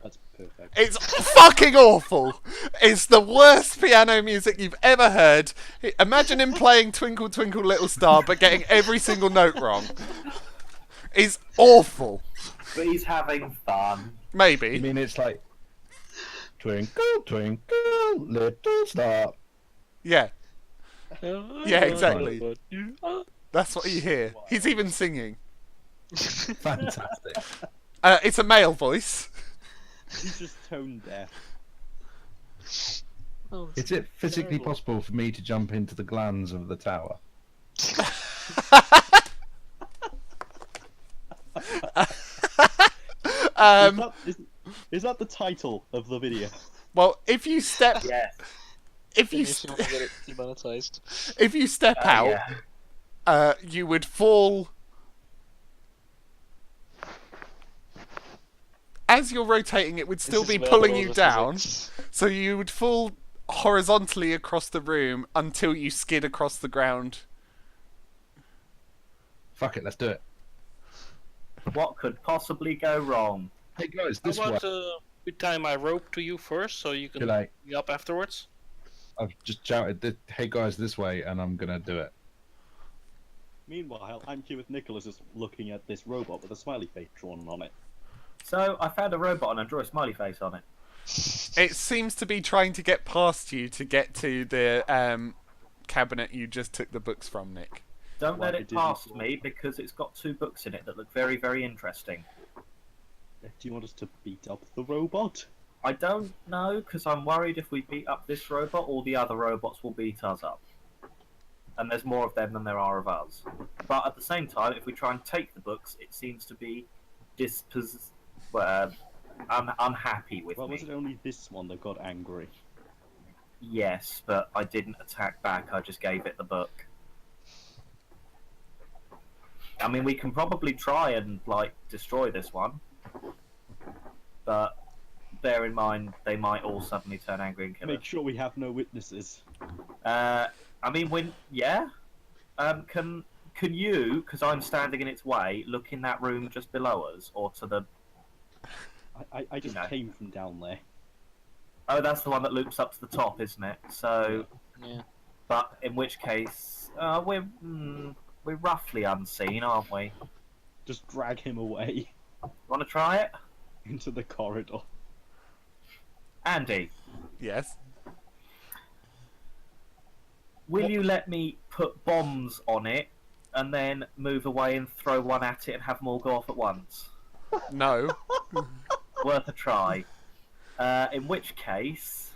That's perfect. It's fucking awful. It's the worst piano music you've ever heard. Imagine him playing Twinkle Twinkle Little Star but getting every single note wrong. It's awful. But he's having fun. I Maybe. mean, it's like... Twinkle, twinkle, little star. Yeah. Yeah, exactly. That's what you hear. He's even singing. Fantastic. It's a male voice. He's just tone deaf. Oh, Is it physically possible for me to jump into the glands of the tower? Is that the title of the video? Well, if you step, Yes. if you If you want to get it demonetized. if you step out, Yeah. you would fall. As you're rotating, it would still This is be where pulling the you world of down, physics- so you would fall horizontally across the room until you skid across the ground. Fuck it, let's do it. What could possibly go wrong? Hey guys, I this way. want to tie my rope to you first, so you can Good night. pick me up afterwards. I've just shouted, hey guys, this way, and I'm gonna do it. Meanwhile, I'm here with Nicholas just looking at this robot with a smiley face drawn on it. So I found a robot and I drew a smiley face on it. It seems to be trying to get past you to get to the cabinet you just took the books from, Nick. Don't Like let a it Disney past store. me because it's got 2 books in it that look very, very interesting. Do you want us to beat up the robot? I don't know because I'm worried if we beat up this robot, all the other robots will beat us up. And there's more of them than there are of us. But at the same time, if we try and take the books, it seems to be unhappy with Well, me. was it only this one that got angry? Yes, but I didn't attack back. I just gave it the book. I mean, we can probably try and destroy this one, but bear in mind they might all suddenly turn angry and kill Make us. sure we have no witnesses. I mean, can you? Because I'm standing in its way. Look in that room just below us, or to the. I just No. came from down there. Oh, that's the one that loops up to the top, isn't it? So, Yeah. but in which case, we're roughly unseen, aren't we? just drag him away Want to try it? into the corridor. Andy, Yes. will you let me put bombs on it and then move away and throw one at it and have them all go off at once? No. Worth a try. In which case,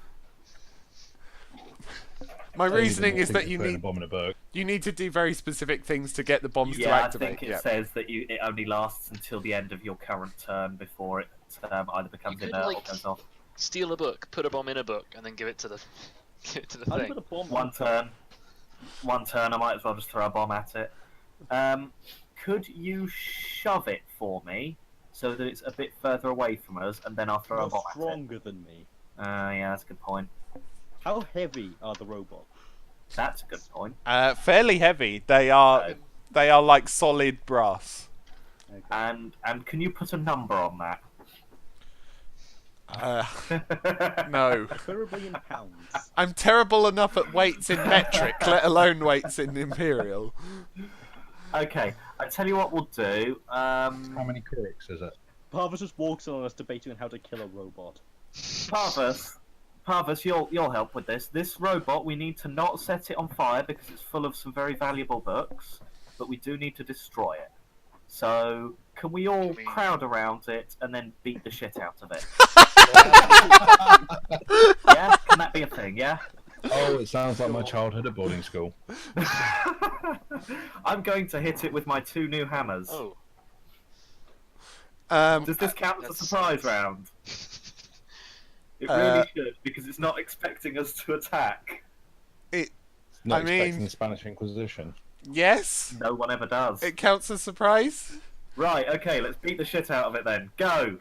My Only the reasoning more is that people you putting a need bomb in a book. to do very specific things to get the bombs to yeah, I activate. think it Yep. says that it only lasts until the end of your current turn before it either becomes You could, inert or like, goes off. Steal a book, put a bomb in a book, and then give it to the How do you thing. put a bomb One turn. One turn, I might as well just throw a bomb at it. Could you shove it for me so that it's a bit further away from us, and then I'll throw a You're bomb at it? stronger than me. Yeah, that's a good point. How heavy are the robots? That's a good point. Fairly heavy. They are like solid brass. Okay. And can you put a number on that? No. Put a billion pounds. I'm terrible enough at weights in metric, let alone weights in imperial. Okay, I tell you what we'll do. How many critics is it? Parvus just walks on us debating on how to kill a robot. Parvus, you'll help with this. This robot, we need to not set it on fire because it's full of some very valuable books, but we do need to destroy it. So, can we all crowd around it and then beat the shit out of it? Yeah? Can that be a thing, yeah? Oh, it sounds like my childhood at boarding school. I'm going to hit it with my 2 new hammers. Oh. Does this count as a That's- surprise round? It really should, because it's not expecting us to attack. Not I mean- expecting the Spanish Inquisition. Yes, No one ever does. it counts as surprise. Right, okay, let's beat the shit out of it then. Go!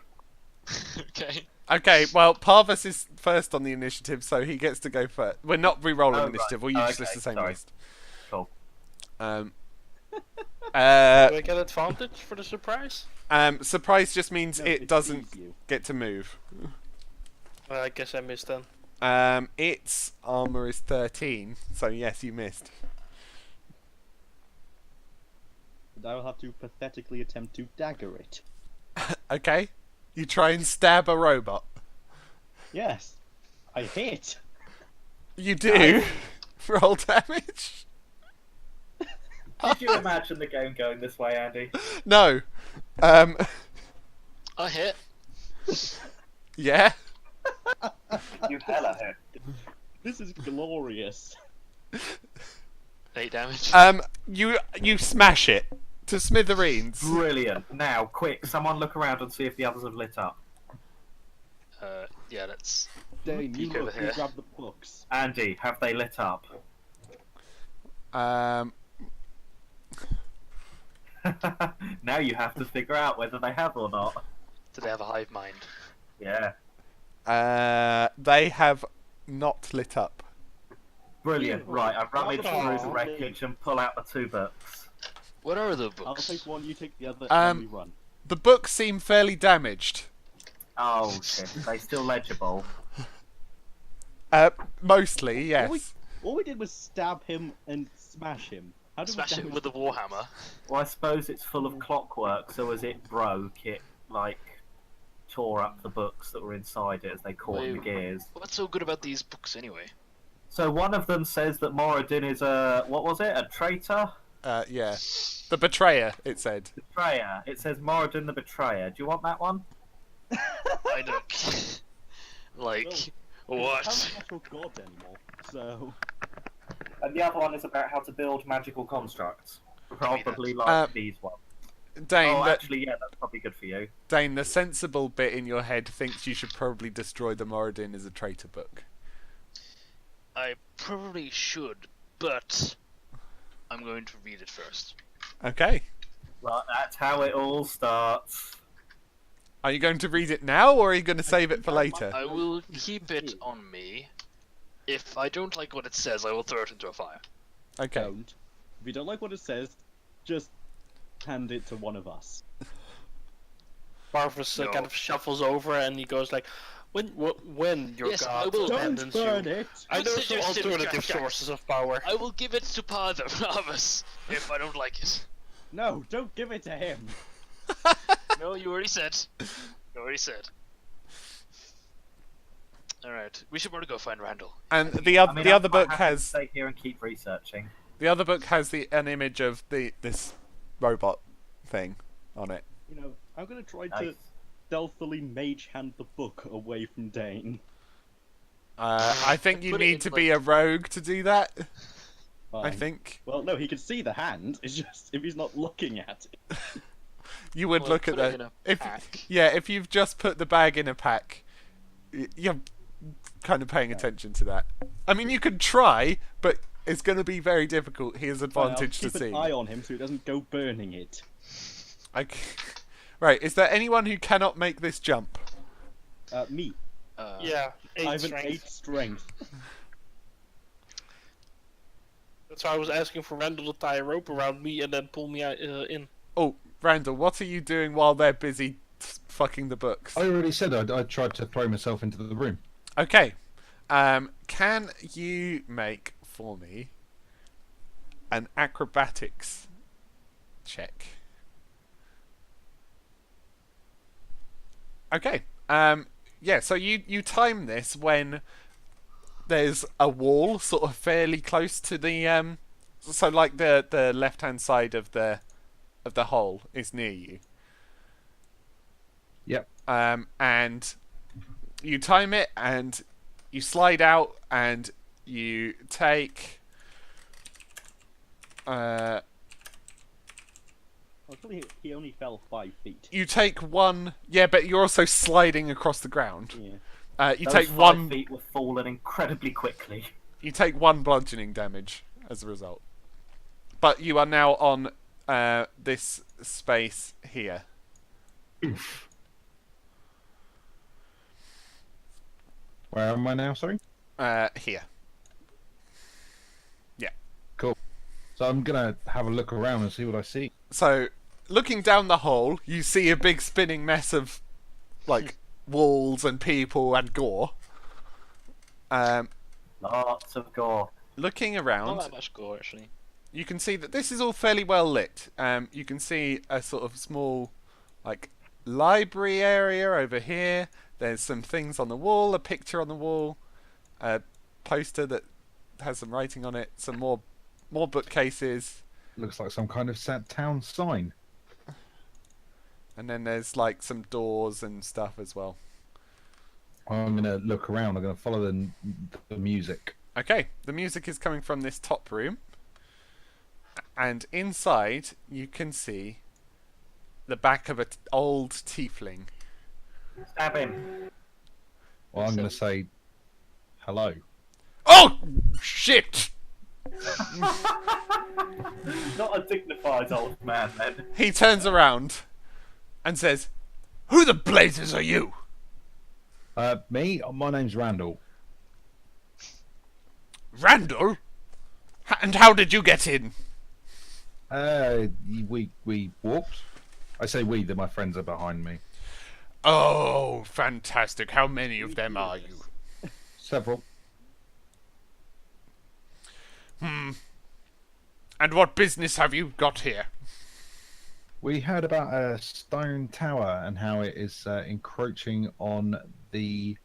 Okay. Okay, well, Parvus is first on the initiative, so he gets to go first. We're not re-rolling Oh, initiative. right. We'll Oh, just list okay, the same sorry. list. Cool. Do I get advantage for the surprise? Surprise just means No, it it doesn't sees you. get to move. Well, I guess I missed then. Its armor is 13, so yes, you missed. And I will have to pathetically attempt to dagger it. Okay, you try and stab a robot. Yes, I hit. You do. Roll damage. Did you imagine the game going this way, Andy? No. I hit. Yeah. You hella hit. This is glorious. 8 damage. You smash it to smithereens. Brilliant. Now, quick, someone look around and see if the others have lit up. Yeah, let's. Dane, you Peek over look, you here. grab the books. Andy, have they lit up? Now you have to figure out whether they have or not. Do they have a hive mind? Yeah. They have not lit up. Brilliant. Right, I rummage through the Aw. wreckage and pull out the 2 books. What are the I'll books? take one, you take the other, and then we run. The books seem fairly damaged. Oh shit, they still legible. Mostly, yes. All we did was stab him and smash him. How did Smash we it damage with a the warhammer. Well, I suppose it's full of clockwork, so as it broke, it, like, tore up the books that were inside it as they caught in the Wait. gears. What's so good about these books anyway? So one of them says that Moradin is a, what was it, a traitor? Yeah. The betrayer, it said. Betrayer. It says Moradin the Betrayer. Do you want that one? I don't. Like, what? He's not actual god anymore, so... And the other one is about how to build magical constructs. Probably like Uh, these ones. Dane, Oh, the, actually, yeah, that's probably good for you. Dane, the sensible bit in your head thinks you should probably destroy the Moradin as a traitor book. I probably should, but I'm going to read it first. Okay. Right, that's how it all starts. Are you going to read it now, or are you going to save it for later? I will keep it on me. If I don't like what it says, I will throw it into a fire. Okay. Don't. If you don't like what it says, just hand it to one of us. Marvus No. kind of shuffles over and he goes like, when your Yes, I god will. Don't abandons burn you. it! I know Good some suggestion, alternative Jack. sources of power. I will give it to Father Marvis if I don't like it. No, don't give it to him! No, you already said. You already said. Alright, we should probably go find Randall. And the I mean, the I'm other quite book happy to has stay here and keep researching. an image of this robot thing on it. You know, I'm gonna try Nice. to stealthily mage hand the book away from Dane. I think you Put it need in, to be a rogue to do that. I Fine. think Well, no, he can see the hand. It's just if he's not looking at it. you would Well, look at put it in the a if pack. if you've just put the bag in a pack, you're kind of paying attention to that. I mean, you could try, but it's going to be very difficult. He has Fine, I'll advantage to keep see. an eye on him so he doesn't go burning it. Okay. Right, is there anyone who cannot make this jump? Me. Yeah, I 8 have an strength. 8 strength. That's why I was asking for Randall to tie a rope around me and then pull me in. Oh, Randall, what are you doing while they're busy fucking the books? I already said I tried to throw myself into the room. Okay. Can you make for me an acrobatics check? Okay. Yeah, so you time this when there's a wall sort of fairly close to the so like the left-hand side of the hole is near you. Yep. And you time it and you slide out and you take Actually, he only fell 5 feet. you take one, yeah, but you're also sliding across the ground. Yeah. You Those take 5 one feet were falling incredibly quickly. you take one bludgeoning damage as a result. But you are now on this space here. Where am I now? Sorry. Here. So I'm gonna have a look around and see what I see. So, looking down the hole, you see a big spinning mess of, like, walls and people and gore. Lots of gore. Looking Not around, that much gore, actually. you can see that this is all fairly well lit. You can see a sort of small, like, library area over here. There's some things on the wall, a picture on the wall, a poster that has some writing on it, some more bookcases, Looks like some kind of sad town sign. and then there's, like, some doors and stuff as well. I'm gonna look around. I'm gonna follow the music. Okay, the music is coming from this top room, and inside you can see the back of an old tiefling. Stab him. Well, I'm gonna say hello. Oh shit! Not a dignified old man, then. He turns around and says, "Who the blazes are you?" Me. My name's Randall. Randall? And how did you get in? We walked. I say we. That my friends are behind me. Oh, fantastic. How many of them are you? Several. And what business have you got here? We heard about a stone tower and how it is encroaching on the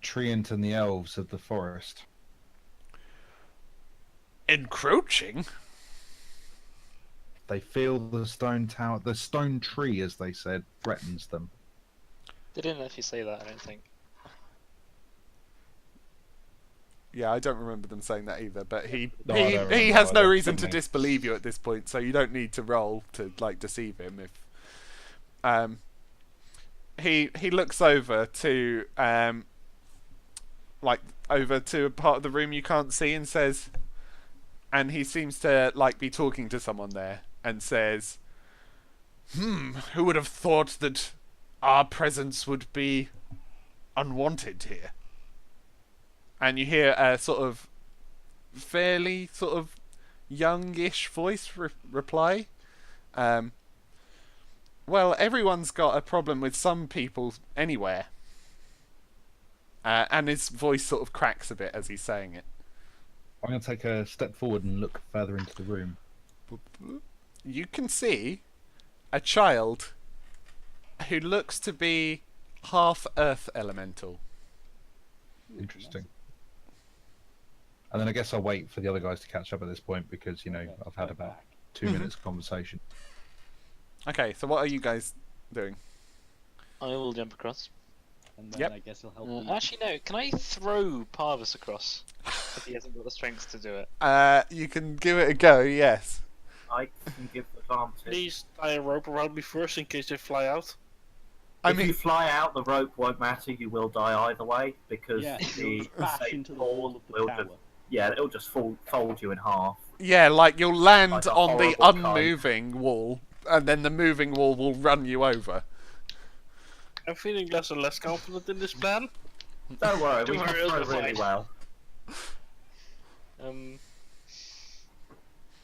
treant and the elves of the forest. Encroaching? They feel the stone tower, the stone tree, as they said, threatens them. They didn't actually say that, I don't think. Yeah, I don't remember them saying that either, but he No, I don't he remember has no either, reason to didn't he? disbelieve you at this point, so you don't need to roll to like deceive him if he looks over to like over to a part of the room you can't see and says, and he seems to like be talking to someone there and says, who would have thought that our presence would be unwanted here? And you hear a sort of fairly sort of youngish voice reply. Well, everyone's got a problem with some people anywhere. And his voice sort of cracks a bit as he's saying it. I'm going to take a step forward and look further into the room. You can see a child who looks to be half Earth elemental. Interesting. And then I guess I'll wait for the other guys to catch up at this point because, you know, Okay, I've had go about back. 2 minutes of conversation. Okay, so what are you guys doing? I will jump across. And then Yep. I guess he'll help me. Actually, no. Can I throw Parvis across if he hasn't got the strength to do it? You can give it a go, yes. I can give advantage. Please tie a rope around me first in case they fly out. I If you mean, fly out, the rope won't matter. You will die either way because Yeah, the you'll just bash safe into the fall wall of the will tower. just, yeah, it'll just fold you in half. yeah, like you'll land Like a on the horrible kite. unmoving wall, and then the moving wall will run you over. I'm feeling less and less confident in this plan. Don't worry, we Don't can worry, throw it'll be really fine. well.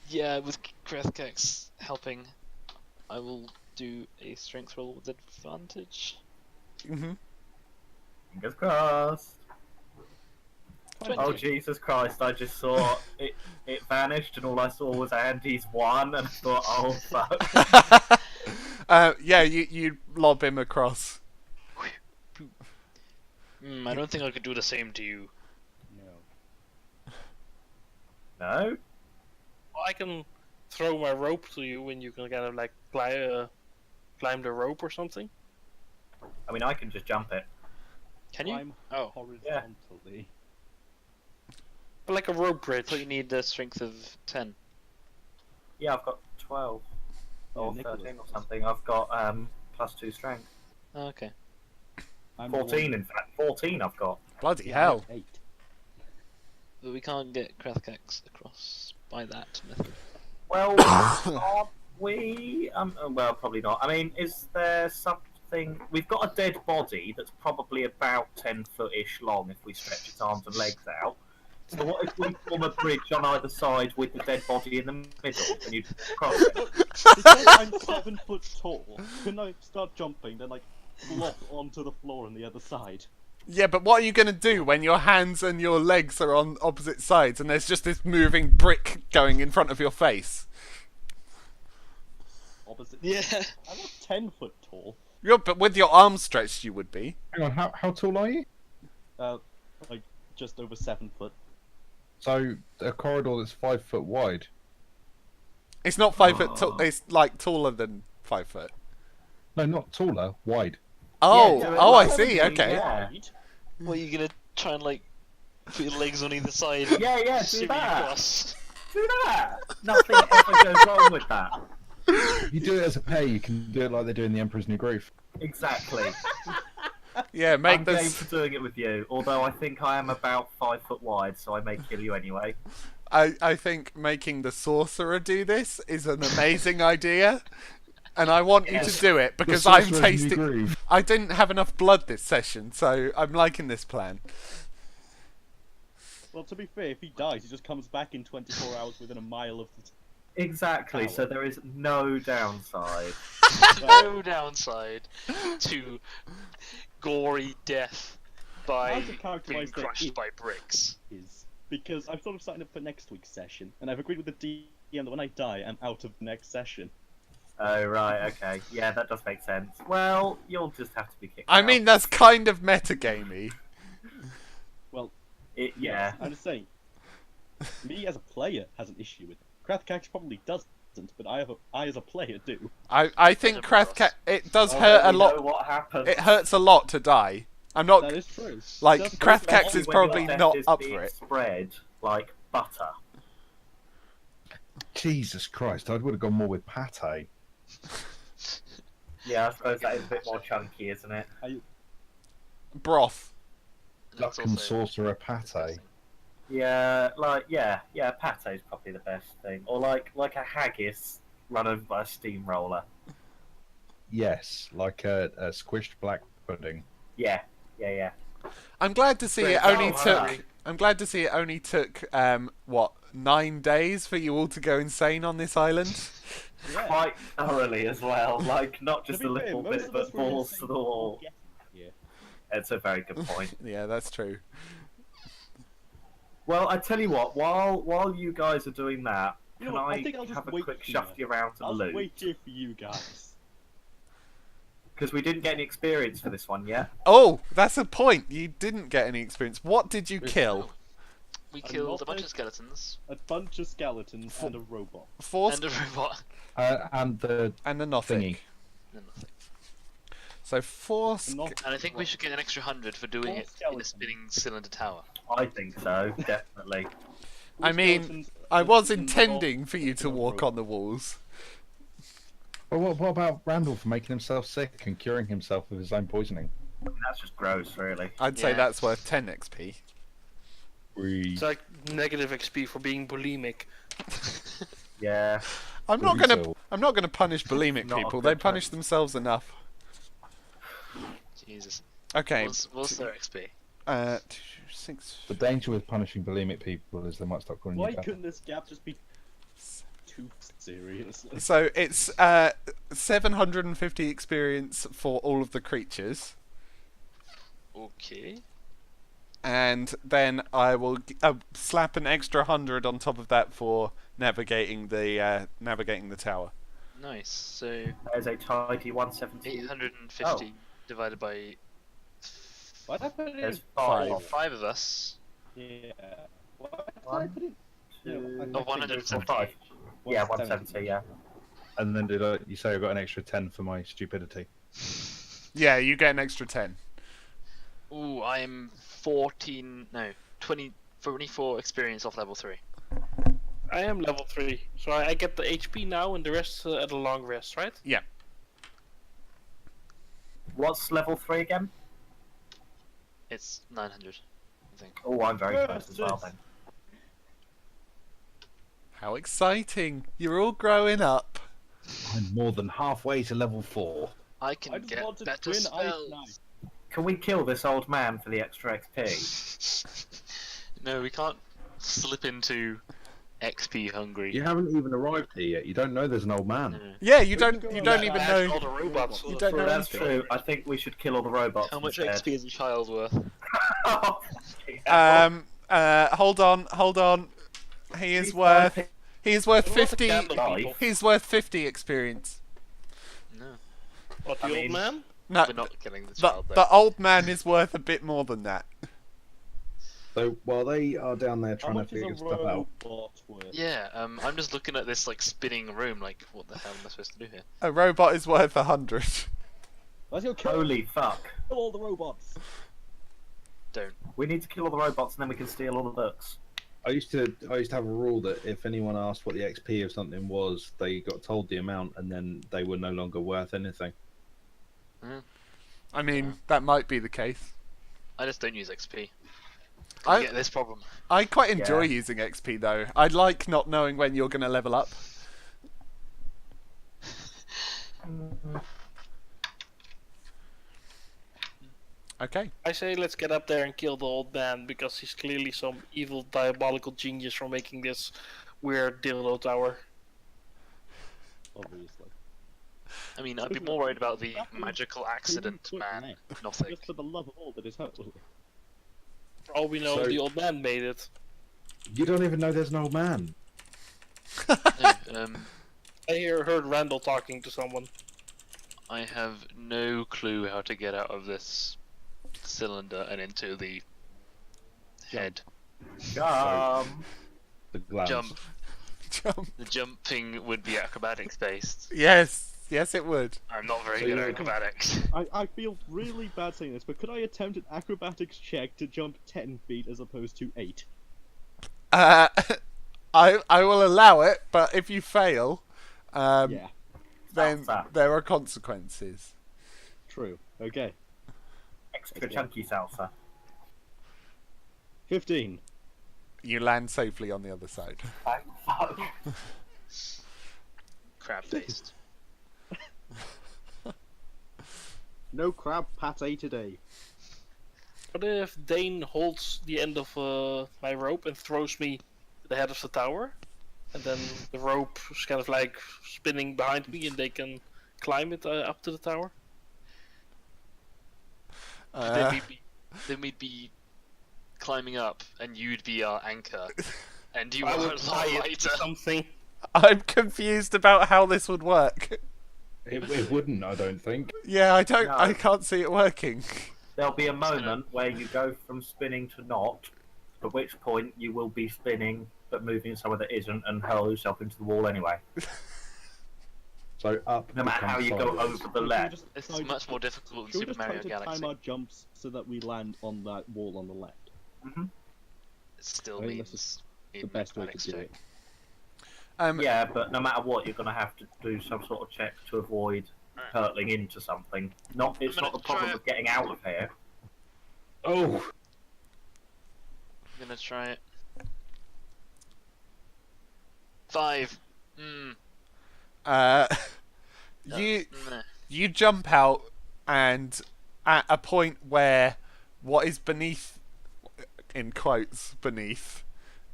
Yeah, with Krethkex helping, I will do a strength roll with advantage. Hmm. Fingers crossed. 20. Oh Jesus Christ! I just saw it. It vanished, and all I saw was Andy's one, and I thought, oh fuck. Yeah, you lob him across. I don't think I could do the same to you. No. No. Well, I can throw my rope to you and you can kind of like climb the rope or something. I mean, I can just jump it. Can you? Climb Oh, horizontally. But like a rope I bridge. thought you need the strength of 10. Yeah, I've got 12 or Nicholas 13 or does. something. I've got +2 strength. Oh, okay. I'm the 14, one- in fact. 14 I've got. Bloody Yeah, I hell. have 8. But we can't get Krethkex across by that method. Well, aren't we? Well, probably not. I mean, is there something? We've got a dead body that's probably about 10-foot-ish long if we stretch its arms and legs out. So what if we form a bridge on either side with the dead body in the middle and you cross it? Because I'm 7 foot tall, can I start jumping, then like flop onto the floor on the other side? Yeah, but what are you going to do when your hands and your legs are on opposite sides and there's just this moving brick going in front of your face? Opposite. Yeah. I'm not 10 foot tall. Yeah, but with your arms stretched, you would be. Hang on, how tall are you? Like just over 7 foot. So, a corridor that's 5 foot wide. It's not 5 foot tall. It's like taller than 5 foot. No, not taller, wide. Oh, Yeah, oh, I probably, see. Okay. yeah. What, are you gonna try and like put your legs on either side? Yeah, do shimmy that. across? Do that. Nothing ever goes wrong with that. If you do it as a pair, you can do it like they do in The Emperor's New Groove. Exactly. Yeah, make I'm game this. for doing it with you. Although I think I am about 5 foot wide, so I may kill you anyway. I think making the sorcerer do this is an amazing idea, and I want you to Yes. do it because The I'm Sorcerer's New tasting. Groove. I didn't have enough blood this session, so I'm liking this plan. Well, to be fair, if he dies, he just comes back in 24 hours within a mile of the. Exactly. So there is no downside. No downside to gory death by How to being characterize that crushed by bricks. Is because I'm sort of starting up for next week's session, and I've agreed with the DM that when I die, I'm out of the next session. Oh right, okay. Yeah, that does make sense. Well, you'll just have to be kicked I out. mean, that's kind of metagamey. Well, Yeah. I'm just saying. Me as a player has an issue with it. Krathkax probably doesn't, but I as a player do. I think Krathka. It does Oh, hurt a we lot. know what happens. It hurts a lot to die. I'm not. That is true. Like, Just- Krathkax Especially is when probably your death not is up being for it. Spread like butter. Jesus Christ, I would have gone more with pate. Yeah, I suppose that is a bit more chunky, isn't it? Broth. That's Duck and also sorcerer pate. Yeah, pate is probably the best thing. Or like a haggis run over by a steamroller. Yes, like a squished black pudding. Yeah. I'm glad to see Great. it only Oh, took. right. I'm glad to see it only took. What 9 days for you all to go insane on this island? Yeah. Quite thoroughly as well. Like not To just be a fair, little most bit, of us but were balls insane to the wall. before getting here. It's a very good point. Yeah, that's true. Well, I tell you what, while you guys are doing that, You know can what, I I think I'll just have a wait quick here. shufty around to the I'll loot? wait here for you guys. Because we didn't get any experience for this one yet. Oh, that's a point. You didn't get any experience. What did you kill? We A killed a bunch novice. of skeletons A bunch of skeletons and a robot. Four and a robot. And the and a Nothic. thingy. And nothing. So four. Not- And I think we should get an extra 100 for doing Four it in a skeletons. spinning cylinder tower. I think so, definitely. I mean, Skeletons, I was and intending for you to robot. walk on the walls. Well, what about Randall for making himself sick and curing himself of his own poisoning? That's just gross, really. I'd say Yeah. that's worth 10 XP. We. It's like negative XP for being bulimic. Yeah. I'm not Pretty gonna. so. I'm not gonna punish bulimic Not a people. good They punish choice. themselves enough. Jesus. Okay. What's their XP? 6. The danger with punishing bulimic people is they might start calling Why you. couldn't this gap just be too serious? So it's 750 experience for all of the creatures, Okay. and then I will slap an extra 100 on top of that for navigating the tower. Nice. So There's a tidy 170. 850 divided by Why did I put it in? There's Five. 5. 5 of us. Yeah. Why did I One, put it? Yeah, two, I Oh, think 170. 5. Yeah, 170. 170, yeah. And then you say I got an extra 10 for my stupidity? Yeah, you get an extra 10. Ooh, I'm 24 experience off level 3. I am level 3, so I get the HP now and the rest at a long rest, right? What's level 3 again? It's 900, I think. Oh, I'm very Yes, close as well yes. then. How exciting! You're all growing up. I'm more than halfway to level 4. I I can just get wanted better twin ice spells. knife. Can we kill this old man for the extra XP? No, we can't slip into XP hungry. You haven't even arrived here yet. You don't know there's an old man. No. Yeah, you Who's don't going even I asked all know. the robots. You don't know That's anything. true. I think we should kill all the robots. How much instead. XP is a child worth? Hold on. He is worth 50. People. He's worth 50 experience. No, What, the I old mean- man? No, we're not killing the the, child though. the old man is worth a bit more than that. So while they are down there How trying to much is a figure stuff out, robot worth? Yeah, I'm just looking at this like spinning room. Like, what the hell am I supposed to do here? A robot is worth 100. Let's go kill Holy fuck. all the robots. Don't. We need to kill all the robots and then we can steal all the books. I used to have a rule that if anyone asked what the XP of something was, they got told the amount, and then they were no longer worth anything. I mean, that might be the case. I just don't use XP. I- I get this problem. I quite enjoy Yeah. using XP though. I like not knowing when you're going to level up. Okay. I say let's get up there and kill the old man because he's clearly some evil diabolical genius for making this weird dildo tower. Obviously. I mean, I'd be more worried about the magical accident quick man. neck. Nothing. Just for the love of all that is holy. For all we know, So- the old man made it. You don't even know there's an old man. No, I heard Randall talking to someone. I have no clue how to get out of this cylinder and into the head. Um, The glance. Jump. Jump. The jumping would be acrobatics based. Yes, it would. I'm not very So good at you're- acrobatics. I feel really bad saying this, but could I attempt an acrobatics check to jump 10 feet as opposed to 8? I will allow it, but if you fail, Yeah, then Salsa. there are consequences. true. Okay. Extra chunky salsa. 15. You land safely on the other side. Thank fuck. Crab based. No crab pate today. What if Dane holds the end of my rope and throws me to the head of the tower? And then the rope is kind of like spinning behind me and they can climb it up to the tower? Then we'd be climbing up, and you'd be our anchor, and you I are would tie it lighter. to something. I'm confused about how this would work. It wouldn't, I don't think. Yeah, I don't. No. I can't see it working. There'll be a moment where you go from spinning to not, at which point you will be spinning but moving somewhere that isn't and hurl yourself into the wall anyway. So up. No matter how you go becomes over the ledge. This is much more difficult than Should we Super just try Mario to Galaxy. time our jumps so that we land on that wall on the left? Hmm. It still I think this means The best way to do it. Yeah, but no matter what, you're going to have to do some sort of check to avoid hurtling into something. It's I'm not the gonna problem try of getting out of here. Oh, I'm gonna try it. 5. Uh, you Nah. you jump out, and at a point where what is beneath, in quotes, beneath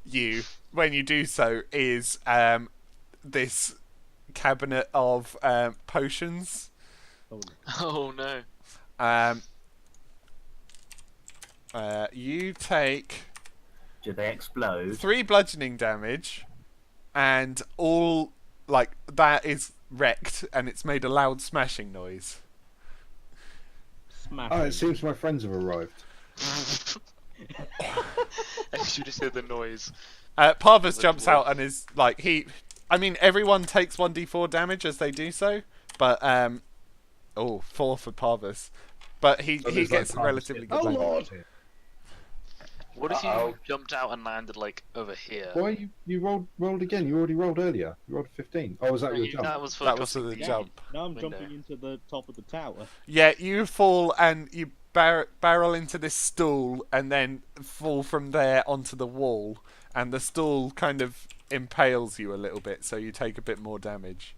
you, when you do so, is this cabinet of potions. Oh, Oh no. You take Do they explode? 3 bludgeoning damage, and all like that is wrecked, and it's made a loud smashing noise. smash. oh! It seems my friends have arrived. I should just hear the noise. Parvus The jumps dwarf. out and is like I mean, everyone takes 1d4 damage as they do so, but 4 for Parvus, but he So there's, like, gets Parvus relatively hit. good. Oh damage. lord! What if you Uh-oh. jumped out and landed like over here? Why you rolled again? You already rolled earlier. You rolled a 15. Oh, was that your jump? That was for That was for crossing the Yeah, jump. Now I'm window. jumping into the top of the tower. Yeah, you fall and you barrel into this stool, and then fall from there onto the wall, and the stool kind of impales you a little bit, so you take a bit more damage.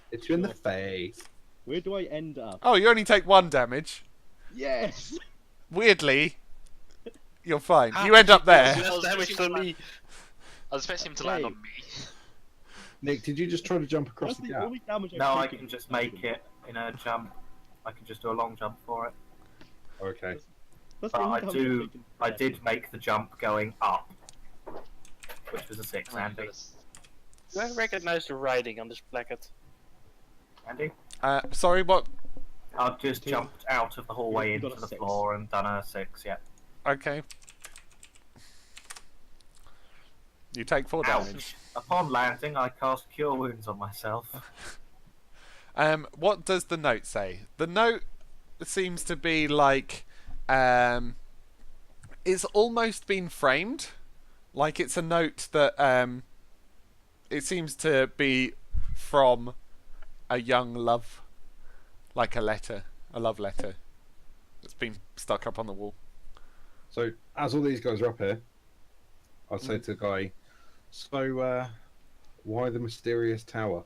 It's you in the face. Where do I end up? Oh, you only take 1 damage. Yes! Weirdly, you're fine. You end up there. Less damage than me. I was expecting him to land Hey. on me. Nick, did you just try to jump across That's the the gap? only damage No, I taken. can just make it in a jump. I can just do a long jump for it. Okay. That's the But only I damage do. I've taken. I did make the jump going up, which was a 6, Oh, Andy. goodness. Do I recognize the writing on this placket? Andy, Sorry, what? I've just jumped out of the hallway You got into a the 6. floor and done a 6. Yeah. Okay. You take 4 damage. Ouch. Upon landing, I cast Cure Wounds on myself. What does the note say? The note seems to be like, it's almost been framed, like it's a note that it seems to be from a young love, like a letter, a love letter that's been stuck up on the wall. So as all these guys are up here, I'll say to the guy, so why the mysterious tower?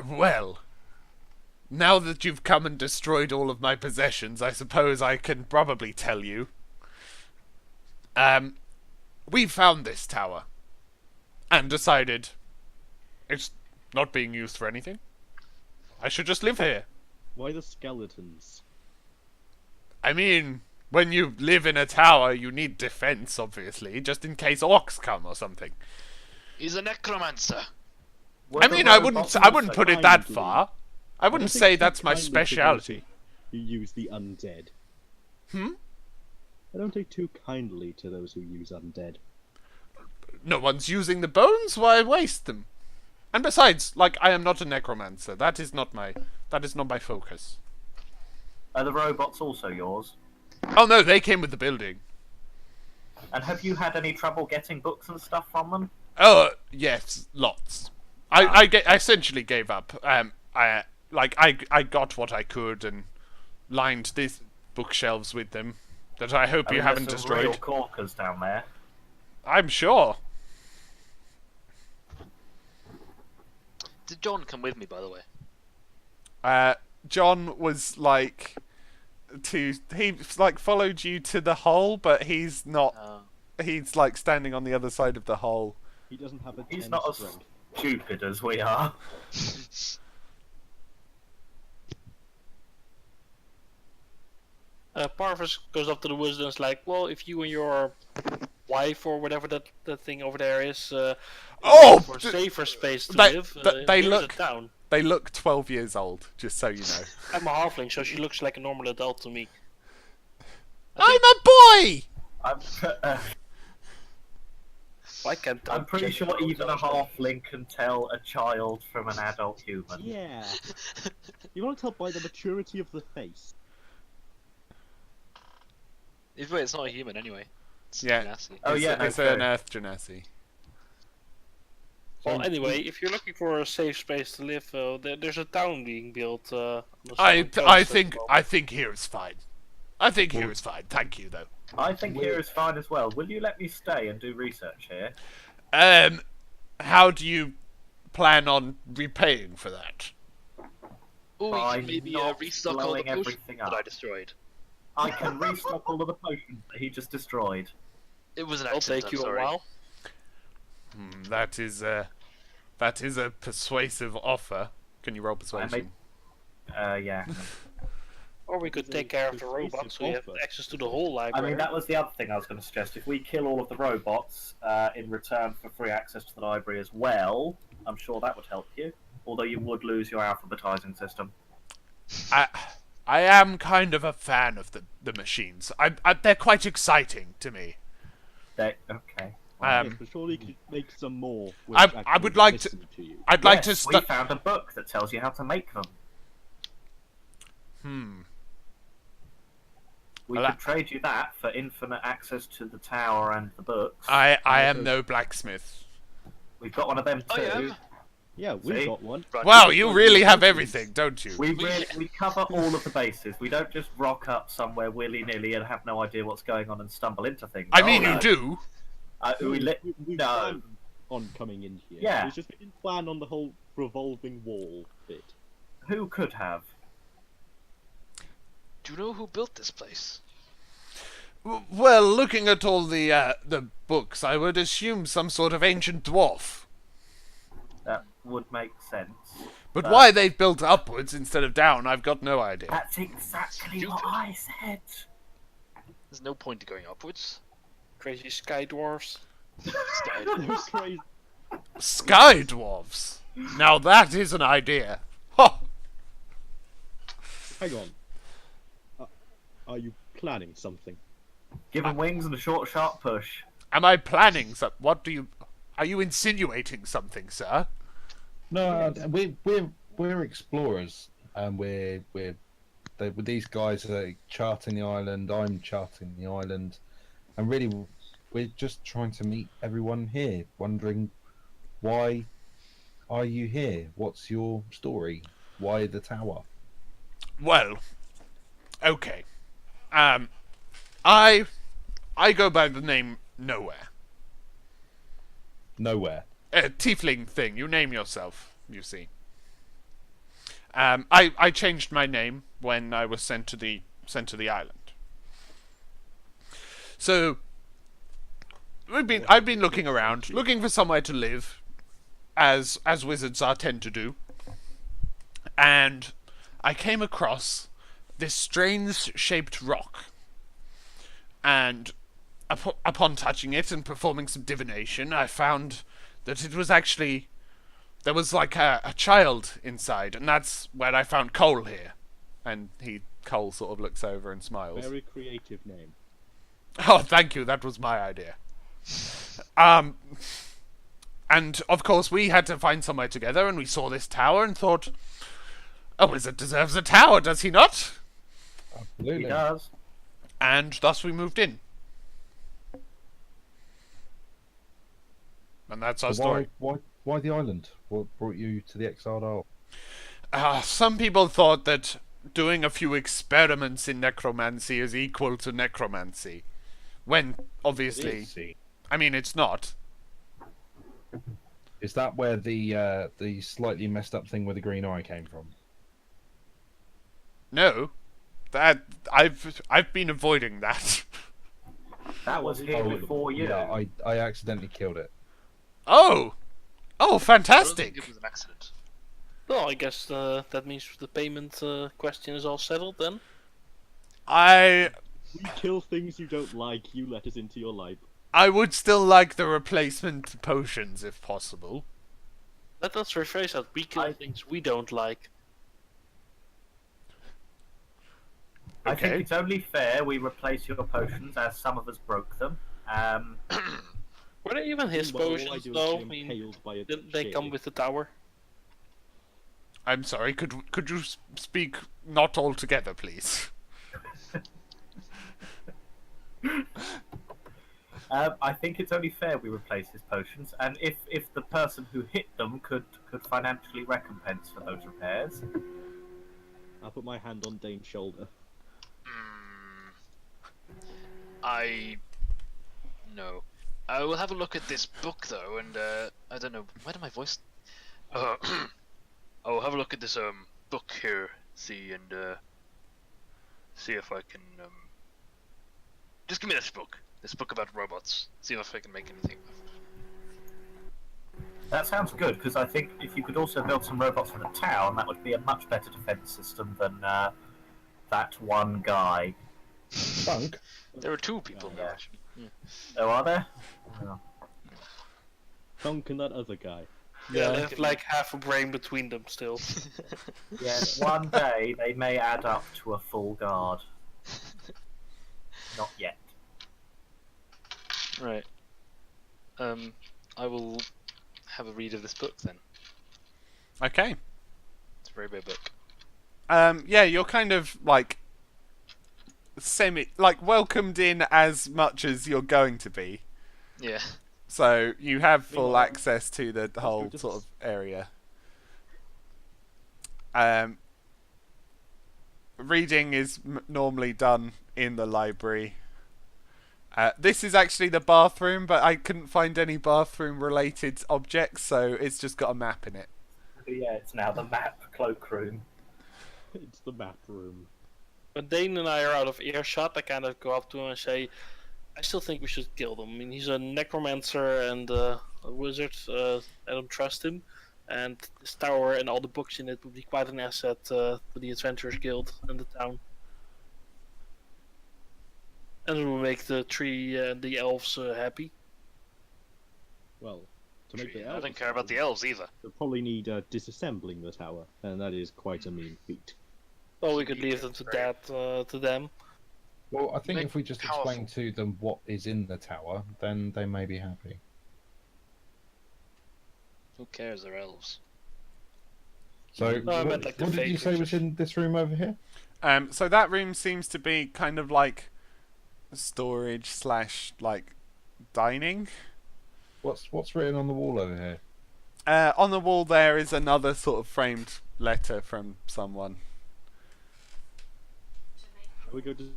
Well, now that you've come and destroyed all of my possessions, I suppose I can probably tell you. We found this tower and decided it's not being used for anything. I should just live here. Why the skeletons? I mean, when you live in a tower, you need defense, obviously, just in case orcs come or something. He's a necromancer. I mean, I wouldn't put it that kindly. far. I wouldn't think say too that's my kindly to those speciality. Who use the undead. Hmm? I don't take too kindly to those who use undead. No one's using the bones, why waste them? And besides, like, I am not a necromancer. That is not my focus. Are the robots also yours? Oh no, they came with the building. And have you had any trouble getting books and stuff from them? Oh, yes, lots. I essentially gave up. I got what I could and lined these bookshelves with them that I hope I you mean, haven't there's some real destroyed. corkers down there. I'm sure. Did John come with me, by the way? John was like followed you to the hole, but he's not. He's like standing on the other side of the hole. He doesn't have a He's 10 not as strength. stupid as we are. Parvus goes up to the woods and is like, well, if you and your wife or whatever that thing over there is Oh! for safer space to They- live, they here's look- a town. They look 12 years old, just so you know. I'm a halfling, so she looks like a normal adult to me. I'm a boy! I'm, Why can't I'm pretty sure even a halfling can tell a child from an adult human. Yeah. You want to tell by the maturity of the face. Either way, it's not a human anyway. It's Yeah. nasty. Oh, yeah, no, It's an true. Earth Genasi. Well, anyway, if you're looking for a safe space to live, there's a town being built. On the I southern coast at the think moment. here is fine. I think here is fine. Thank you, though. I think here is fine as well. Will you let me stay and do research here? How do you plan on repaying for that? Oh, we By can maybe not restock all the blowing potions everything that up. I destroyed. I can restock all of the potions that he just destroyed. It was an It'll accident. take I'm you sorry. a while. That is a persuasive offer. Can you roll persuasion? Yeah. Or we could take care of the robots, so you have offer. access to the whole I library. mean, that was the other thing I was going to suggest. If we kill all of the robots in return for free access to the library as well, I'm sure that would help you. Although you would lose your alphabetizing system. I am kind of a fan of the machines. They're quite exciting to me. Okay. Yes, but surely you could make some more. Which I actually would like to- listen to you. I'd like to Yes, we found a book that tells you how to make them. We Well, could trade you that for infinite access to the tower and the books. I am no blacksmith. We've got one of them too. I am. Yeah, we've See? got one. Right. Wow, you really have everything, don't you? We cover all of the bases. We don't just rock up somewhere willy-nilly and have no idea what's going on and stumble into things. I mean, Oh, you do. we We no. planned on coming in here. Yeah. It's just we didn't plan on the whole revolving wall bit. Who could have? Do you know who built this place? Well, looking at all the books, I would assume some sort of ancient dwarf. That would make sense. But why they've built upwards instead of down, I've got no idea. That's exactly Stupid. what I said. There's no point to going upwards. Crazy sky dwarfs. Those crazy. Sky dwarves. Now that is an idea. Ha! Hang on. Are you planning something? Give him wings and a short, sharp push. Am I planning some? What do you? Are you insinuating something, sir? No, we're explorers, and these guys are charting the island. I'm charting the island, and really, we're just trying to meet everyone here. Wondering, why are you here? What's your story? Why the tower? Well, okay. I go by the name Nowhere. Nowhere. Tiefling thing. You name yourself. You see. I changed my name when I was sent to the island. So I've been looking around, looking for somewhere to live, as wizards tend to do, and I came across this strange shaped rock, and upon touching it and performing some divination, I found that it was actually, there was like a child inside, and that's where I found Cole here. And Cole sort of looks over and smiles. Very creative name. Oh, thank you, that was my idea. And of course we had to find somewhere together, and we saw this tower and thought, a wizard deserves a tower, does he not? He Absolutely. does. And thus we moved in. And that's our story. Why the island? What brought you to the Exiled Isle? Some people thought that doing a few experiments in necromancy is equal to necromancy. When, obviously, I mean, it's not. Is that where the slightly messed up thing with the green eye came from? No. That I've been avoiding that. That was here before you. Yeah, I accidentally killed it. Oh! Oh, I don't think fantastic! it was an accident. Well, I guess that means the payment question is all settled then. I We kill things you don't like, you let us into your life. would still like the replacement potions if possible. Let us rephrase that. We kill things we don't like. I think Okay. it's only fair we replace your potions as some of us broke them. Were they even his Meanwhile, all I potions do is though? get I mean, impaled by a didn't they chair. come with the tower? I'm sorry. Could you speak not all together, please? I think it's only fair we replace his potions, and if the person who hit them could financially recompense for those repairs. I'll put my hand on Dane's shoulder. No. I will have a look at this book though, and I don't know. Why did my voice? I'll have a look at this book here, see if I can just give me this book. This book about robots. See if I can make anything. That sounds good, because I think if you could also build some robots for the town, that would be a much better defense system than that one guy. Bunk. There are two people now. Yeah. Actually. Yeah. Oh, are there? Oh. Dunk and that other guy. Yeah, they have like half a brain between them still. Yeah, one day they may add up to a full guard. Not yet. Right. I will have a read of this book then. Okay. It's a very big book. Yeah, you're kind of like welcomed in as much as you're going to be. Yeah. So you have full Meanwhile, access to the whole just- sort of area. Reading is normally done in the library. This is actually the bathroom, but I couldn't find any bathroom-related objects, so it's just got a map in it. Yeah, it's now the map cloakroom. It's the map room. When Dane and I are out of earshot, I kind of go up to him and say, I still think we should kill them. I mean, he's a necromancer and a wizard. I don't trust him. And this tower and all the books in it would be quite an asset to the Adventurers Guild and the town. And it will make the tree and the elves happy. Well, to make the I elves don't care about the elves either. they'll probably need disassembling the tower, and that is quite a mean feat. Well, we could leave them to that to them. Well, I think Make if we just powerful. explain to them what is in the tower, then they may be happy. Who cares? They're elves. So, No, I meant like the what did you say fake was in this room over here? So that room seems to be kind of like storage / like dining. What's written on the wall over here? On the wall there is another sort of framed letter from someone. Shall we go to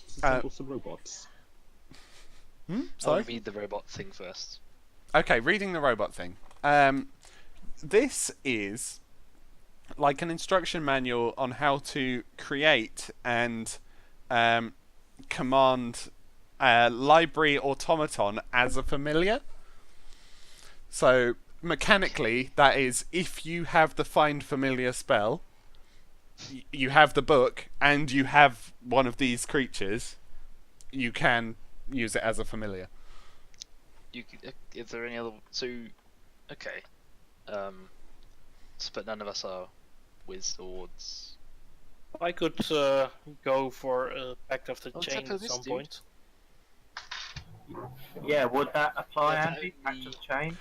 disassemble some robots? Sorry? I'll read the robot thing first. Okay, reading the robot thing. This is like an instruction manual on how to create and command a library automaton as a familiar. So mechanically, that is, if you have the find familiar spell, you have the book, and you have one of these creatures, you can use it as a familiar. Is there any other? So, okay. But none of us are wizards. I could go for a Pact of the Oh, Chain except for at this some dude. point. Yeah, would that apply, Yeah, Andy? but Back to the chain?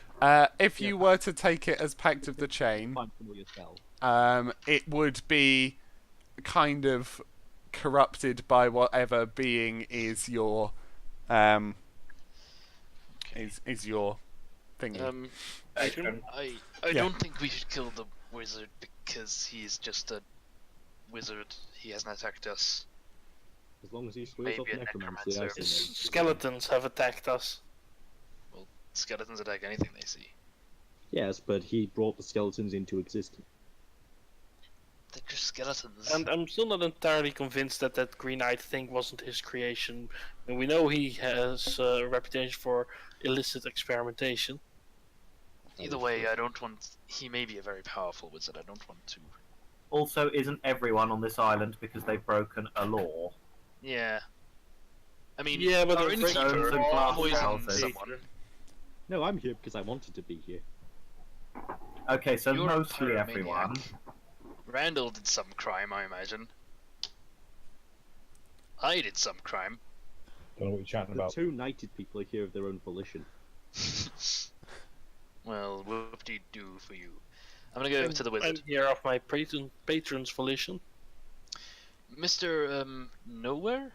If you were to take it as Pact of the Chain, Find familiar spell. it would be kind of corrupted by whatever being is your is your thingy. Patron. I Yeah. don't think we should kill the wizard because he's just a wizard. He hasn't attacked us. As long as he swears off Maybe a necromancy, I necromancer. say no. Skeletons have attacked us. Well, skeletons attack anything they see. Yes, but he brought the skeletons into existence. They're just skeletons. And I'm still not entirely convinced that that green-eyed thing wasn't his creation. And we know he has a reputation for illicit experimentation. Either way, I don't want. He may be a very powerful wizard. I don't want to. Also, isn't everyone on this island because they've broken a law? Yeah. I mean, Yeah, but our the innkeeper stones and glass poisoned houses. someone. No, I'm here because I wanted to be here. Okay, so You're a mostly pyromaniac. everyone. Randall did some crime, I imagine. I did some crime. Don't know what you're chatting The about. two knighted people are here of their own volition. Well, whoop-de-doo for you. I'm gonna go to the I'm wizard. here of my patron's volition. Mr. Nowhere?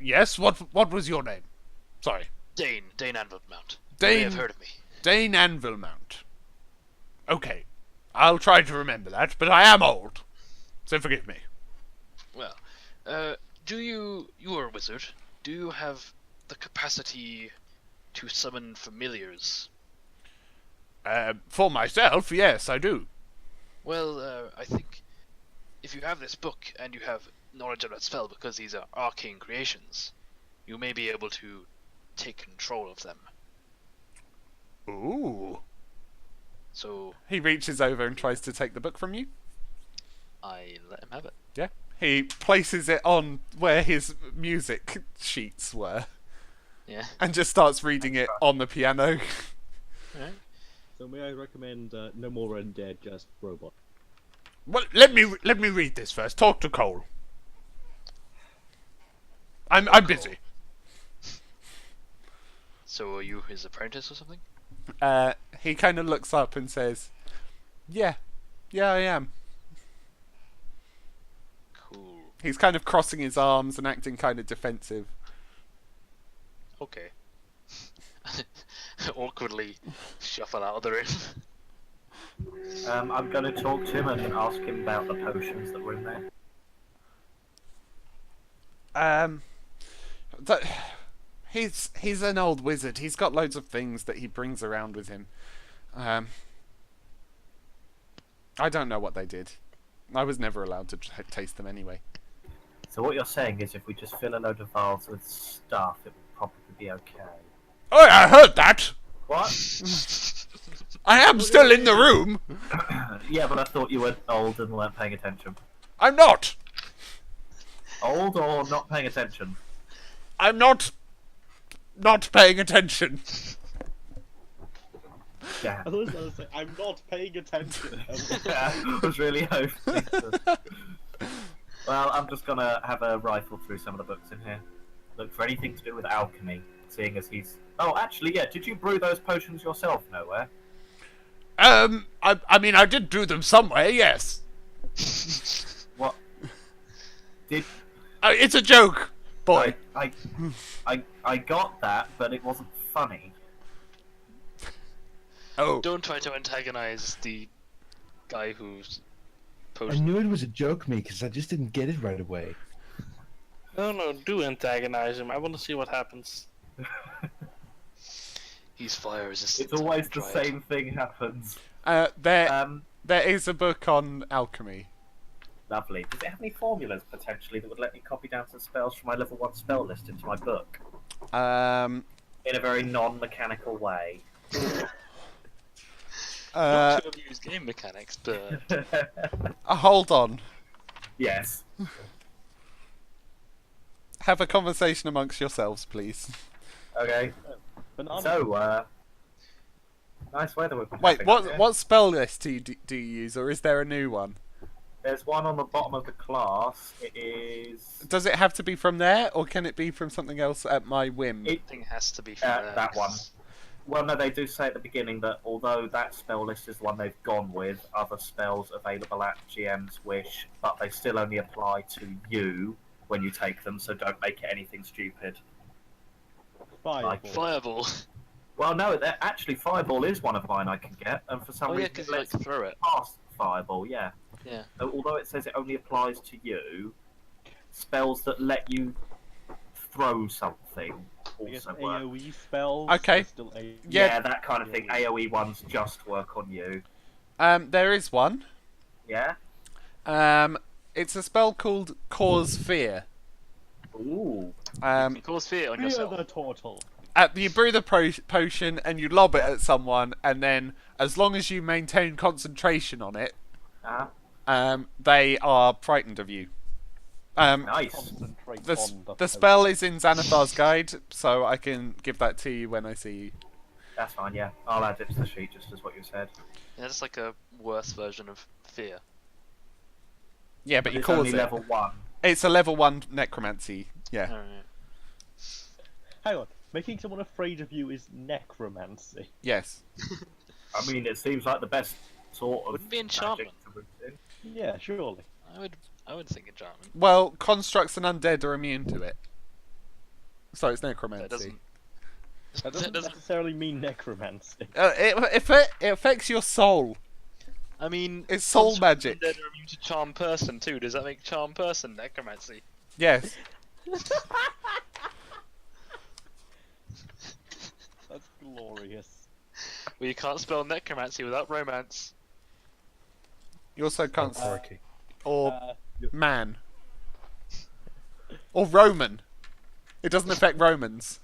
Yes. What was your name? Sorry. Dane Anvilmount. You may have Dane. heard of me. Dane Anvilmount. Okay. I'll try to remember that, but I am old, so forgive me. Well, you're a wizard. Do you have the capacity to summon familiars? For myself, yes, I do. Well, I think if you have this book and you have knowledge of that spell because these are arcane creations, you may be able to take control of them. Ooh. So He reaches over and tries to take the book from you. I let him have it. Yeah. He places it on where his music sheets were Yeah. and just starts reading it on the piano. Alright. So may I recommend no more undead, just robot? Well, let me read this first. Talk to Cole. I'm busy. So are you his apprentice or something? He kind of looks up and says, yeah, I am. Cool. He's kind of crossing his arms and acting kind of defensive. Okay. Awkwardly shuffle out of the room. I'm going to talk to him and ask him about the potions that were in there. He's an old wizard. He's got loads of things that he brings around with him. I don't know what they did. I was never allowed to taste them anyway. So what you're saying is if we just fill a load of vials with stuff, it will probably be okay. Oh, I heard that! What? I am still in the room! Yeah, but I thought you were old and weren't paying attention. I'm not! Old or not paying attention? I'm not paying attention. Yeah. I was going to say, I'm not paying attention. I was really hoping. Well, I'm just gonna have a rifle through some of the books in here. Look for anything to do with alchemy, seeing as he's... Oh, actually, yeah, did you brew those potions yourself, Nowhere? I mean, I did do them somewhere, yes. What? Did... It's a joke, boy. I got that, but it wasn't funny. Oh. Don't try to antagonize the guy who's I posed. knew it was a joke, me, because I just didn't get it right away. No, do antagonize him. I want to see what happens. He's fire resistant. It's always the Try it. same thing happens. There is a book on alchemy. Lovely. Does it have any formulas, potentially, that would let me copy down some spells from my level 1 spell list into my book? In a very non-mechanical way. Not sure if you use game mechanics, but Hold on. Yes. Have a conversation amongst yourselves, please. Okay. Banana. So, nice weather we've been Wait, having up here. what spell list do you use, or is there a new one? There's one on the bottom of the class. It is... Does it have to be from there, or can it be from something else at my whim? everything has to be from there. that one. Well, no, they do say at the beginning that although that spell list is the one they've gone with, other spells available at GM's wish, but they still only apply to you when you take them, so don't make it anything stupid. Fireball. Like- Fireball. Well, no, actually, Fireball is one of mine I can get, and for some Oh yeah, reason because it you lets like throw it. pass Fireball, yeah. Yeah. So, although it says it only applies to you, spells that let you throw something I guess also work. AoE spells. Okay. are Still AoE. Yeah. Yeah, that kind of thing. AoE ones just work on you. There is one. Yeah? It's a spell called Cause Fear. Ooh. You can cause fear on Fear yourself. the turtle. You brew the potion and you lob it at someone, and then as long as you maintain concentration on it, they are frightened of you. Nice. Concentrate The on spell is in Xanathar's guide, so I can give that to you when I see you. That's fine, yeah. I'll add it to the sheet just as what you said. Yeah, it's like a worse version of fear. Yeah, but you it's cause only it. level 1. It's a level 1 necromancy. Yeah. Alright. Hang on, making someone afraid of you is necromancy. Yes. I mean, it seems like the best sort of Wouldn't be magic enchantment. to root in. Yeah, surely. I would think enchantment. Well, constructs and undead are immune to it. So it's That necromancy. doesn't. That doesn't necessarily mean necromancy. It affects your soul. I mean, It's soul constructs magic. That are immune to charm person too. Does that make charm person necromancy? Yes. That's glorious. Well, you can't spell necromancy without romance. You also can't. Crikey. Or Uh, man. Or Roman. It doesn't affect Romans.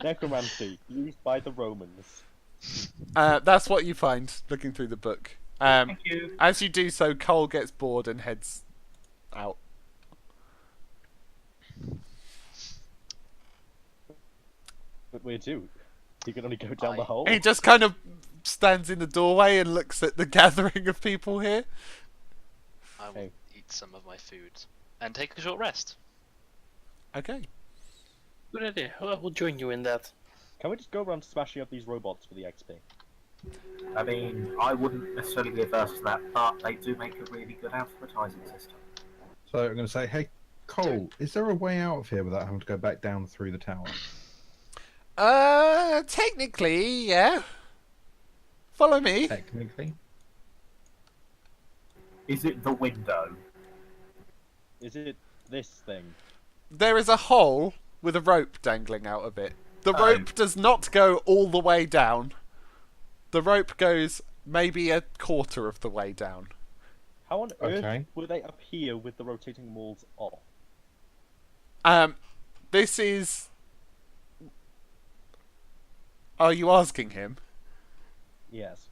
necromancy, used by the Romans. That's what you find looking through the book. Thank you. As you do so, Cole gets bored and heads out. But where to? You can only go down the hole. He just kind of stands in the doorway and looks at the gathering of people here. I will Hey. eat some of my food and take a short rest. Okay. Good idea. We'll join you in that. Can we just go around smashing up these robots for the XP? I mean, I wouldn't necessarily be averse to that, but they do make a really good advertising system. So I'm going to say, hey, Cole, is there a way out of here without having to go back down through the tower? Technically, yeah. Follow me. Technically. Is it the window? Is it this thing? There is a hole with a rope dangling out of it. The Oh. rope does not go all the way down. The rope goes maybe a quarter of the way down. How on earth Okay. were they up here with the rotating walls off? This is... Are you asking him? Yes.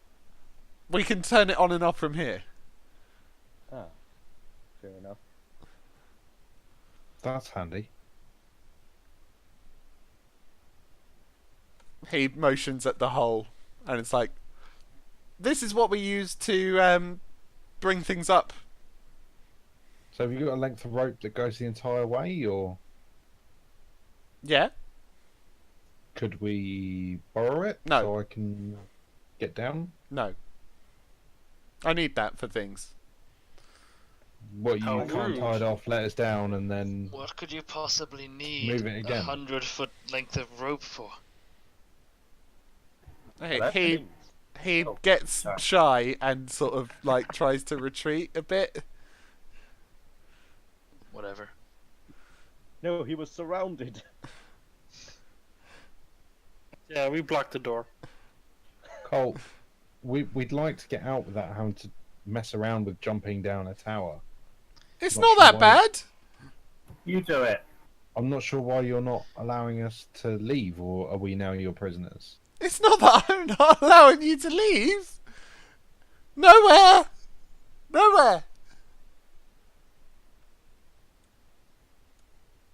We can turn it on and off from here. Ah. Fair enough. That's handy. He motions at the hole, and it's like, this is what we use to bring things up. So have you got a length of rope that goes the entire way, or Yeah? could we borrow it No. so I can get down? No. I need that for things. What, you How can't rude. tie it off, let us down, and then What could you possibly need Move it again. 100-foot length of rope for? He That's he, things. he Oh, gets sorry. shy and sort of like tries to retreat a bit. Whatever. No, he was surrounded. Yeah, we blocked the door. Cole, we'd like to get out without having to mess around with jumping down a tower. It's Not not sure that why. bad. You do it. I'm not sure why you're not allowing us to leave, or are we now your prisoners? It's not that I'm not allowing you to leave. Nowhere. Nowhere.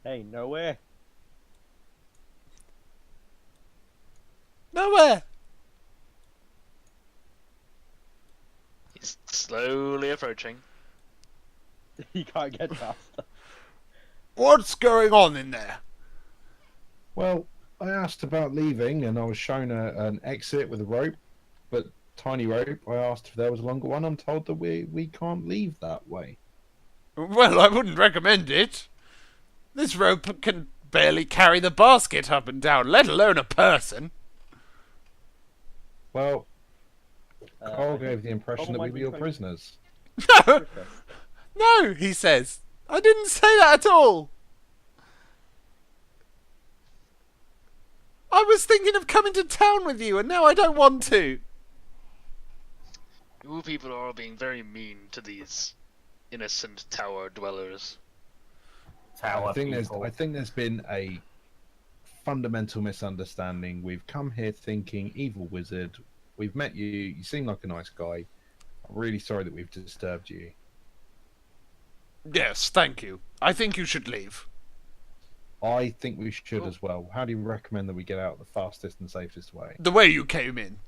Hey, nowhere. Nowhere. He's slowly approaching. He can't get past. What's going on in there? Well, I asked about leaving, and I was shown an exit with a rope, but tiny rope. I asked if there was a longer one. I'm told that we can't leave that way. Well, I wouldn't recommend it. This rope can barely carry the basket up and down, let alone a person. Well, Cole I gave think the impression that Cole we might were be your trying- prisoners. No, no, he says. I didn't say that at all. I was thinking of coming to town with you, and now I don't want to. You people are all being very mean to these innocent tower dwellers. Tower I think people. there's been a fundamental misunderstanding. We've come here thinking evil wizard. We've met you. You seem like a nice guy. I'm really sorry that we've disturbed you. Yes, thank you. I think you should leave. I think we should as well. How do you recommend that we get out the fastest and safest way? The way you came in.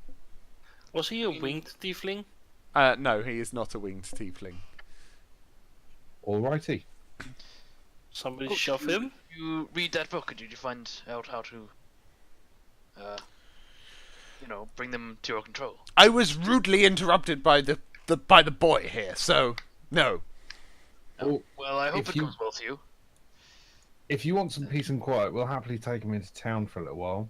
Was he a winged tiefling? No, he is not a winged tiefling. Alrighty. Somebody Oh, shove you- him? You read that book, and did you find out how to, bring them to your control? I was rudely interrupted by the boy here, so no. Well, Well, I hope if it you- goes well for you. If you want some peace and quiet, we'll happily take him into town for a little while.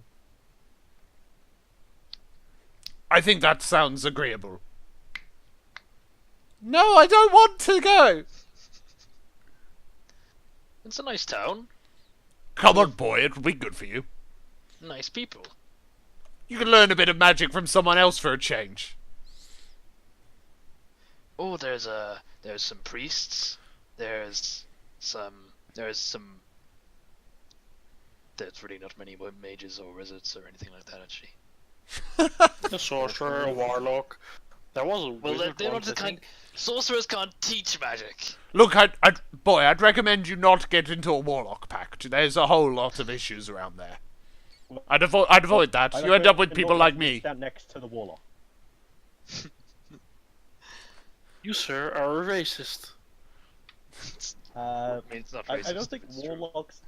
I think that sounds agreeable. No, I don't want to go. It's a nice town, Come on, boy, it'll be good for you. nice people. You can learn a bit of magic from someone else for a change. Oh, there's some priests. There's really not many mages or wizards or anything like that, actually. A sorcerer, a warlock. There was a Well, wizard they're not once, the I kind. think. Sorcerers can't teach magic. Look, I'd recommend you not get into a warlock pact. There's a whole lot of issues around there. I'd avoid that. I You end up with recommend people not like letting me. Stand next to the warlock. You, sir, are a racist. Uh, I mean, it's not I racist. don't think it's true. warlocks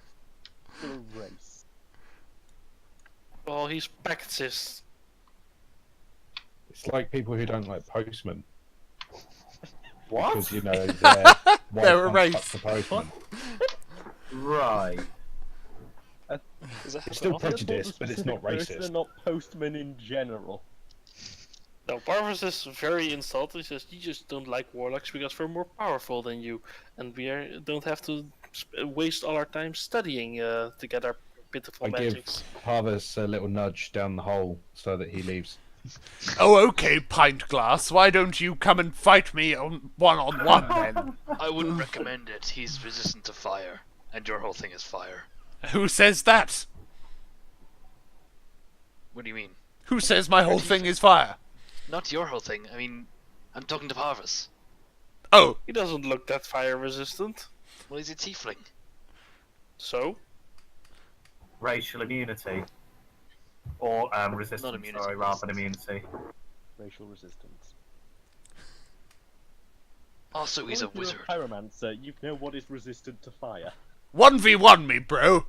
are a race. Well, he's pactist. It's like people who don't like postmen. What? Because, you know, They're a race. The postman. Right. Is that It's still Not the prejudiced, but it's not specific person racist. and not postmen in general. No, Parvis is very insulted. He says, you just don't like warlocks because we're more powerful than you. And don't have to waste all our time studying to get our pitiful I magics. give Parvis a little nudge down the hole so that he leaves. Oh, okay, pint glass. Why don't you come and fight me on one then? I wouldn't recommend it. He's resistant to fire, and your whole thing is fire. Who says that? What do you mean? Who says my whole thing is fire? Not your whole thing. I mean, I'm talking to Parvis. Oh, He doesn't look that fire resistant. Well, he's a tiefling. So? Racial immunity. Or resistance, Not immunity, sorry, rather than immunity. Racial resistance. Also, he's a Well, if you're wizard. pyromancer, you know what is resistant to fire. 1v1 me, bro.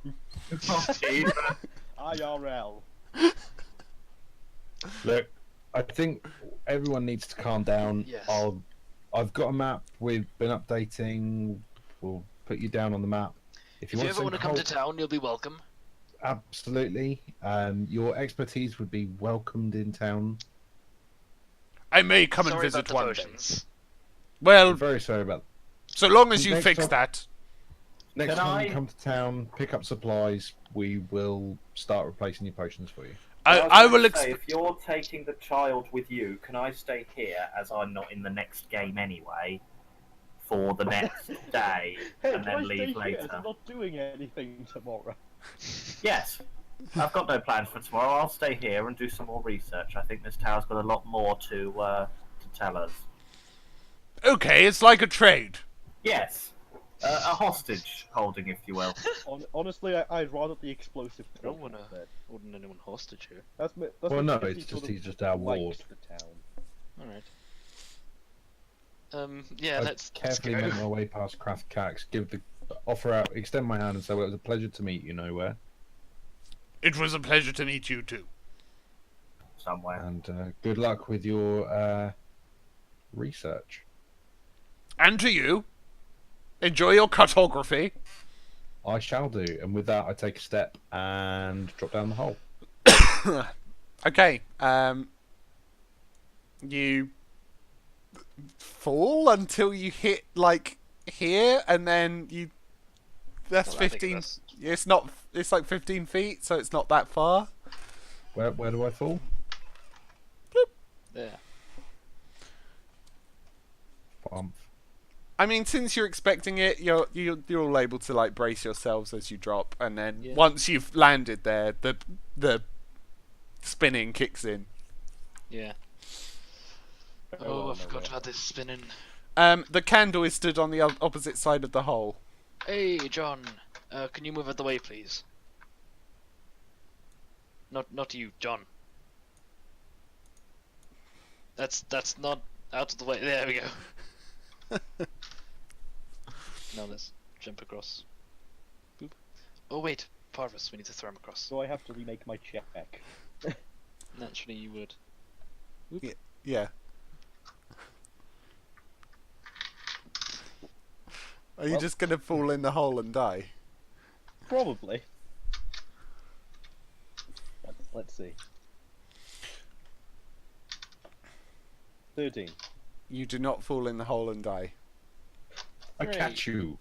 IRL. Look, I think everyone needs to calm down. Yes. I've got a map we've been updating. We'll put you down on the map. If you ever want to come to town, you'll be welcome. Absolutely. Your expertise would be welcomed in town. I may come and Sorry visit about the one day. potions. Well, I'm very sorry about so long as you Next fix time- that. Next Can time you I- come to town, pick up supplies. We will start replacing your potions for you. I will say, ex- if you're taking the child with you, can I stay here as I'm not in the next game anyway for the next day Hey, and can I then stay leave here? later? I'm not doing anything tomorrow. Yes. I've got no plans for tomorrow. I'll stay here and do some more research. I think this tower's got a lot more to tell us. Okay, it's like a trade. Yes. A hostage holding, if you will. Honestly, I'd rather the explosive. I don't potion wanna- instead. Holding anyone hostage here. That's Well, no, what it's he just sort of he's just our likes ward. the town. Alright. Yeah, I let's carefully go. make my way past Craft Cax, offer out, extend my hand, and say, "Well, it was a pleasure to meet you, nowhere." It was a pleasure to meet you too. Somewhere. And good luck with your research. And to you. Enjoy your cartography. I shall do. And with that, I take a step and drop down the hole. Okay, you fall until you hit like here, and then you. That's Well, I think 15. that's- It's not. It's like 15 feet, so it's not that far. Where do I fall? Yeah. Bump. I mean, since you're expecting it, you're all able to like brace yourselves as you drop, and then Yeah. once you've landed there, the spinning kicks in. Yeah. Oh, I forgot about this spinning. The candle is stood on the opposite side of the hole. Hey, John. Can you move out of the way, please? Not you, John. That's not out of the way. There we go. Now let's jump across. Boop. Oh wait, Parvis, we need to throw him across. So I have to remake my check. Naturally, you would. Yeah. Are you Well- just gonna fall in the hole and die? Probably. Let's see. 13. You do not fall in the hole and die. I Hooray. catch you.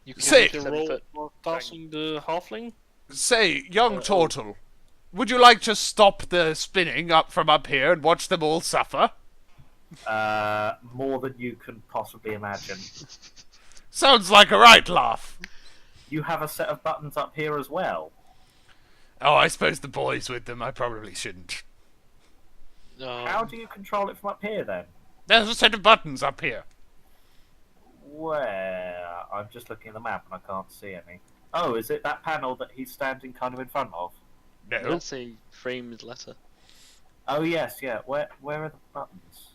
You can Say- make The 7 roll foot for tossing the halfling. Say, young turtle, would you like to stop the spinning up from up here and watch them all suffer? More than you can possibly imagine. Sounds like a right laugh. You have a set of buttons up here as well. Oh, I suppose the boys with them, I probably shouldn't. How do you control it from up here then? There's a set of buttons up here. Where? I'm just looking at the map and I can't see any. Oh, is it that panel that he's standing kind of in front of? No. That's a framed letter. Oh yes, yeah. Where are the buttons?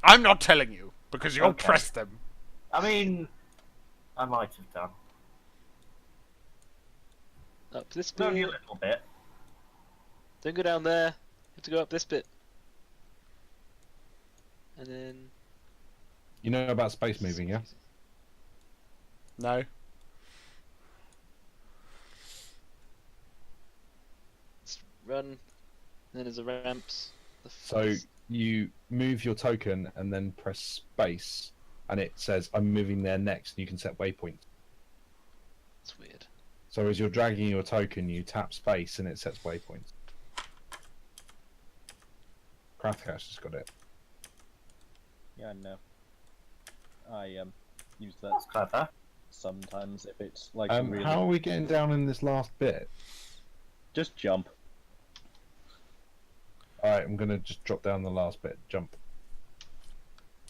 I'm not telling you, because you'll Okay. press them. I mean, I might have done. Up this It's only a bit. little bit. Don't go down there. You have to go up this bit. And then. You know about space moving, yeah? No. Let's run. And then there's the ramps. So you move your token and then press space, and it says, I'm moving there next, and you can set waypoints. It's weird. So as you're dragging your token, you tap space, and it sets waypoints. Krathkash has got it. Yeah, I know. I use that That's clever. sometimes if it's like really. How are we getting down in this last bit? Just jump. Alright, I'm gonna just drop down the last bit. Jump.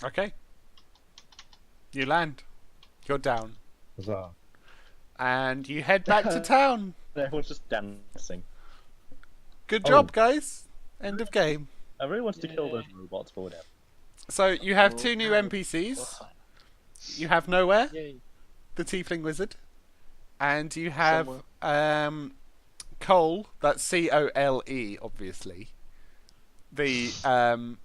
Okay. You land. You're down. Huzzah. And you head back to town. Everyone's just dancing. Good Oh. job, guys. End of game. I really wanted to kill those Yay. robots, but whatever. So you have Oh, 2 new no. NPCs. You have Nowhere, Yay. the Tiefling Wizard. And you have Somewhere. Cole, that's C-O-L-E, obviously. The Earth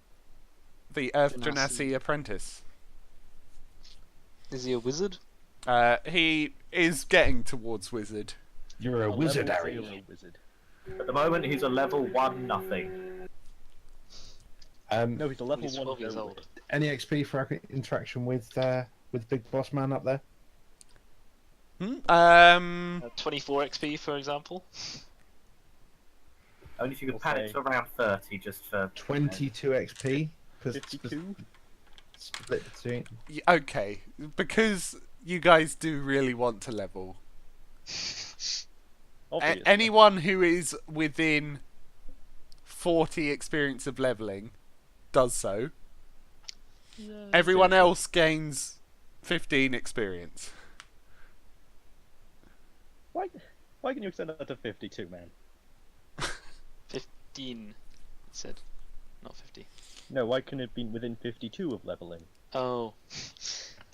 Genasi. Genasi apprentice. Is he a wizard? He is getting towards wizard. You're a wizard, level Harry. 0 wizard. At the moment, he's a level 1 nothing. No, he's a level He's 1 12 years no old. wizard. Any XP for our interaction with Big Boss Man up there? 24 XP, for example. Only if you can We'll pad it say- to around 30, just for 22 XP. 52? Split between. Okay, because you guys do really want to level. Obviously. Anyone who is within 40 experience of leveling does so. Everyone else gains 15 experience. Why can you extend that to 52, man? 15, it said. Not 50. No, why couldn't it be within 52 of leveling? Oh.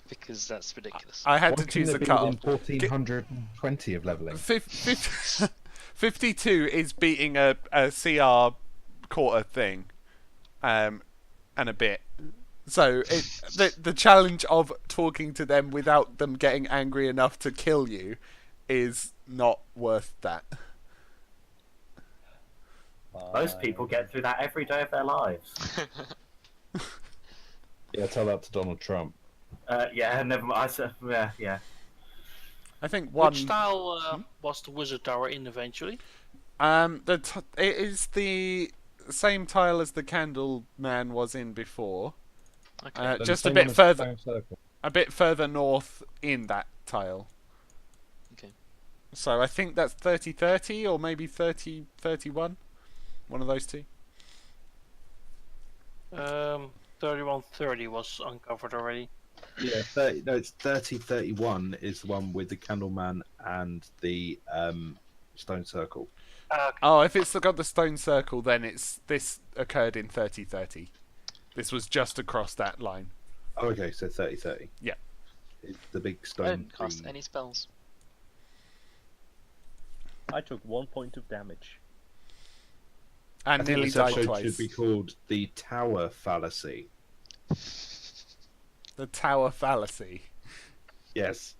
Because that's ridiculous. I had Why to choose a couldn't it be cut. within 1420 of leveling. 52 is beating a CR quarter thing, and a bit. So the challenge of talking to them without them getting angry enough to kill you is not worth that. most people get through that every day of their lives. Yeah, tell that to Donald Trump. Yeah, never mind. I said, yeah. I think one. Which style was the wizard tower in eventually? It is the same tile as the Candle Man was in before. Okay. So Just the a same bit one as further, Stone Circle. a bit further north in that tile. Okay. So I think that's 30-30 or maybe 30-31. One of those two. 3130 was uncovered already. Yeah, 30, no, it's 3031 is the one with the Candleman and the stone circle. Oh, if it's got the stone circle, then this occurred in 3030. This was just across that line. Oh, okay, so 3030. Yeah. It's the big I stone didn't cast tree. any spells. I took 1 point of damage. And I think nearly this died episode twice. should be called the Tower Fallacy. The Tower Fallacy. Yes.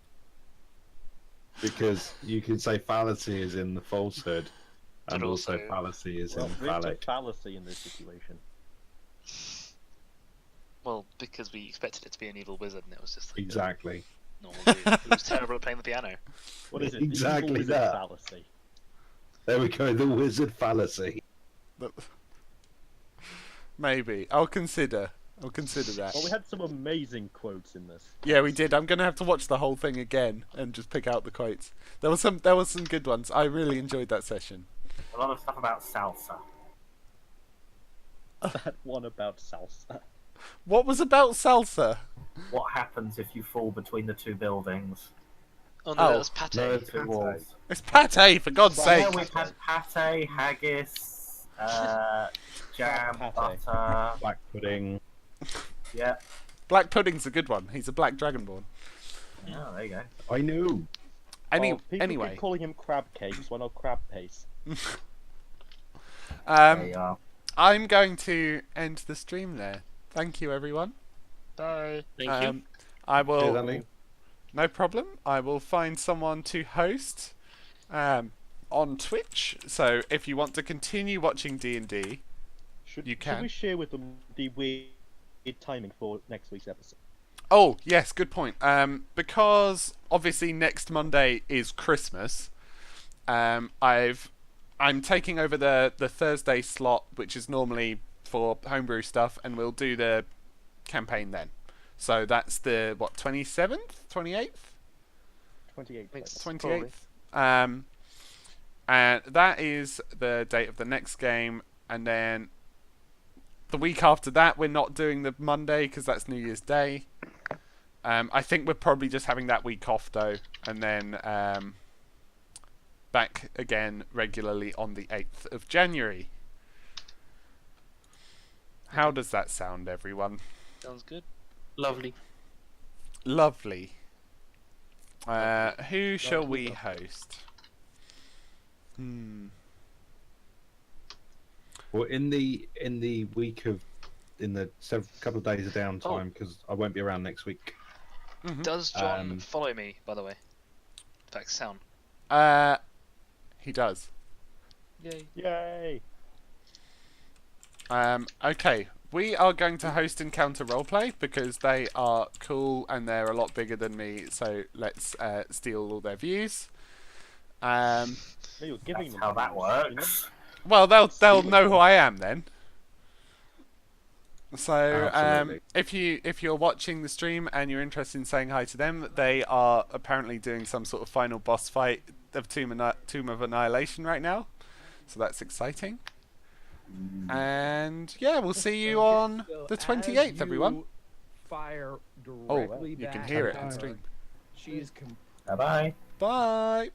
Because you can say fallacy is in the falsehood, and But also also- fallacy is Well, in we took phallic. fallacy in this situation. Well, because we expected it to be an evil wizard, and it was just like Exactly. a normal dude who was terrible at playing the piano. What is it? Exactly the evil wizard that. fallacy. There we go, the wizard fallacy. But maybe. I'll consider that. Well, we had some amazing quotes in this. Yeah, we did. I'm gonna have to watch the whole thing again and just pick out the quotes. There was some good ones. I really enjoyed that session. A lot of stuff about salsa. That one about salsa. What was about salsa? What happens if you fall between the two buildings? Oh no, Oh, that was pate. no, Two walls. It's pate, for God's Yeah, sake. we've had pate, haggis, jam, Pate. butter. Black pudding. Yeah. Black Pudding's a good one. He's a black dragonborn. Oh, there you go. I knew. People Anyway, keep calling him crab cakes. Why not crab paste? There you are. I'm going to end the stream there. Thank you, everyone. Bye. Thank you. I Cheers, will. Andy. No problem. I will find someone to host on Twitch. So if you want to continue watching D&D, Should, You should can. we share with them the weird timing for next week's episode? oh yes, good point. Because obviously next Monday is Christmas. I'm taking over the Thursday slot, which is normally for homebrew stuff, and we'll do the campaign then. So that's the 27th, 28th. 28. Makes- 28th. And that is the date of the next game, and then the week after that we're not doing the Monday because that's New Year's Day. I think we're probably just having that week off though, and then back again regularly on the 8th of January. How does that sound, everyone? Sounds good. Lovely. Lovely. Who shall we host? Well, in the week of couple of days of downtime, because I won't be around next week. Does John follow me, by the way? In fact, sound. He does. Yay. Yay! Okay, we are going to host Encounter Roleplay because they are cool and they're a lot bigger than me. So let's steal all their views. No, you're giving That's them how that things, works. Well, they'll know who I am then. So Absolutely. if you're watching the stream and you're interested in saying hi to them, they are apparently doing some sort of final boss fight of Tomb of Annihilation right now. So that's exciting. And yeah, we'll see you on the 28th, everyone. Fire Oh, directly you can back hear it at on her, stream. She is Bye bye. Bye.